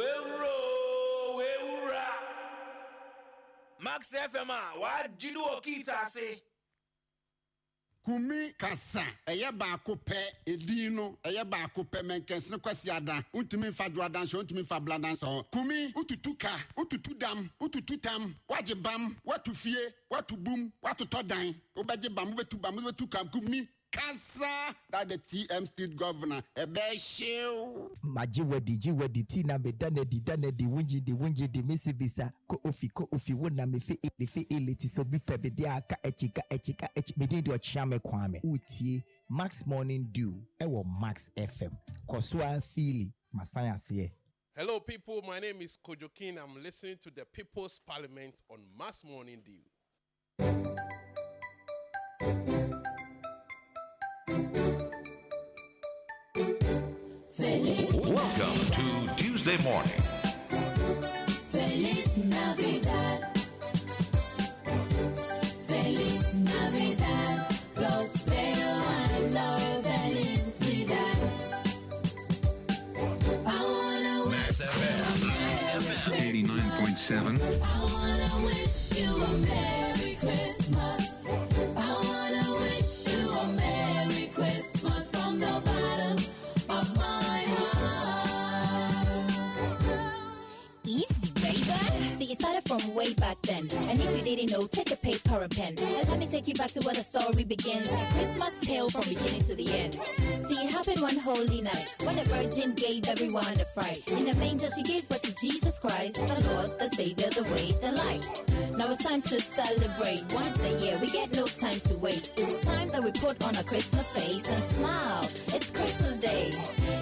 Max FM what jidu okita say Kumi kasa eye baako pɛ edin no eye baako pɛ menkɛse kwasi ada untumi fa duadan so untumi fa bladan so kumi ututu ka ututu dam ututu tam waje bam watu fie watu bum watu todan obaje bam betu kam kumi kasa that the TM state governor ebe shew Maji tina me dane di wunji di misibisa ko ofi wona me fe eleti so bi febe dia aka echika me di ochame kwame utie Max Morning Dew ewo Max FM kosua fili masaya se. Hello people, my name is Kojokin. I'm listening to the People's Parliament on Max Morning Dew. Welcome to Tuesday morning. Feliz Navidad. Feliz Navidad. Prospero año. Felicidad. I wanna Max FM 89.7. I wanna wish you a Merry Christmas. I wanna wish you a Merry Christmas from the bottom of my heart. Easy, baby. See, it started from way back then. And if you didn't know, take a paper and pen. And let me take you back to where the story begins. A Christmas tale from beginning to the end. See, it happened one holy night when the Virgin gave everyone a fright. In the manger, she gave birth to Jesus Christ, the Lord, the Savior, the way, the light. Now it's time to celebrate. Once a year, we get no time to waste. It's time that we put on a Christmas face and smile. It's Christmas Day.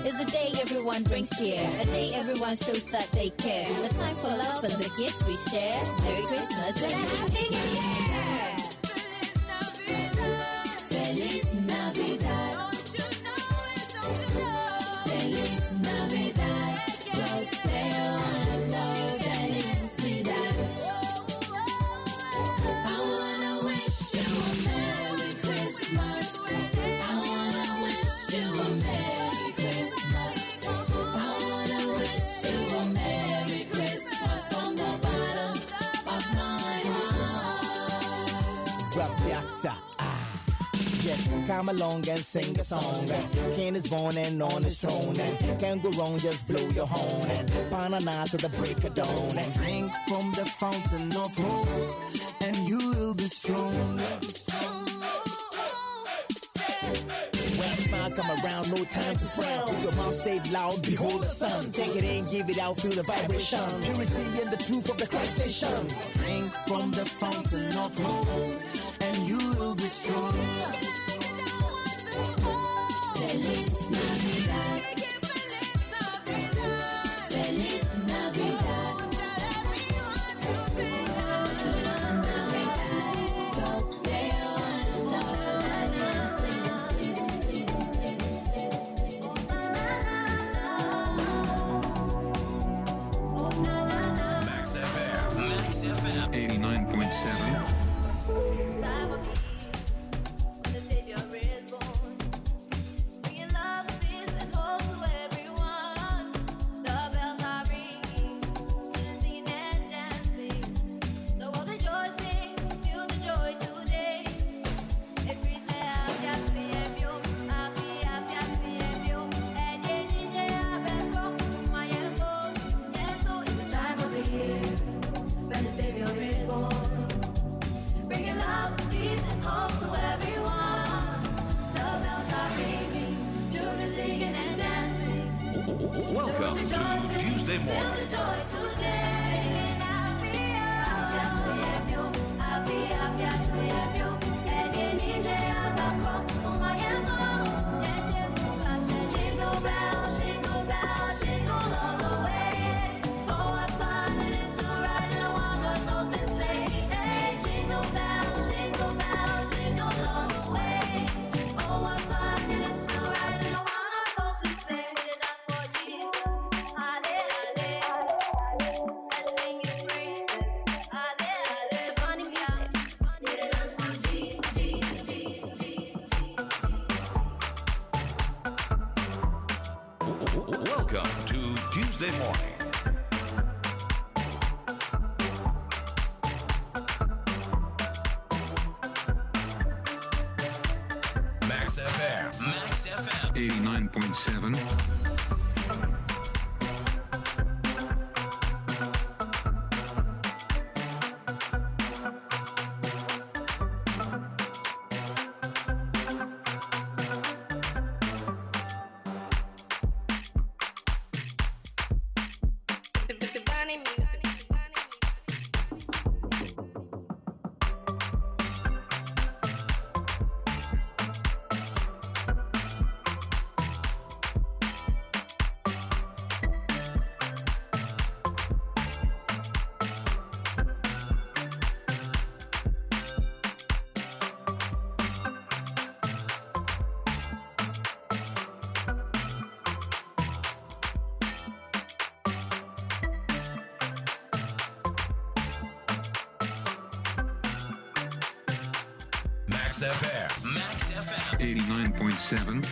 It's a day everyone brings cheer. A day everyone shows that they care. A time for love and the gifts we share. Merry Christmas and a Happy New Year. Feliz Navidad. Don't you know it? Don't you know? Feliz Navidad. Prospero and love and felicidad. I wanna wish you a Merry Christmas. I wanna wish you a Merry Christmas. I wanna wish you a Merry Christmas from the bottom of my heart. Rapiata, yes, come along and sing a song. King is born and on his throne. Can't go wrong, just blow your horn. Banana to the break of dawn. And drink from the fountain of hope, and you will be strong. When smiles come around, no time to frown. Your mouth say loud, behold the sun. Take it in, give it out, feel the vibration. Purity and the truth of the Christ nation. Drink from the fountain of hope, and you will be strong. Feliz Navidad. Feliz Navidad. Prospero and love and Max FM 89.7. time of year when the Savior is born, bringing love, peace, and hope to everyone. The bells are ringing, children singing and dancing. The world rejoicing, feel the joy today. Every say happy, happy, happy, happy, happy, and my info. Yeah, so it's the time of the year when the Savior is born, bringing love, peace, and hope to everyone. The bells are ringing, children singing and dancing. Welcome to Tuesday morning. Feel the joy today. Happy, happy, happy, jingle bells, jingle bells, jingle all the way. Oh, what fun it is to ride in a one-horse open sleigh. Hey, jingle bells, jingle all the way. Oh, what fun it is to ride in a one-horse open sleigh. Did it up for Jesus. Hallelujah. Let's sing His praises. Hallelujah. It's a funny music. Did it up for Jesus. Welcome to Tuesday morning. Max FM 89.7. Max FM 89.7.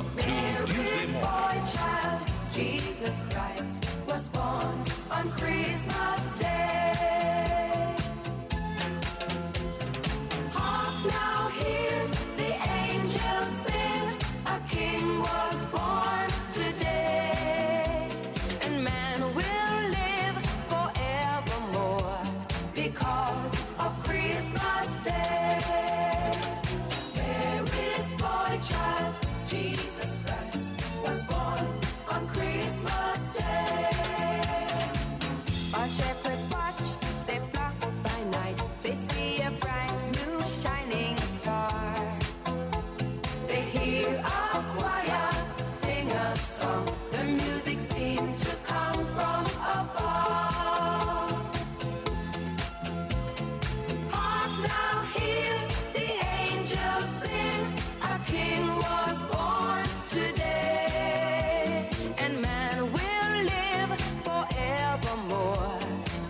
Welcome to Tuesday morning. Boy child, Jesus Christ, was born on Christmas Day. Hark now, hear the angels sing, a king was born today, and man will live forevermore because of Christmas Day. Mary's boy child, Jesus Christ, was born on Christmas Day. While shepherds watch, they flock by night, they see a bright new shining star. They hear a choir sing a song, the music seemed to come from afar. Hark now, hear the angels sing, a king was born today, and man will live forevermore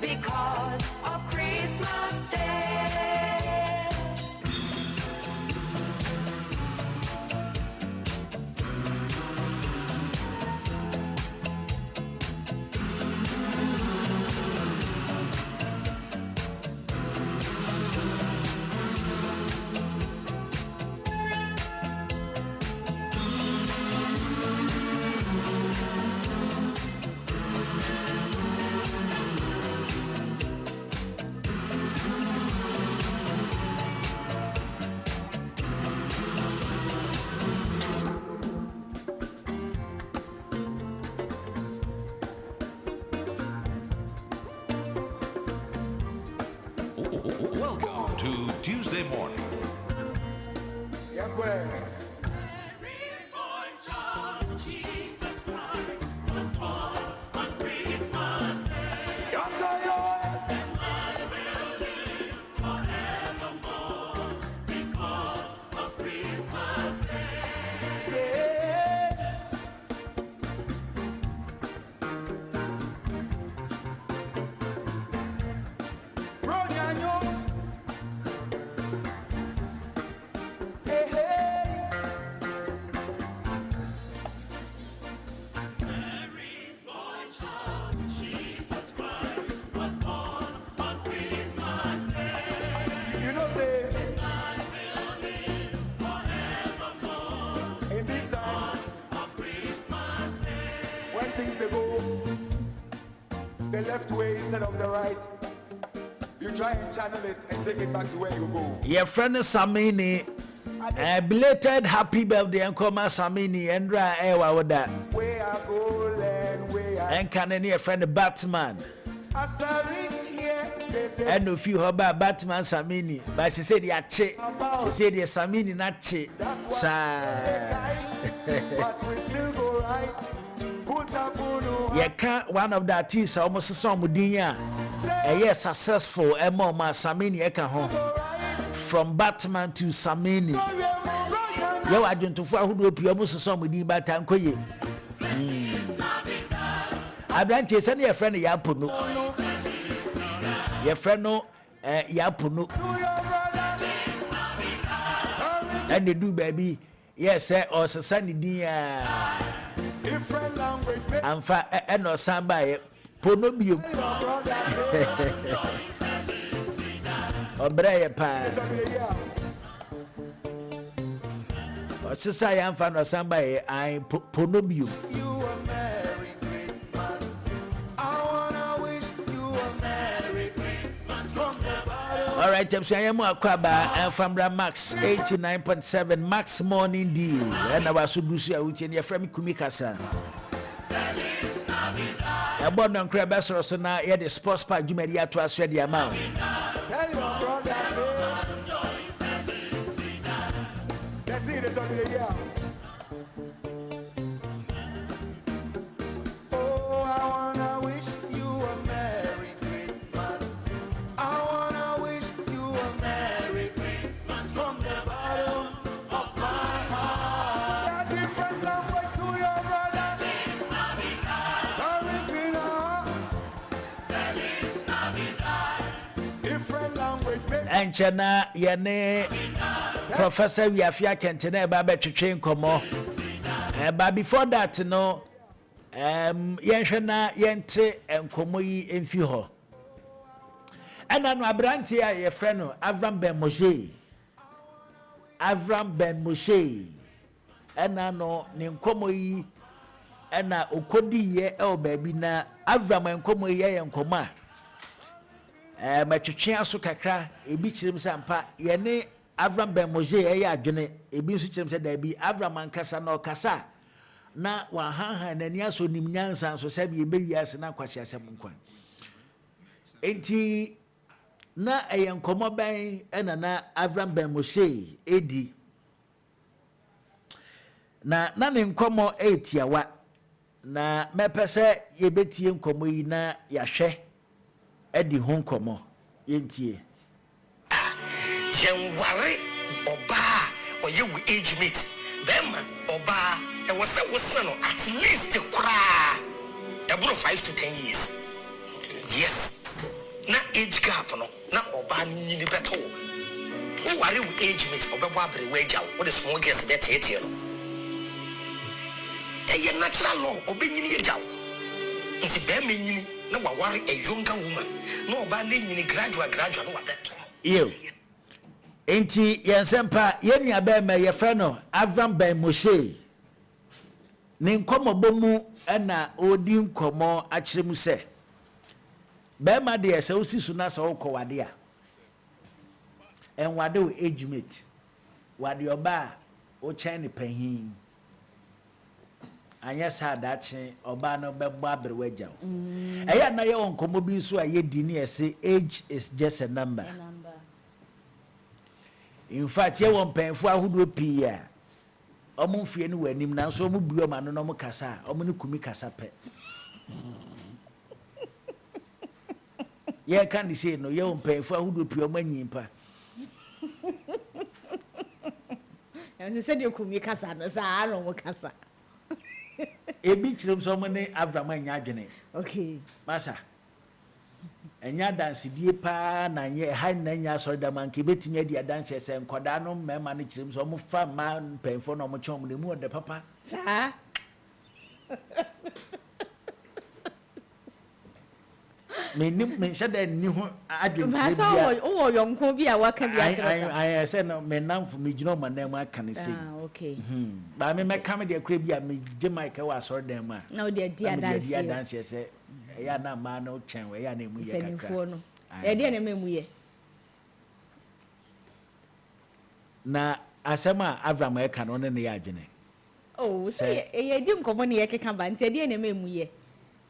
because of Christmas Day. Welcome to Tuesday morning. You know, say, in these times, when things they go the left way instead of the right, you try and channel it and take it back to where you go. Your friend Samini, belated happy birthday, and come Samini, and dry air with that. Where I go, land, where I And can any friend Batman? as I reach here, And if you heard about Batman Samini, but she said, yeah, she said, yes, Samini, not che. but we still go right. Put up You can't one of the artists almost some Mudinya. A yes, successful, and more Samini Eka home. From Batman to Samini. Yo, I don't know who do you almost some Mudi Batankoye. I don't send your friend Yapunu. Your friend no Yapunu. And they do, baby. Yes, sir, or Sunny dear. different language. And for and or somebody Ponobio. Obraya pa. Or society and fan or somebody I Ponobio. You a Merry Christmas. I wanna wish you a Merry Christmas from the bottom. All right, I'm saying I'm and from Max 89.7 Max Morning Deal. And I was Subusia, which in your friend Kumikasa. I bought on Crabas or so now, yeah, the sports park, you made to us ready amount. Tell your brother, that's it, it's only a year. Oh, I wanna wish you a Merry Christmas. I wanna wish you a Merry Christmas from the bottom of my heart. A different language to your brother. Original. Different language, baby. And Chana, Yane, Professor Yafia Kentene, Baba to train Como. But before that, no, yenshana yente enkomo yi emfi ho. Ena no abranti a ye frɛ no Avram Ben Moshe. Avram Ben Moshe. Ena no ne nkomo yi ena okodi ye e baby na Avram enkomo yi ye nkoma. Matwetwe aso kakra ebi kyerem sampa ye ne Avram Ben Moshe ye adwene ebi nso kyerem se da bi Avram ankasa na okasa na wa haha na ni aso nim nyansa so sabi e bewi ase na kwasi asem nkwan enti na eyen komo ban ena na Avram Ben Moshe edi na ne nkomo etiawa na mepese ye betie nkomo yi na yahwe edi ho nkomo yentie Jenware oba oye we age mate bema oba e was no at least kura about 5 to 10 years. Yes. Na age gap no na oba ni ni beto. Who worry with age mate obeba bre wage out. What is small girls bet here no. E natural law obi ni age out. Nti be me ni na wa worry a younger woman. No oba ni gradual no wa beto. Yo. Enti yensempa yenya be me ye frɛ no Avram Ben Moshe. Ne nkomo bomu na odi nkomo akyerem se be ma de ese osisu na so wokowade a enwade o age mate wade oba o chen pahin anya sa dache oba no bebo aberwaja eya na ye nkomo bi so a ye di ne ese age is just a number. In fact ye won panfo ahodo pii a omo fie ne wanim na so omo buo ma no mo kasa omo ne kumi kasa pe ye kan ni say no ye won panfo ahodo pii omo anyimpa en se de kumi kasa no sa no mo kasa ebi kirem so omo ne Avram anya adwene okay masa enya dance die pa na nye ha na nya so da man ke betimi adi dance se nkoda no mema no kirem so mo fa ma penfo no mo chom ne mu de papa sa men shada ni ho adwem kirem bia o yonko bi a waka bi a kire sa I say no men namfo me gino ma na mu aka ne sei okay ba me kam de akra bi a me Jamaica wa so dem a na o de dia dance se ya na ma no chen we ya na emu ye kakra no e de na memu ye na asema Avram e ka no ne ya adwene oh say e di nkomo ne ye keka ba nti de na memu ye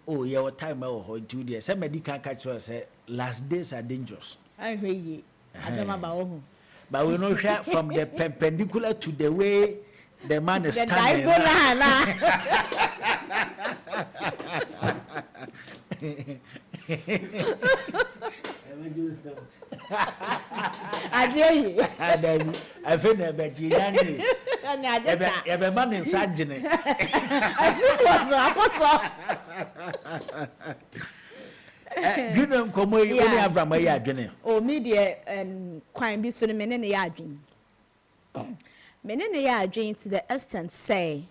oh ye what time o ho do there say medical catch say last days are dangerous I hear ye asema ba wo hu but we know from the perpendicular to the way the man is standing Ajeyi adabi afi na be jinyane e be man insagene asiboso akoso gino nkomo yi oni Avram yi adwene o mi de kwan bi so ne me ne ya adwene me ne ya adwene to the extent say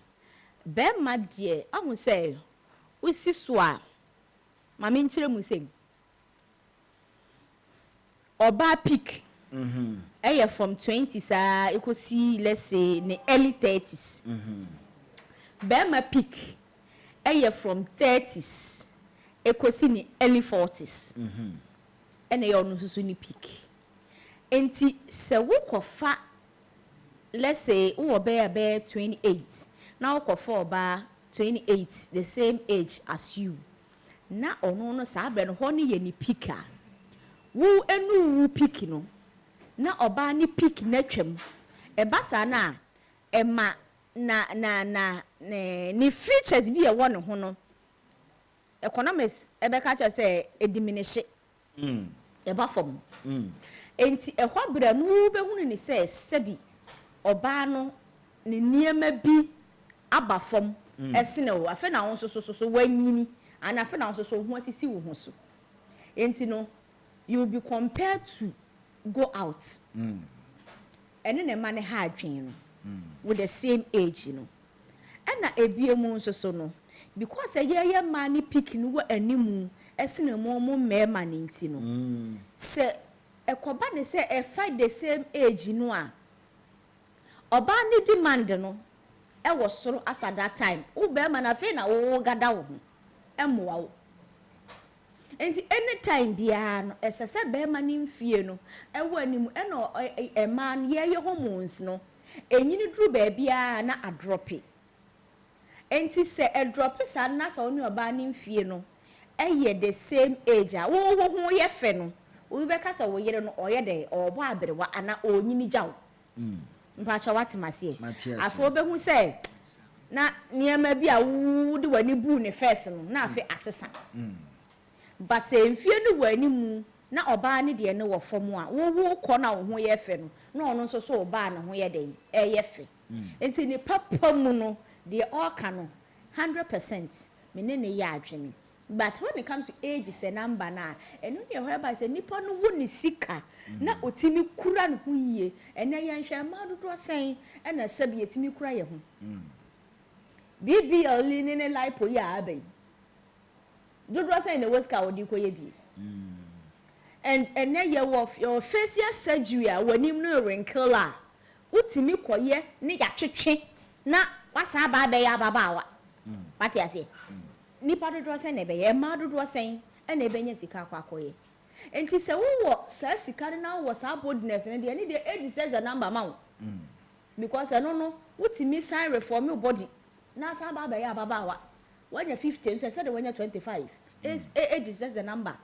be ma de ahu say usi so a mama nkyere mu sem oba peak from 20s ekosi let's say the early 30s Bema peak from 30s ekosi ni early 40s ene yo no susu ni peak enti se wo kofa let's say wo be 28 now kofa oba 28 the same age as you na ono no sa be no ho ne ye ni peak a wo enu wo peak no na oba ni peak na twam e basa na e ma na ni features bi e wo ne ho no economics e be ka say e diminish e ba fom enti e ho bra no be hunu ni say sebi oba no ni niema bi aba fom esene wo afa na wo so wanyini and afa na wo so ho asisi wo ho so enti no you will be compared to go out and then a man had dream with the same age, you know. ɛna ebiemu nso so no because ye man ni pick no wa animu esene mo mmarima ne nti no se ekoba ne se e fight the same age no a oba ni demand no e wo soro as at that time wo be ma na fe na wo gada wo ho emoa wo enti anytime bia no esese be ma ni mfie no e wo animu e no e man ye hormones no enyini duru ba bia na adrope enti se e drop sa na so ni oba ni mfie no eye the same age a wo ye fe no wo be ka sa wo yere no oye de obo aberewa ana onyini jaw mpacha watimase afo be hu se na niema bi a wo de wani bu ne first no na afi asesa but se mfie no wani mu na oba ne de ne wo fom a wo kɔ na wo ho ye fe no na ono nso so oba na ho ye de ye fe enti ni papa mu no they all can 100% menene ya adwene but when it comes to age is a number na eno ne whereby say nipa no wo ni sika na otimi kura no huye ene ye nhwe ma dodo sen na sabi etimi kura ye ho BBL ni ne lipo ya abai dodo sen na weska odi koye bi and ene ye wo your facial surgery a wanim no wrinkle a utimi koye ne ya twetwe na wasa ba be ya babawa pati ase nipa dodo sen na be ye ma dodo sen e na be nya sika kwakoye enti se wo sa sika na wo sa boldness ne de ni age says a number ma because no utimi sign reform your body na sa ba be ya babawa when you 15 so say when you 25 age says a number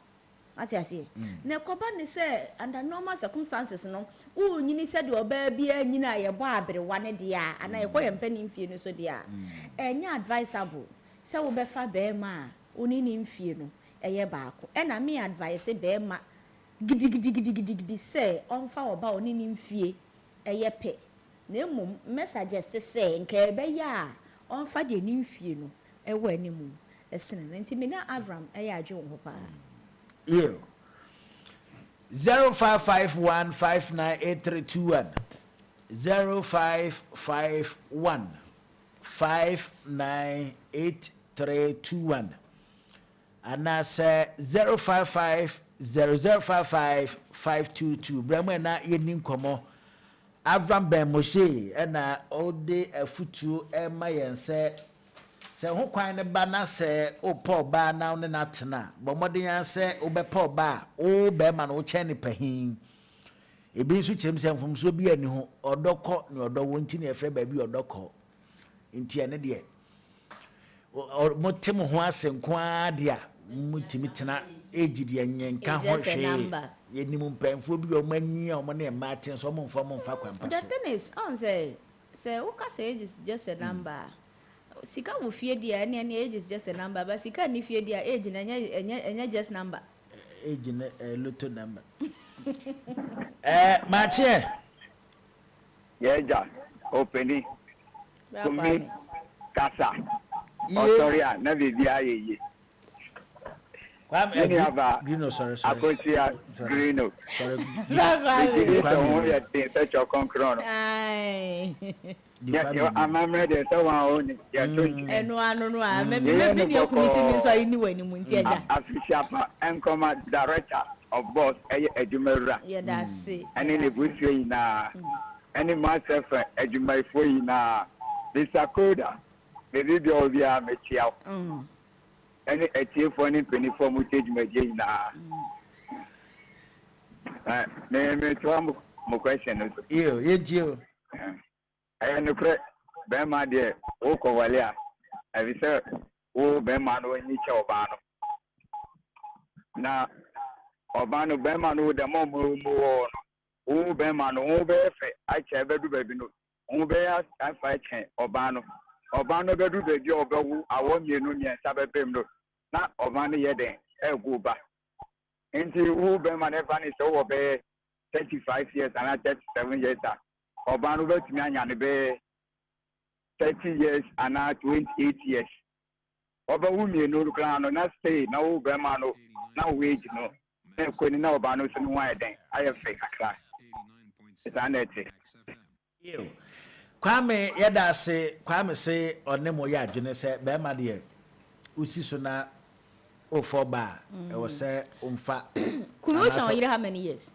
ati ase na koba ne say under normal circumstances no wo nyini say de oba bia nyina ye bo aberewa ne de a ana ye koye mpani mfie no so de a enya advisable say wo be fa be ma oni ni mfie no eye baako na me advice be ma gidi say on fa oba oni ni mfie eye pe na emom me suggest say nke be ya on fa de ni mfie no e wa animu esene nti me na Avram eye adwe wo pa 0551598321 0551598321 and that's 0550055522 bremo na yenim komo Avram Ben Moshe na ode afutu e ma yense se ho kwan ne ba na se opo ba na ne natena bo modin ya se obepo ba o be ma no che ne pahin ebi nso kyerem se mfomso bi ani ho odoko ne odowo nti ne efre ba bi odoko nti ene de motem ho asenko ade a mutimi tena ejidi enyenka ho hwe yenimu mpanfo bi o manyi o mo ne matin so mo mfa kwampa so the thing is on say uka say age is just a number sika wo fie dia ene age is just a number but sika ni fie dia age na enya just number age na lotto number mache yeja openi kumi kasa otoria na bibia yeye Kwame Grino sorry Akosia Grino sorry Kwame ya such a concron ai ya amamre de so wa oni ya tonji eno anu no a me ni okumisi mi so ni wani mu nti eja afisiapa enkoma director of boss ejumera ya da se ani ne busie na ani master ejumafo yi na bisakoda baby bi obia mechia any for any penny for mutage magina. Me mo question. You. I am the correct Bema dear, Oko Walia. I will say, oh, Bema no in each Obano. Now, Obano Bema no the more, oh, Bema no, I shall be baby no, Ubeas, I fight Obano. Obano bedu the job, I want you no near Sabbath. Na ovani yede go back. Into who be man is over 35 years and 37 years. Obano bet me and be 30 years and 28 years. Oba wumi no ground na stay na who be man na wage no. Na kwani na obano so no why den. I have fake akra. It's anete. Kwame yada se Kwame say onne mo ya adwene se be ma de usi so na o for ba e wo say umfa Kumusha wa how many years?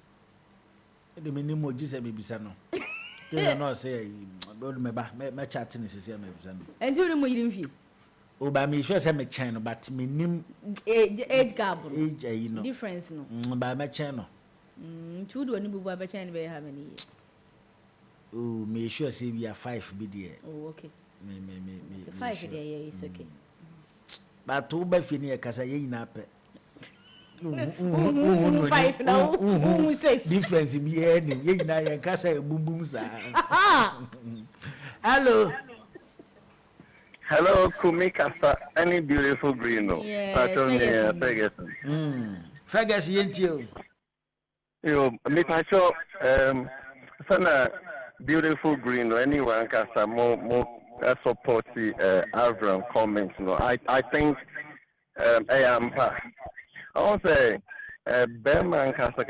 The minimum Jesus be bisa no. You know say go me ba me chat ni sese me bisa no. And you mo yirim fi. O ba me sure say me chen no but me nim age gap no. Age you know. Difference no. Ba me chen no. Chudo ni bubu ba chen be how many years? Oh, me sure say we are 5 be there. Oh, okay. Me 5 there, yeah, it's okay. But to be fini e kasa ye nyina pe. 5 now. 6. Difference be here ni ye nyina ye kasa bum sa. Hello. Hello, Kumikasa. Any beautiful green no. Ferguson. Ferguson yentio. Yo, me pacho sana beautiful green or anyone kasa more support Avram comments no. I think I am I want say Berman kasa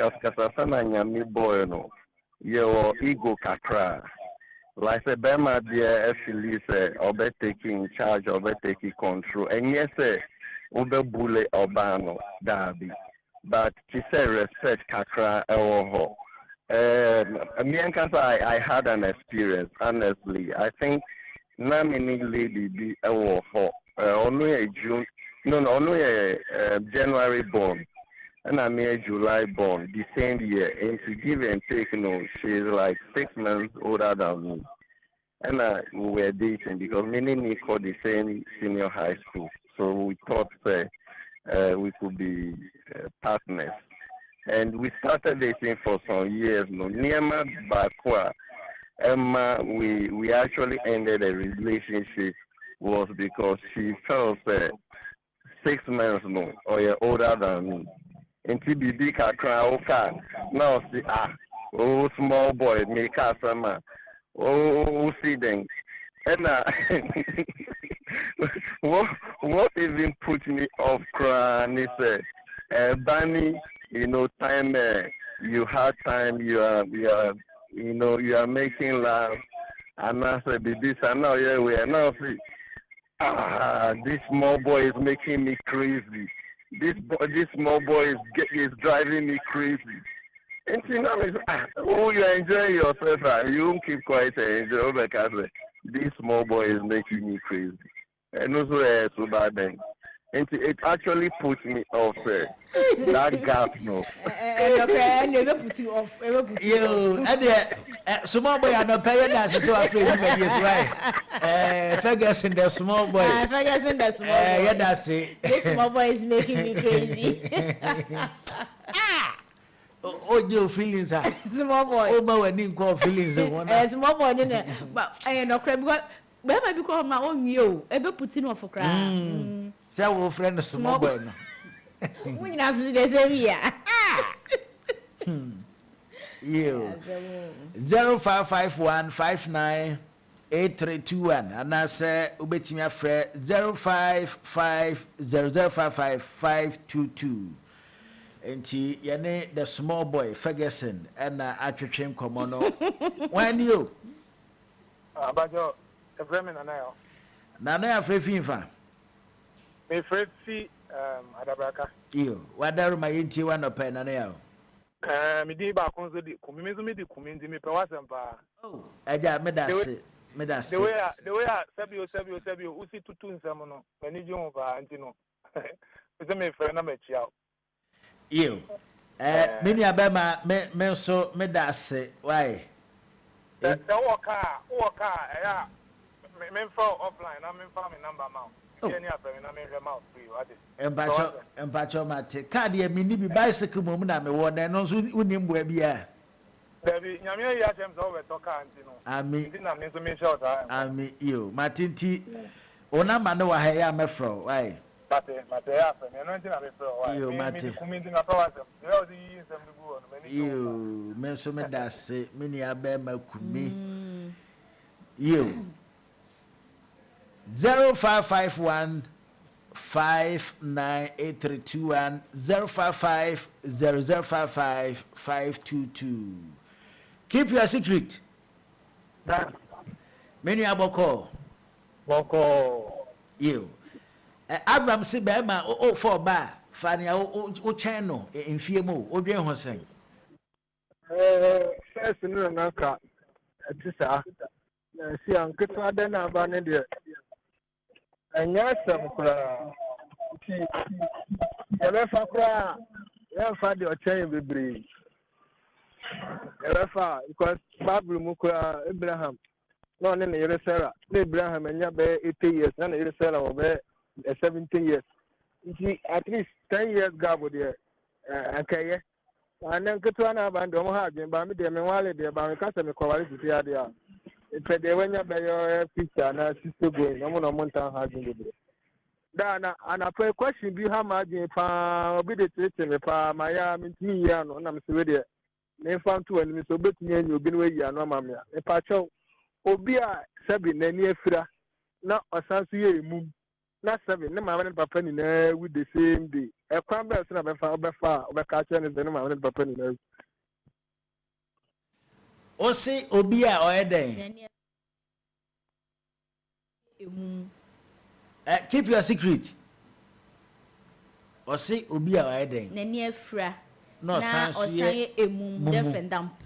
sana nyami boy no. Your ego kakra. Like say Berman dear actually say obe taking charge, obe taking control. And yes obe bully obano dabi. But she said respect kakra ewo. Me and Kasa, I had an experience, honestly. I think not many lady be only a June, only a January born, and I'm a July born, the same year. And to give and take, she's like 6 months older than me. And we were dating because many me called the same senior high school. So we thought we could be partners. And we started dating for some years. Niema Bakwa, Emma, we actually ended a relationship was because she felt 6 months or older than me. And TBB Kakra, now see, oh, small boy, make us oh, see them. And what even put me off crying is Bunny. Time you had time, you are making love, and I said, this and now we are now see. This small boy is making me crazy. This small boy is driving me crazy. And you know, you are enjoying yourself, you won't keep quiet and enjoy because this small boy is making me crazy. And also, so bad then. And it actually puts me off that gap, no. Never put you off. You, and small boy, I'm not paying that, so I feel right. Ferguson, the small boy. Ferguson, the small boy. Yeah, that's it. This small boy is making me crazy. Oh, your feelings are small boy. Oh, my wedding call feelings. Small boy, didn't it? But I know crab got. Where might be called my own you? Ever put in off for cry. So, our friend, small boy. We have to do this area. You 0551598321 and I say ubetimia fre 0550055522 enti yene the small boy Ferguson and atwetwem komono when you abajo Efremi Nana ya frefinfa me frefi adabraka iyo wadaru mayenti wana pe nana ya me di ba konzo di kumimezo me di kumindi me pe wasempa oh aja medase the way sabio usi tutu nsem no mani ji ho ba anti no se me fe na me chia iyo me ni abema me so medase why the work ya me for offline na me for me number now any after na me mouth free what is empacho mate card ye mini bi bicycle mom na me wo na no so unim bo bia David nyame ya chem so we talk anti no ami na me so me short ami yo matinti ona ma no wa ha ya me fro why mate ya fa me no nti na me fro why yo mate kumindi na pa wasem we o di yin sem du go no me ni yo me so me da se me ni abema kumi yo 0551 598321 055 0055 522. Keep your secret. Many aboko. Boko. You. Abraham si bema o for ba fania o channel in fiemo o dwen ho sen. First no naka tisa. Si anketo ada na ba ne de. Anya sam kura. Ti elefa kura. Ya fa de o chen bebre. Elefa because Bible mu kura Abraham. No ne yere Sarah. Abraham anya be 80 years na yere Sarah o be 70 years. At least 10 years gap there. Okay. And then get one about the Mohajin, but me, the Wally, the Barricasa, quality the idea. If they went up by your picture and sister going, no one mountain having it. Dana, and I pray question be how much be the treatment, Miami, me, and I'm Sweden. They found two enemies, so bet me and you've been away, no mamma. A patcho, Obia, Sabin, near Fra, not a Sansuye moon. Not 7, no man papa in there with the same day. A crumble is not far, over catcher and the man papa in there. O say Obia or Eden. Keep your secret. Or say Obia or Eden. Nene Fra. No, Sansuye emum, deaf and dump.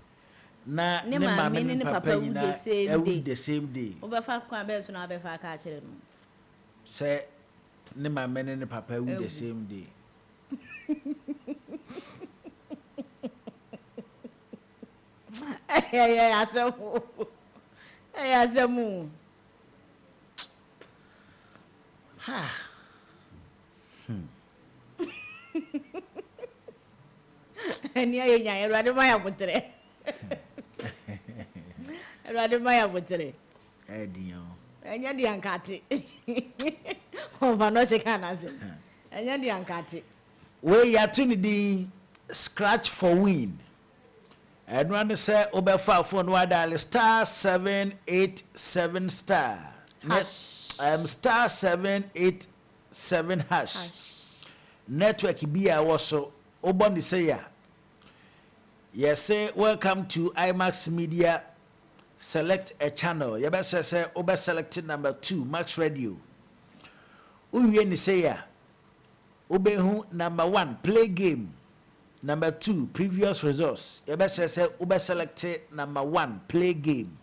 Na ne mama ne papa in the same day. Over 5 crumbles and over 5 catcher. Say, ne my men and papa with the same day. Hey, as a moon. Ha. And yeah, rather my apotre. Rather my apotre. Eddie. And you're the uncati. Oh, Vanoche can answer. And you're the uncati. Where you are the scratch for win. And when they say over 5 phone, why dial star 787 star. Hash. Star 787 hash. Network be a also. Obon say ya. Yes, say welcome to IMAX Media. Select a channel. You best say over selected number 2 Max Radio. Uye ni say ya. Ubehu number 1 play game. Number 2 previous results. You best say over selected number 1 play game.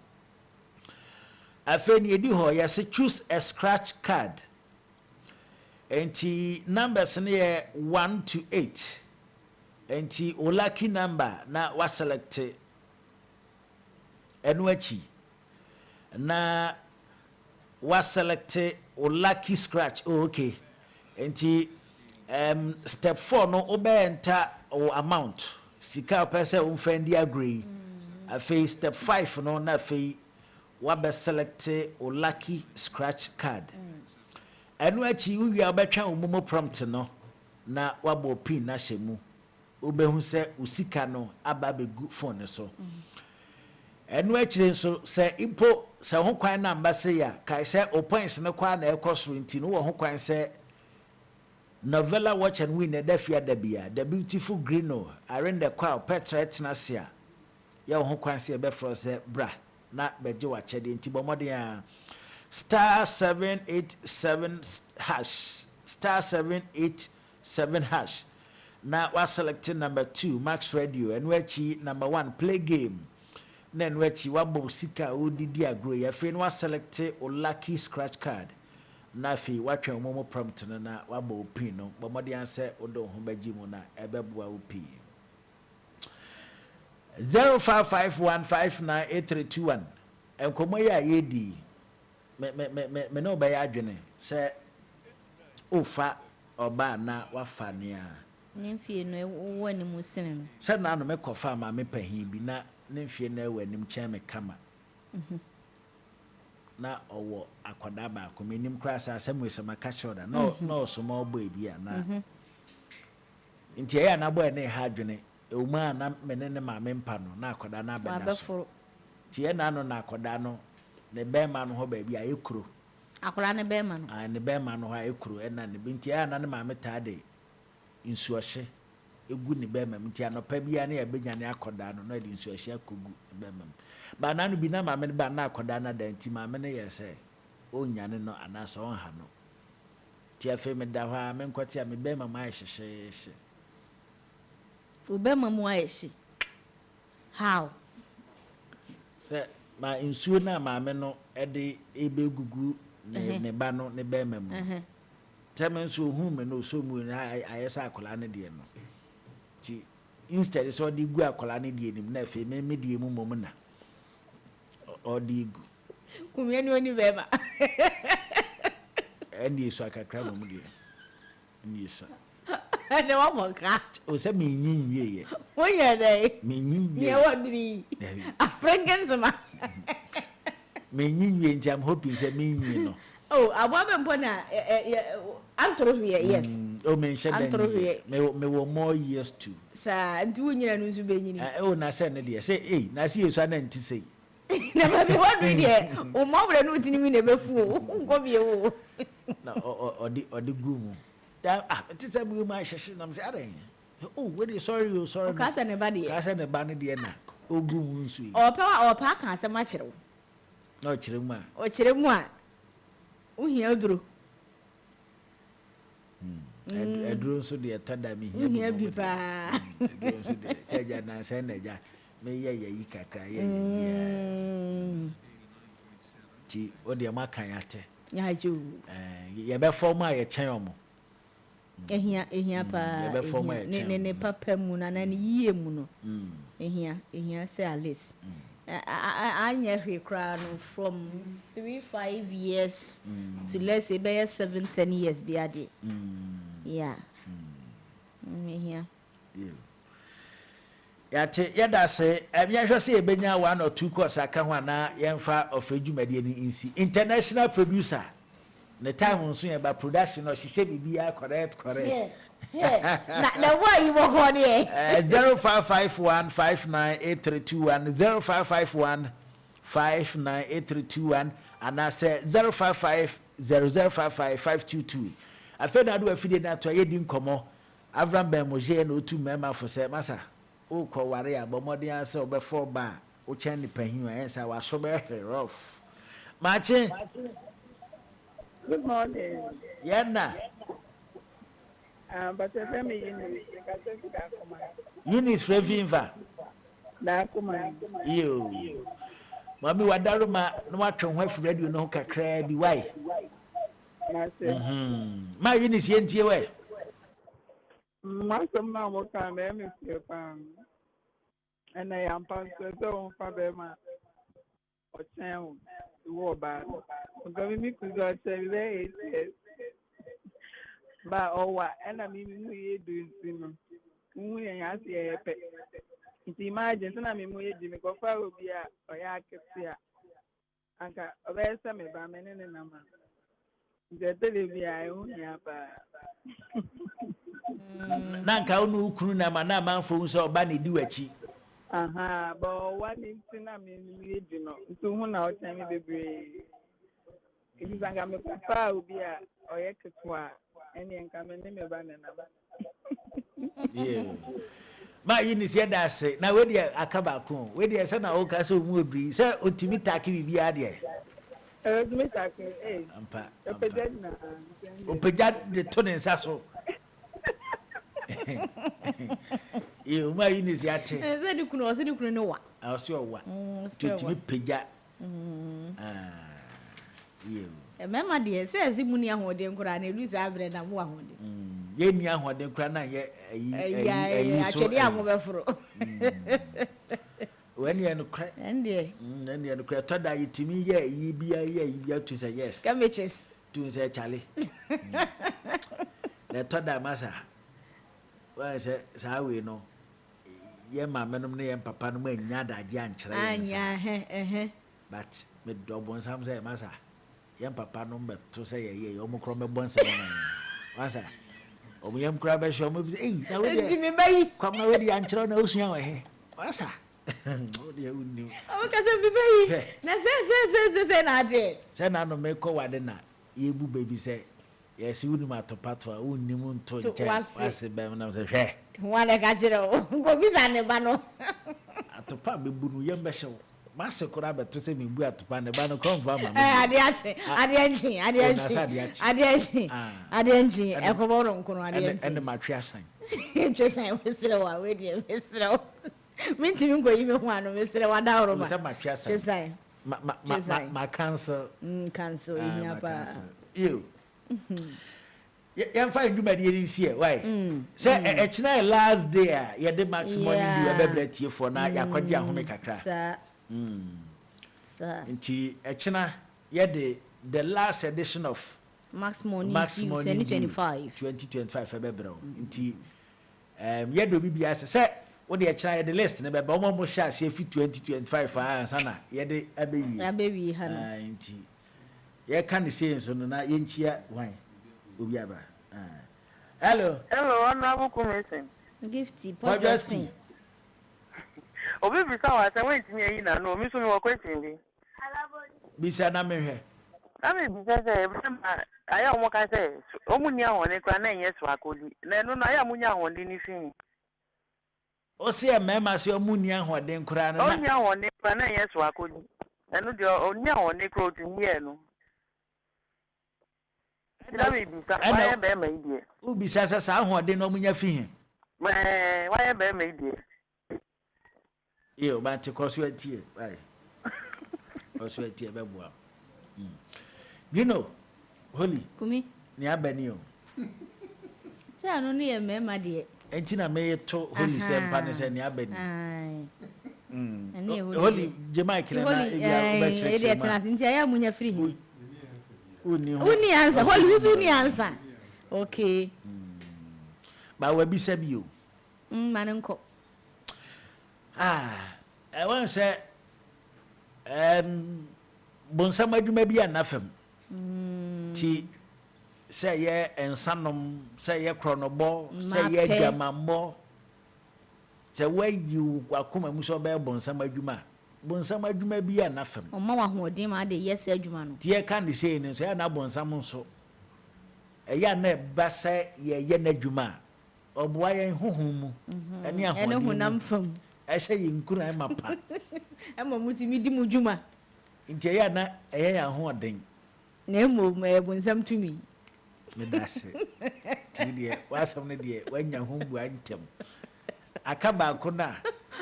Afen yedi ho ya say choose a scratch card. Enti numbers near 1 to 8. Enti o lucky number na was selected. Enwechi na was selected or lucky scratch. Oh, okay. Enti step 4 no obe enter or amount. Sika pese unfendi agree. Afi step 5 no na afi wabe selected or lucky scratch card. Enwechi we abetwa umumo prompt no na wabo pin na shemu. Obehu se usika no aba be good phone so. Enu akire so se impo se ho kwan na mba se ya kai se o points ne kwa na ekoso nti no ho kwan se novella watch and win da fia da bia the beautiful green no arenda kwa petra etna sia ya ho kwan se be fro se bra na beje wa chede nti bomode a star 787 hash star 787 hash na wa select number 2 Max Radio enu achi number 1 play game. Nen wechi wabo sika odidi agro ya fe no select o lucky scratch card na fe watwa momo prompt na wabo pin no bomode anse odo ho baji mu na ebebua wo pi 0551598321 enkomo ya yedi me no ba ya adwene se ofa oba na wafania Nimfie no woni musene se na no me kofa ma me pahin bi na nemfie na wanim cheme kama na owo akoda ba ko menim krasa asem se maka shoda no so ma obo ebia na nti ya na boy na ha dwene ewuma na menene ma me mpa no na akoda na abeda so ti ya na no na akoda no ne be ma no ho ba bia ekuro akoda ne be ma no ne be ma no ha ekuro na ne binti ya na ne ma me tade insuose egu ni be mam nti anopa bia na ya benya ne akoda no na di nsuose akogu be mam ba nanu bi na maame ba na akoda na da nti maame ne yɛ sɛ onyane no anaso onha no ti afi me da ha me nkwati a me be mama ayehyehyehye ube mamu ayeshi how sɛ ma nsuo na maame no de ebe gugu ne ba no ne be mamu teme nso hu me no so mu na ayesa akola ne de no ti instead so di gu akola ne de nim na afi me de mu mom na o di gu kumye ni oni bema eni so akakra mom de ni so ne wa moka o se me nyinwie ye wo ye dai me nyinwie ye wadri african sama me nyinwie nti am hoping say me nyinwie no oh abwa mpo na antro here yes o me nhye me wo more years too sa nti wo nyina no nso be nyini o na se ne de say na se yesu na nti sei na ba bi wadu de o mo bra no tini mi na befu o nko bi ewo na odi gumu da ti say mu ma hyehye na me say adan oh we sorry sorry ka se ne ba de na o gumu nsu yi o pa ka se ma kire na o kire mu a uhia duro eduro so de tada mi hia bi ba eduro so de seja na se na ja me ye yi kakra ye ti o de ma kan ate ya ju ye be form a ye chen omo ehia pa ne papa mu na yie mu no ehia say Alice anya hwe kra no from 3-5 years to let's say 7-10 years be ade yeah ehia yate yada se emya hwe se ebenya 1 or 2 course aka ho na yemfa ofedwumade ni insi international producer the time nso ye ba production no hihye bibia correct yeah na why you work on here 0551598321 0551598321 and I say 0550055522 afena do afide na to ye di nkomo Avram Ben Moje na otu mema fo se masa o ko ware abomode ase obefo ba o chen ni pahin en sa wa so be rough machi. Good morning. Yana. But FM Eunice Revinva. Na kuma. Yo. Mami wadaro ma no watwe ho afi radio no kakra bi why. Ma Eunice yentie we. Masam na mo ka me me se pan. Ena ya mpan so fa be ma. O chen wo ba. Ngami mi kuzo tele ba owa ena mi mu ye du nsino mu ye ya se ye pe nti imagine na mi mu ye di mi ko fa obi a oya akete a anka obese me ba me ne na ma nje tele bi a hu ya ba nanka unu ukuru na ma na manfo nso oba ne di wachi aha ba owa ni ntina mi mu ye di no nti hu na o chen mi bebre ibi zanga me fa obi a oya ketwa eni enka me ba na ba yeah ma Eunice yedase na we dia akaba ko we dia se na o ka se omu obri se otimi take bibi ade otimi take ampa opejad de tonen saso ma Eunice yate se di kunu ne wa o wa otimi peja yeah mema de se azimu ni ahode nkura na elu za abre na mo ahode ye ni ahode nkura na ye ayi achede amobeforo when you no cry and you no cry to da yitimi ye yi bia to say yes kameches to say Charlie le to da masa wa say sa we no ye mamenom ne ye papa no anya da je ankyere anya but me dobon sam say masa yam papa no beto say ye o mo kro me bon say na wasa o mo yam kra be show mo bi na we di me bayi kwam na we di ankyere na osua we he wasa o de unni o ka se bi bayi na se na de se na no me ko wade na ye bu baby say yes uni ma to patwa unni mu nto nche wase be na se hwe wale ka kire o go bi za ne ba no atopa me bu no yam be hyew Master could have to say me at Pan, the Bano come from my and the matriarch sign. Just I was slow, waiting, Miss Slow. Mean to go even one of Mr. Wadao, my matriarch. My cancer, cancel in your bar. You. You find you by the here. Why? Say, it's not last day. You had the maximum you ever here for now. You could just make a crack. Sir. Inti, Echina, the last edition of Max Morning 2025 February. Inti, you do BBS. Say, what the Echina the list, never almost shall say 2025 for Sana. You had a baby, Hannah. Inti, you can't say so. Now, Inchia, why? Ubiaba. Hello. Hello, honorable commission. Gifty, Podjusty. Obi bisa wa se went me yi na no mi so mi wo question bi. Bisa na me hwe. Ami bisa se aya o mo ka se o mu nya won ni kra na enye so akoli. Na no na aya mu nya won ni fin. O se e mema se o mu nya won den kra na. O nya won ni kra na enye so akoli. Enu de o nya won ni kra o tin ye no. Ami bisa wa be me die. U bisa se sa ho den no mu nya fin. Wa be me die. Yo, but to cause you a tear, right? Also, a tear, Babua. You know, Holy, Kumi, near Benio. Say, I don't need a member, dear. And Tina may to Holy Sam Panis and Yaben. Holy Jamaican, I am when you're free. Only answer, Holy was only answer. Okay. But we'll be said you. Manunco. I want to say, Bonsama, you may be enough. Tea, say, yeah, and Sanum, say, yeah, chronoball, say, yeah, Jamambo. Say, where you are coming, so bear Bonsama, you may be enough. Oh, Mamma, who deem I the yes, Edgeman. Dear, can't say, and say, I'm not Bonsama so. A young bassa, ye, Juma, or boy, and whom, and young, and I'm from. I say in Kuna Mapa. I'm a multimedia Juma. In Jayana, a hoarding. Nemo may have some to me. That's it. Dear, what's some dear when your home went him? I come back, Kuna.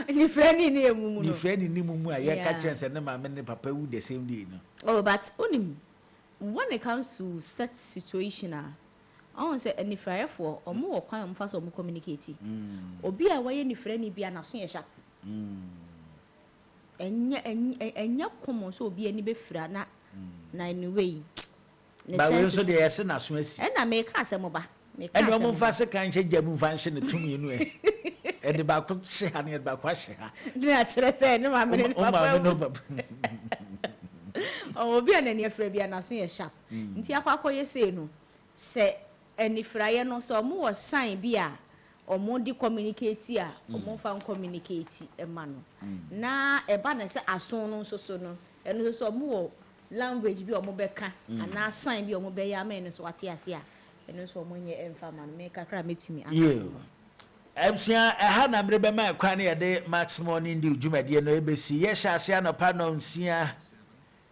Any friend in here, Mumu, if any Nimu, I catch and send them a many papa with the same day. Oh, but only when it comes to such situation, I won't say any fryer for or more quite fast or more communicating. Or be away any friend be an absent shop. And your common so be any befrana, nine way. But we also the essence as well. And I make us a mobile. And no more faster can't change your function to me anyway. And the back could say, honey, about question. Naturally, say, no, I'm in oh, be an any afraid be an absent shop. Tiaco, you say no. Say, any fryer no so more sign beer or more de communicate here or more found communicate a man. Na a banner say as soon so no and so more language be or mobeka and now sign be or mobile men is what yes ya and also when you and make a crime meet me. You Epsia, I had a brebe my cranny a day max morning do Jumadi no ABC. Yes, I see an opano sia.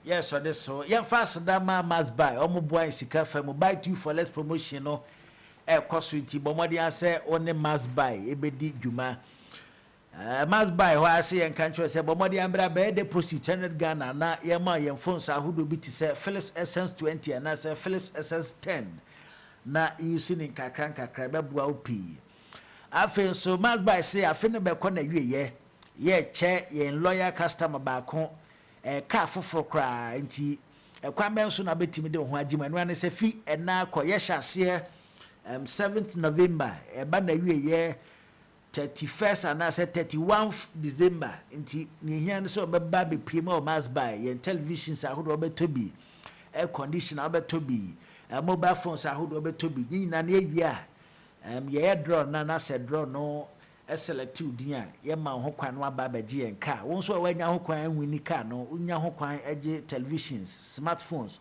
Yes, or this so. Yeah, fast that man must buy. Omo boy sika fam buy two for less promotion no. Cost with Bomodi say only must buy. Ebedi Juma. Must buy. Why I say and country say Bomodi ambra be deposit 100 Ghana na yema yen phones a who do be to say Philips Essence 20 and I say Philips Essence 10. Na you seen in kakra be bua opi. I feel so must buy say I feel be corner ye. Ye chair yen lawyer customer back home. Car for cry, and Quamben soon I bet me the Huajim and when I say fee and now Koyesha here 7th November, a banner year 31st and I said 31st December. Into Nihan so baby primo must buy and televisions I would Robert Toby, air conditioner Robert Toby, mobile phones I would Robert Toby, Nina, yeah, draw none, I said draw no. Selective dia ye ma ho kwan wa ba baji en car won so wa nya ho kwan wini car no nya ho kwan eje televisions smartphones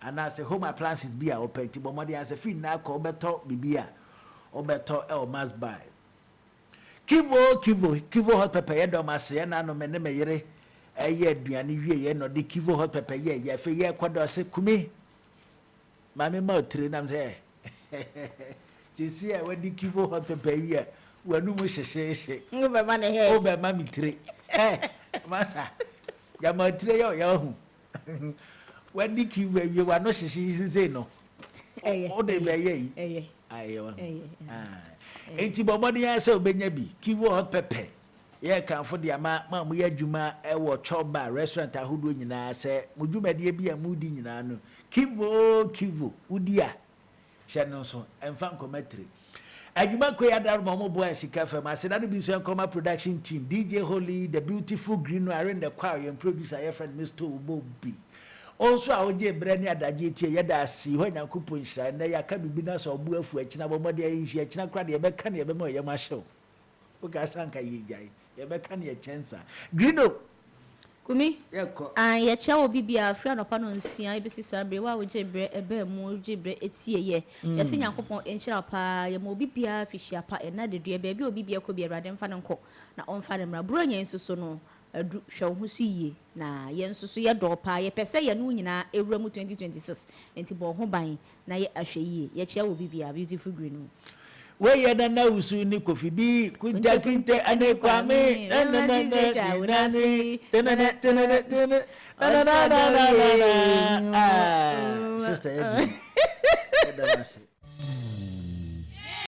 and as a home appliances be a open ti bo modi as a fin na ko beto bibia obeto e o must buy kivo hot pepper ye do ma se na no me ne me yere ɛyɛ aduane wie yɛ no de kivo hot pepper yɛ fe yɛ kwado se kumi mame ma otire nam sɛ sisi a wadi kivo hot pepper wie wanu mu hyehye Ube ma ne he. Ube ma mi tire masa ya ma tire ya hu wadi kivo wie wanu hyehye no o de be ye yi ayo enti bobodi ya se obenya bi kivo hot pepper ye kan fo de ma mu ya dwuma e wo choba restaurant ahodo nyina se mu dwuma de bi amudi nyina no kivo udi a hye no so emfa nkomatire adwuma ko ya dar mo boy sika fam aseda no bi so enkoma production team DJ Holy the beautiful green no are in the choir and producer your friend Mr. Obobi also a oje brani adaje tie yeda asi ho nyankopon hira na ya ka bibi na so obu afu akina bomode ayi akina kra de be ka na be ma ye ma hyew o ga sanka ye jai ye be ka na ye chensa grino Kumi yeko ye che obi bia fra no pa no nsia ebisi sabre wa oje bre ebe mu oje bre etie ye ye se nyankopon enhira pa ye mo obi bia fihia pa na de dua ba bi obi bia ko bi awrade mfa ne nko na onfa ne mra bro nya nsuso no adu hwe ho so yie na ye nsuso ye do pa ye pese ye no nyina ewura mu 2026 enti bo ho ban na ye ahwe yie ye che obi bia beautiful green we ye na usu ni kofi bi kunja kinte ane kwame sister